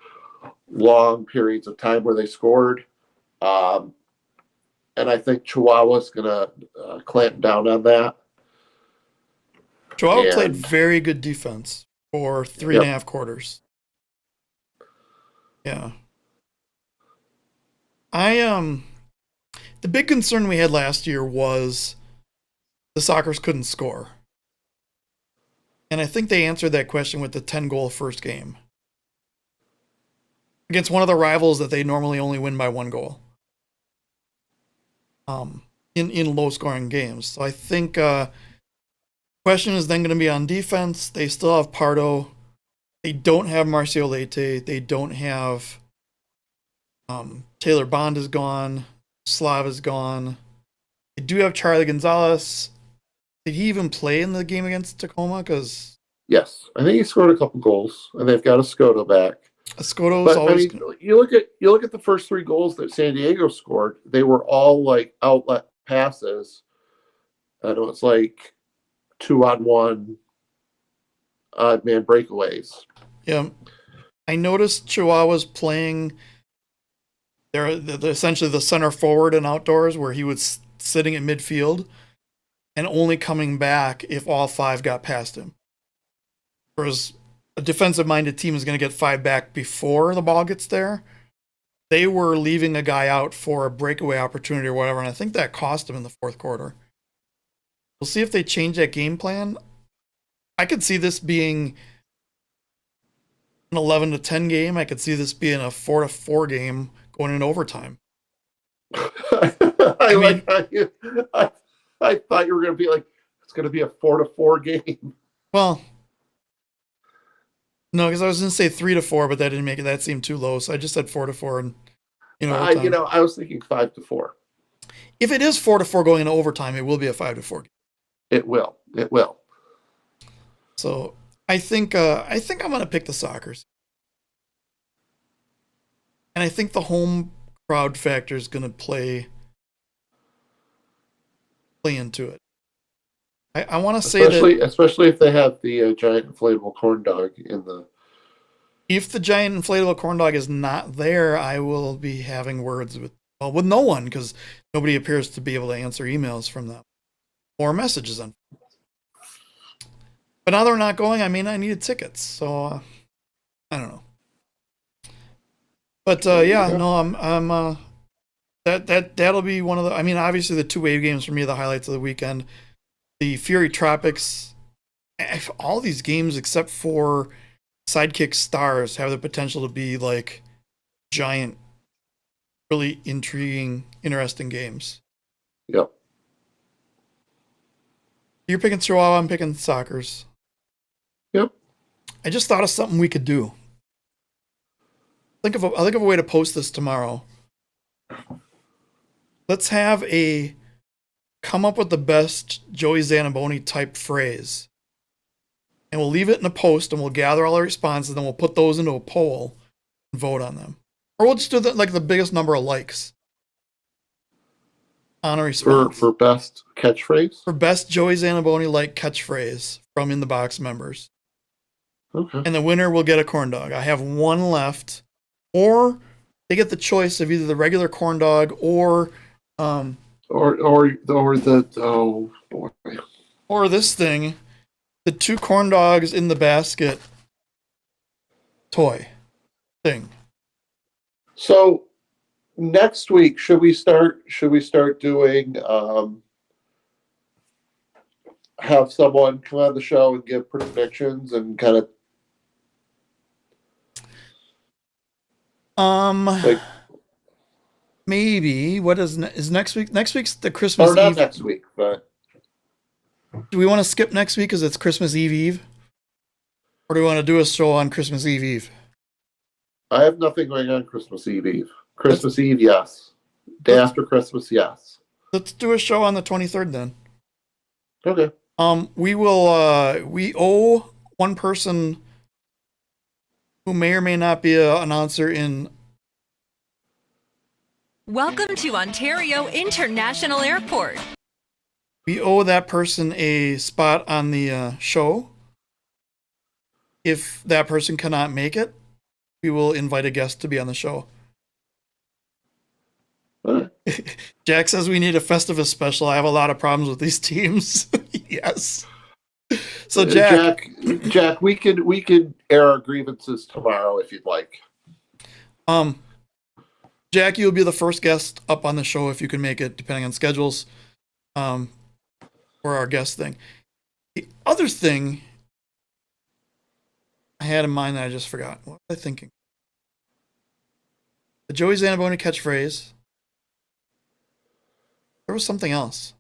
long periods of time where they scored. And I think Chihuahua's going to clamp down on that. Chihuahua played very good defense for 3.5 quarters. Yeah. The big concern we had last year was the Sockers couldn't score. And I think they answered that question with the 10-goal first game against one of the rivals that they normally only win by 1 goal in low-scoring games. So I think question is then going to be on defense. They still have Pardo. They don't have Marcio Leite. They don't have Taylor Bond is gone. Slav is gone. They do have Charlie Gonzalez. Did he even play in the game against Tacoma? Because yes, I think he scored a couple goals, and they've got Escoto back. Escoto's always. I mean, you look at the first 3 goals that San Diego scored. They were all like outlet passes. I know it's like 2-on-1 odd man breakaways. Yeah, I noticed Chihuahua's playing. They're essentially the center forward in outdoors, where he was sitting at midfield and only coming back if all 5 got past him. Whereas a defensive-minded team is going to get 5 back before the ball gets there. They were leaving a guy out for a breakaway opportunity or whatever, and I think that cost them in the 4th quarter. We'll see if they change that game plan. I could see this being an 11-10 game. I could see this being a 4-4 game going in overtime. I thought you were going to be like, it's going to be a 4-4 game. Well, no, because I was going to say 3-4, but that didn't make it. That seemed too low, so I just said 4-4, and I was thinking 5-4. If it is 4-4 going into overtime, it will be a 5-4 game. It will. So I think I'm going to pick the Sockers, and I think the home crowd factor is going to play into it. I want to say that, especially if they have the giant inflatable corn dog in the. If the giant inflatable corn dog is not there, I will be having words with no one, because nobody appears to be able to answer emails from them or messages on. But now they're not going. I mean, I needed tickets, so I don't know. But I'm that'll be one of the. I mean, obviously the 2 wave games for me are the highlights of the weekend. The Fury Tropics, all these games except for Sidekick Stars have the potential to be like giant, really intriguing, interesting games. Yep. You're picking Chihuahua, I'm picking Sockers. Yep. I just thought of something we could do. I'll think of a way to post this tomorrow. Let's have come up with the best Joey Zanaboni type phrase. And we'll leave it in a post, and we'll gather all our responses, and then we'll put those into a poll and vote on them. Or we'll just do the biggest number of likes on a response. For best catchphrase? For best Joey Zanaboni like catchphrase from In the Box members. Okay. And the winner will get a corn dog. I have 1 left. Or they get the choice of either the regular corn dog or this thing, the 2 corn dogs in the basket toy thing. So next week, should we start doing have someone come on the show and give predictions and kind of maybe what is next week? Next week's the Christmas or not Eve. next week, but Do we want to skip next week because it's Christmas Eve? Or do we want to do a show on Christmas Eve? I have nothing going on Christmas Eve. Christmas Eve, yes. Day after Christmas, yes. Let's do a show on the 23rd then. Okay. We will. We owe one person who may or may not be an announcer in. Welcome to Ontario International Airport. We owe that person a spot on the show. If that person cannot make it, we will invite a guest to be on the show. Jack says we need a Festivus special. I have a lot of problems with these teams. Yes. So Jack, we could air our grievances tomorrow if you'd like. Jack, you'll be the first guest up on the show if you can make it, depending on schedules. For our guest thing. The other thing I had in mind that I just forgot. What was I thinking? The Joey Zanaboni catchphrase. There was something else.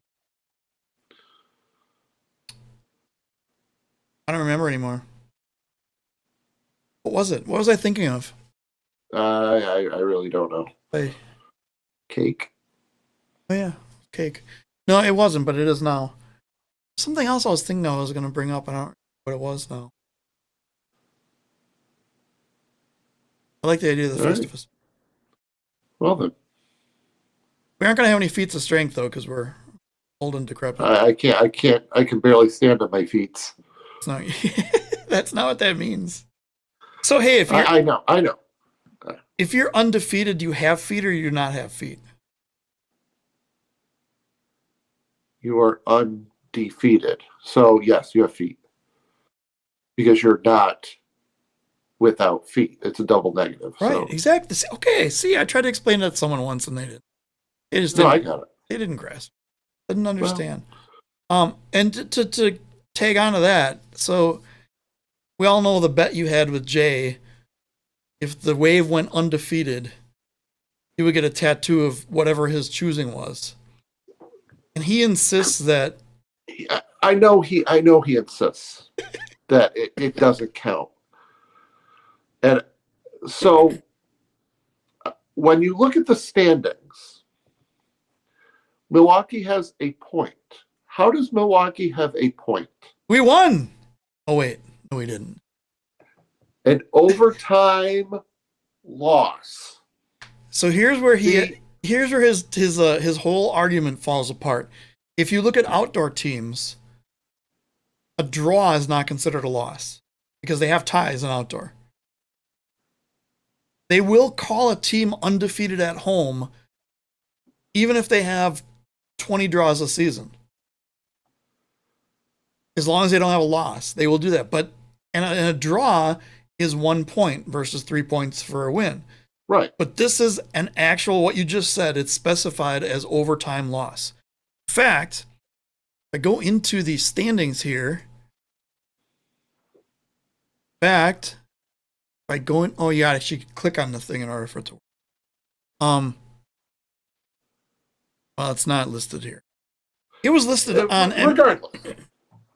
I don't remember anymore. What was it? What was I thinking of? I really don't know. Cake? Oh yeah, cake. No, it wasn't, but it is now. Something else I was thinking I was going to bring up. I don't know what it was now. I like the idea of the Festivus. Right. Well then. We aren't going to have any feats of strength though, because we're old and decrepit. I can barely stand on my feet. It's not, that's not what that means. So hey, if you're, I know. If you're undefeated, do you have feet or you do not have feet? You are undefeated. So yes, you have feet. Because you're not without feet. It's a double negative. Right, so. exactly. Okay, see, I tried to explain that to someone once and they didn't. They just didn't. No, I got it. They didn't grasp. Didn't understand. And to tag on to that, so we all know the bet you had with Jay. If the Wave went undefeated, he would get a tattoo of whatever his choosing was. And he insists that I know he insists that it doesn't count. And so when you look at the standings, Milwaukee has a point. How does Milwaukee have a point? we won. Oh wait, no, we didn't. An overtime loss. So here's where his whole argument falls apart. If you look at outdoor teams, a draw is not considered a loss because they have ties in outdoor. They will call a team undefeated at home even if they have 20 draws a season. As long as they don't have a loss, they will do that. But and a draw is 1 point versus 3 points for a win. Right. But this is an actual, what you just said, it's specified as overtime loss. In fact, if I go into the standings here, by going, oh yeah, I should click on the thing in order for it to work. Well, it's not listed here. It was listed on regardless.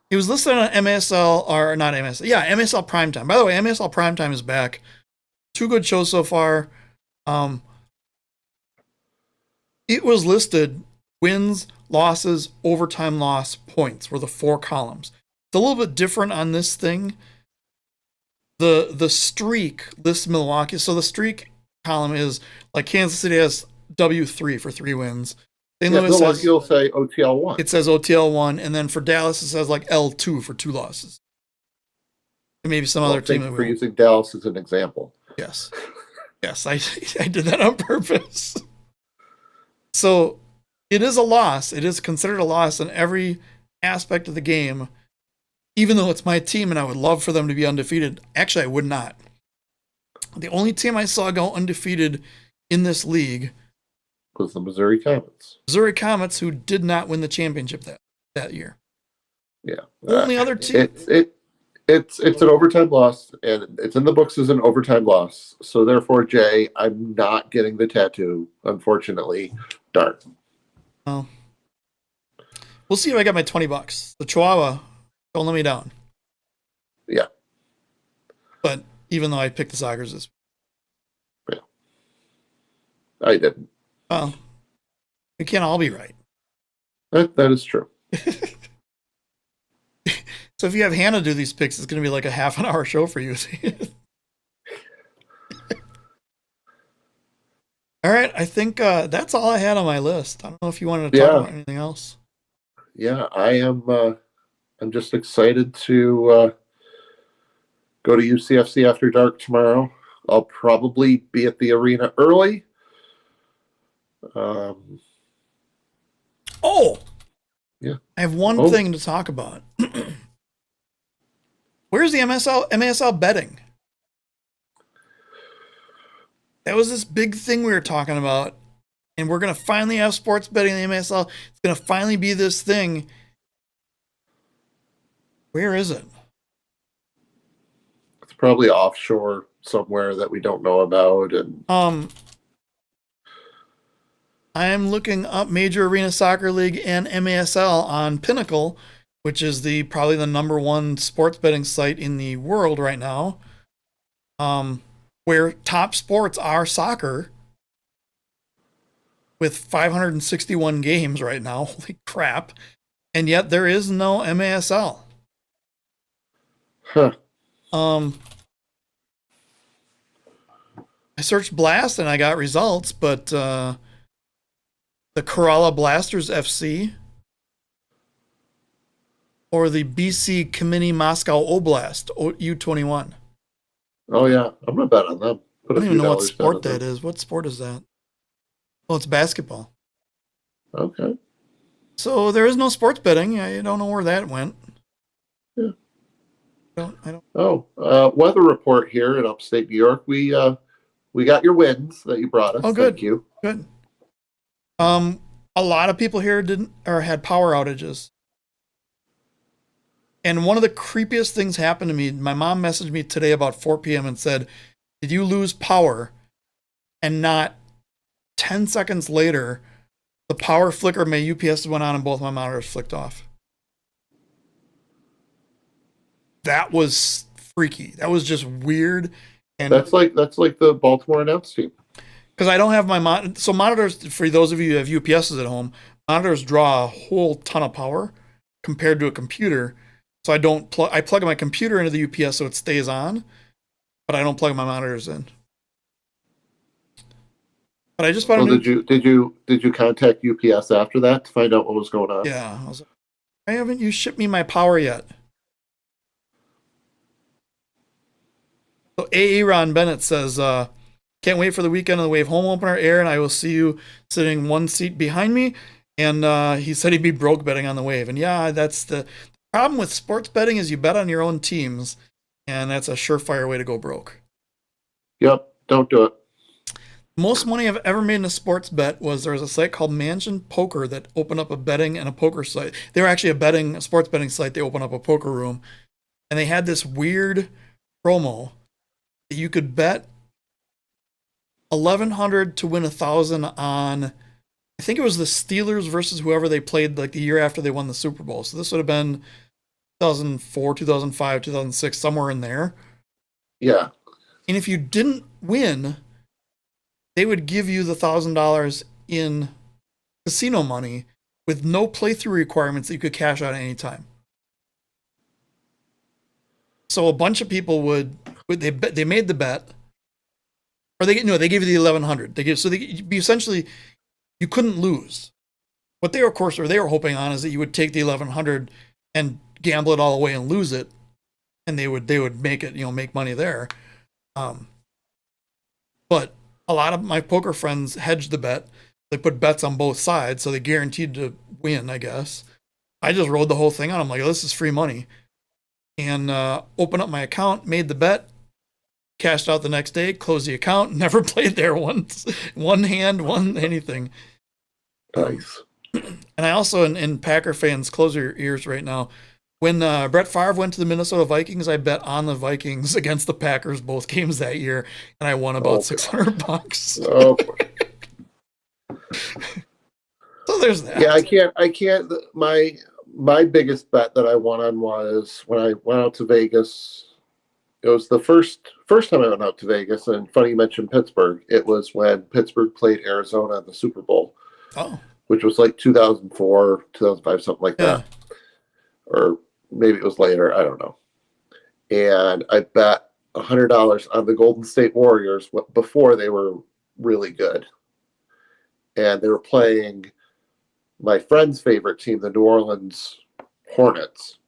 It was listed on MASL, or not MASL. Yeah, MASL Primetime. By the way, MASL Primetime is back. 2 good shows so far. It was listed wins, losses, overtime loss, points were the 4 columns. It's a little bit different on this thing. The streak lists Milwaukee. So the streak column is like Kansas City has W3 for 3 wins. St. Louis says, you'll say OTL1. It says OTL1, and then for Dallas it says like L2 for 2 losses. And maybe some other team. For using Dallas as an example. Yes. Yes, I did that on purpose. So it is a loss. It is considered a loss in every aspect of the game, even though it's my team and I would love for them to be undefeated. Actually, I would not. The only team I saw go undefeated in this league was the Missouri Comets. Missouri Comets, who did not win the championship that year. Yeah. Only other team. It's an overtime loss, and it's in the books as an overtime loss. So therefore, Jay, I'm not getting the tattoo, unfortunately. Darn. Oh. We'll see if I got my $20. The Chihuahua, don't let me down. Yeah. But even though I picked the Sockers this Yeah. I didn't. well, we can't all be right. That is true. So if you have Hannah do these picks, it's going to be like a half an hour show for you. All right, I think that's all I had on my list. I don't know if you wanted to talk about anything else. Yeah, I am. I'm just excited to go to UCFC After Dark tomorrow. I'll probably be at the arena early. Yeah. I have one thing to talk about. Where's the MASL betting? That was this big thing we were talking about, and we're going to finally have sports betting in the MASL. It's going to finally be this thing. Where is it? It's probably offshore somewhere that we don't know about. And I am looking up Major Arena Soccer League and MASL on Pinnacle, which is probably the #1 sports betting site in the world right now. Where top sports are soccer, with 561 games right now. Holy crap. And yet there is no MASL. Huh. I searched Blast and I got results, but the Kerala Blasters FC or the BC Kamini Moscow Oblast U21. Oh yeah, I'm gonna bet on them. I don't even know what sport that is. What sport is that? Well, it's basketball. Okay. So there is no sports betting. I don't know where that went. Yeah. I don't. Oh, weather report here in upstate New York. We got your winds that you brought us. Oh, good. Thank you. Good. A lot of people here had power outages. And one of the creepiest things happened to me. My mom messaged me today about 4 p.m. and said, "Did you lose power?" And not 10 seconds later, the power flicker of my UPS went on and both my monitors flicked off. That was freaky. That was just weird. And that's like the Baltimore announce team. Because I don't have my so monitors, for those of you who have UPSs at home, monitors draw a whole ton of power compared to a computer. So I don't I plug my computer into the UPS so it stays on, but I don't plug my monitors in. But I just found did you contact UPS after that to find out what was going on? Yeah. I was like, why haven't you shipped me my power yet? So A. Ron Bennett says, can't wait for the weekend of the Wave home opener air, and I will see you sitting one seat behind me. And he said he'd be broke betting on the Wave. And yeah, that's the problem with sports betting is you bet on your own teams, and that's a surefire way to go broke. Yep, don't do it. Most money I've ever made in a sports bet was there was a site called Mansion Poker that opened up a betting and a poker site. They were actually a sports betting site. They opened up a poker room, and they had this weird promo that you could bet $1,100 to win $1,000 on. I think it was the Steelers versus whoever they played like the year after they won the Super Bowl. So this would have been 2004, 2005, 2006, somewhere in there. Yeah. And if you didn't win, they would give you the $1,000 in casino money with no playthrough requirements that you could cash out at any time. So a bunch of people they made the bet, or they gave you the $1,100. Essentially you couldn't lose. What they were hoping on is that you would take the $1,100 and gamble it all away and lose it, and they would make it, make money there. But a lot of my poker friends hedged the bet. They put bets on both sides, so they guaranteed to win, I guess. I just rode the whole thing on. I'm like, oh, this is free money. And opened up my account, made the bet, cashed out the next day, closed the account, never played there once. One hand, one anything. Nice. And I also, in Packer fans, close your ears right now. When Brett Favre went to the Minnesota Vikings, I bet on the Vikings against the Packers both games that year, and I won about $600. Oh. So there's that. Yeah, I can't. My biggest bet that I won on was when I went out to Vegas. It was the first time I went out to Vegas, and funny you mentioned Pittsburgh. It was when Pittsburgh played Arizona in the Super Bowl, which was like 2004, 2005, something like that, or maybe it was later. I don't know. And I bet $100 on the Golden State Warriors before they were really good, and they were playing my friend's favorite team, the New Orleans Hornets.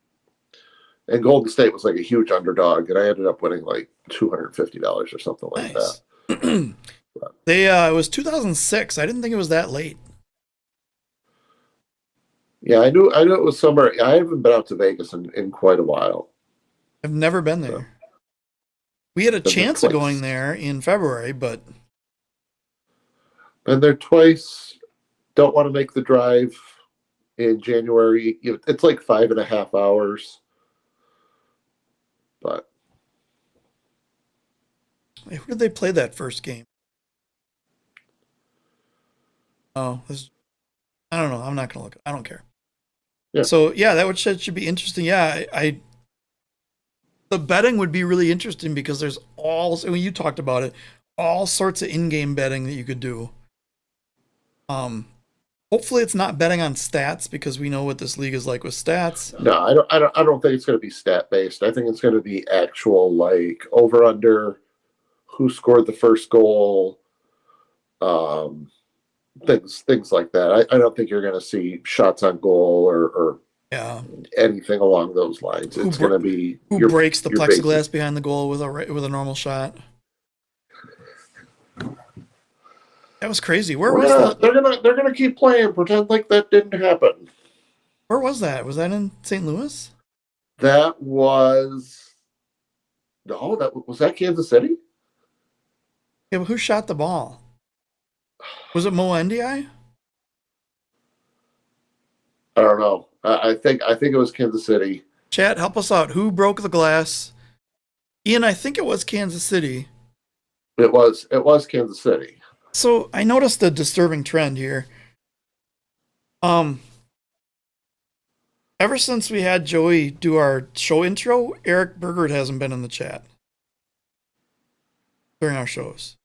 And Golden State was like a huge underdog, and I ended up winning like $250 or something like that. It was 2006. I didn't think it was that late. Yeah, I knew it was somewhere. I haven't been out to Vegas in quite a while. I've never been there. So, we had a chance of going there in February, but been there twice. Don't want to make the drive in January. It's like 5.5 hours. But who did they play that first game? Oh, I don't know. I'm not gonna look. I don't care. Yeah. So yeah, that should be interesting. Yeah, the betting would be really interesting because there's when you talked about it, all sorts of in-game betting that you could do. Hopefully it's not betting on stats because we know what this league is like with stats. No, I don't think it's going to be stat based. I think it's going to be actual, like over under, who scored the first goal, things like that. I don't think you're going to see shots on goal or anything along those lines. It's going to be who breaks the plexiglass behind the goal with a normal shot. That was crazy. Where was that? They're gonna keep playing, pretend like that didn't happen. Where was that? Was that in St. Louis? That was that Kansas City? Yeah, but who shot the ball? Was it Mo Ndi? I don't know. I think it was Kansas City. Chat, help us out. Who broke the glass? Ian, I think it was Kansas City. It was Kansas City. So I noticed a disturbing trend here. Ever since we had Joey do our show intro, Eric Bergert hasn't been in the chat during our shows.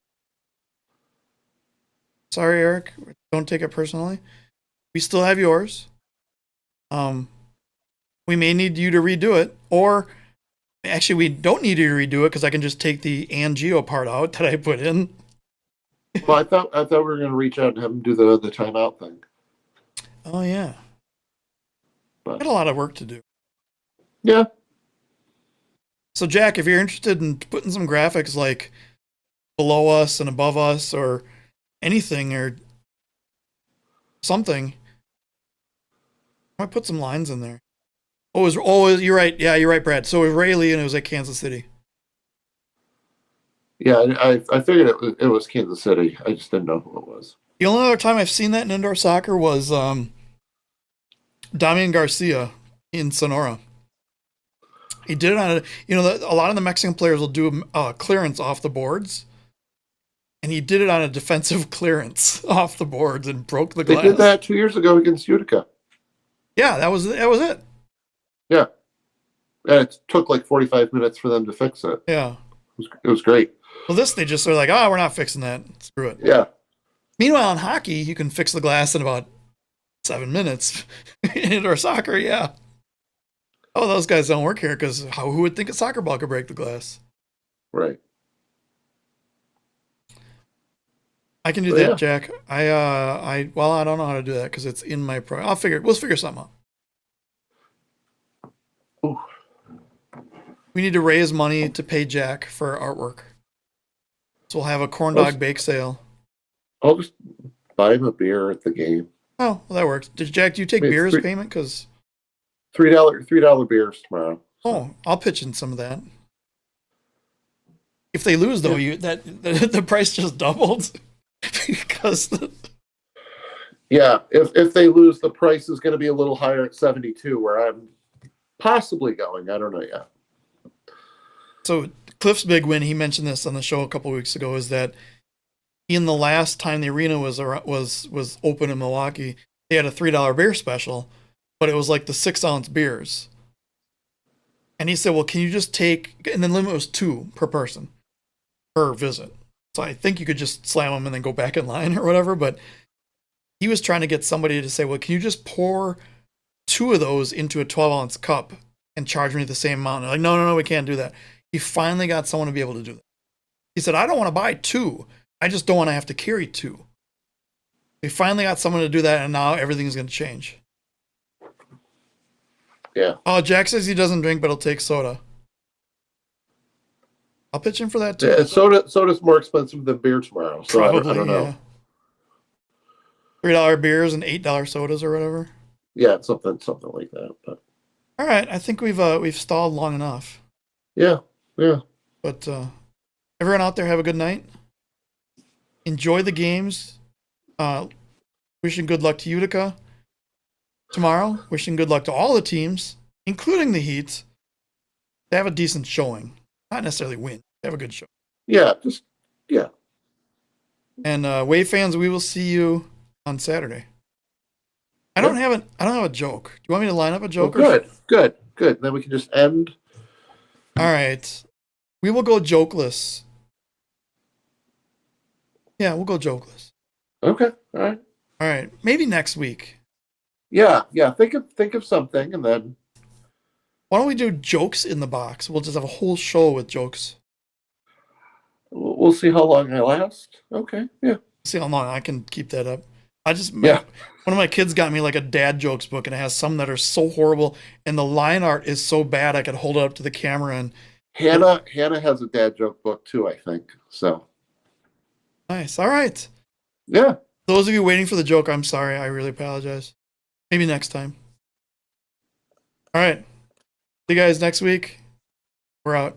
Sorry, Eric. Don't take it personally. We still have yours. We may need you to redo it, or actually, we don't need you to redo it because I can just take the Geo part out that I put in. Well, I thought we were going to reach out and have him do the timeout thing. Oh yeah, but got a lot of work to do. Yeah. So Jack, if you're interested in putting some graphics like below us and above us, or anything, or something, I might put some lines in there. You're right. Yeah, you're right, Brad. So it was Rayleigh, and it was at Kansas City. Yeah, I figured it was Kansas City. I just didn't know who it was. The only other time I've seen that in indoor soccer was Damian Garcia in Sonora. He did it on a lot of the Mexican players will do a clearance off the boards, and he did it on a defensive clearance off the boards and broke the glass. They did that 2 years ago against Utica. Yeah, that was it. Yeah, and it took like 45 minutes for them to fix it. Yeah, it was great. Well, they just are like, we're not fixing that. Screw it. Yeah. Meanwhile, in hockey, you can fix the glass in about 7 minutes. In indoor soccer, yeah. Oh, those guys don't work here because who would think a soccer ball could break the glass? Right. I can do that, Jack. I don't know how to do that because it's in my pro. We'll figure something out. Ooh. We need to raise money to pay Jack for artwork. So we'll have a corn dog bake sale. I'll just buy him a beer at the game. Oh, well, that works. Jack, do you take beer as payment? Because $3 beers tomorrow. Oh, I'll pitch in some of that. If they lose, though, the price just doubled because. If they lose, the price is going to be a little higher at 72, where I'm possibly going. I don't know yet. So Cliff's big win, he mentioned this on the show a couple of weeks ago, is that in the last time the arena was open in Milwaukee, they had a $3 beer special, but it was like the 6-ounce beers. And he said, well, can you just take, and the limit was 2 per person per visit. So I think you could just slam them and then go back in line or whatever. But he was trying to get somebody to say, well, can you just pour 2 of those into a 12-ounce cup and charge me the same amount? And they're like, no, we can't do that. He finally got someone to be able to do that. He said, I don't want to buy 2. I just don't want to have to carry 2. He finally got someone to do that, and now everything's going to change. Yeah. Oh, Jack says he doesn't drink, but he'll take soda. I'll pitch in for that too. Yeah, soda's more expensive than beer tomorrow, so Probably, I don't know. Yeah. $3 beers and $8 sodas or whatever. Yeah, something like that. But all right, I think we've stalled long enough. yeah. But everyone out there, have a good night. Enjoy the games. Wishing good luck to Utica tomorrow. Wishing good luck to all the teams, including the Heat. They have a decent showing. Not necessarily win. They have a good show. Yeah. And Wave fans, we will see you on Saturday. I don't have a joke. Do you want me to line up a joke? Well, good. Then we can just end. All right. We will go jokeless. Yeah, we'll go jokeless. Okay. All right. Maybe next week. Yeah. Think of something, and then why don't we do jokes in the box? We'll just have a whole show with jokes. we'll see how long I last. Okay. Yeah. See how long I can keep that up. One of my kids got me like a dad jokes book, and it has some that are so horrible, and the line art is so bad I could hold it up to the camera. And Hannah has a dad joke book too, I think. So nice. All right. Yeah. Those of you waiting for the joke, I'm sorry. I really apologize. Maybe next time. All right. See you guys next week. We're out.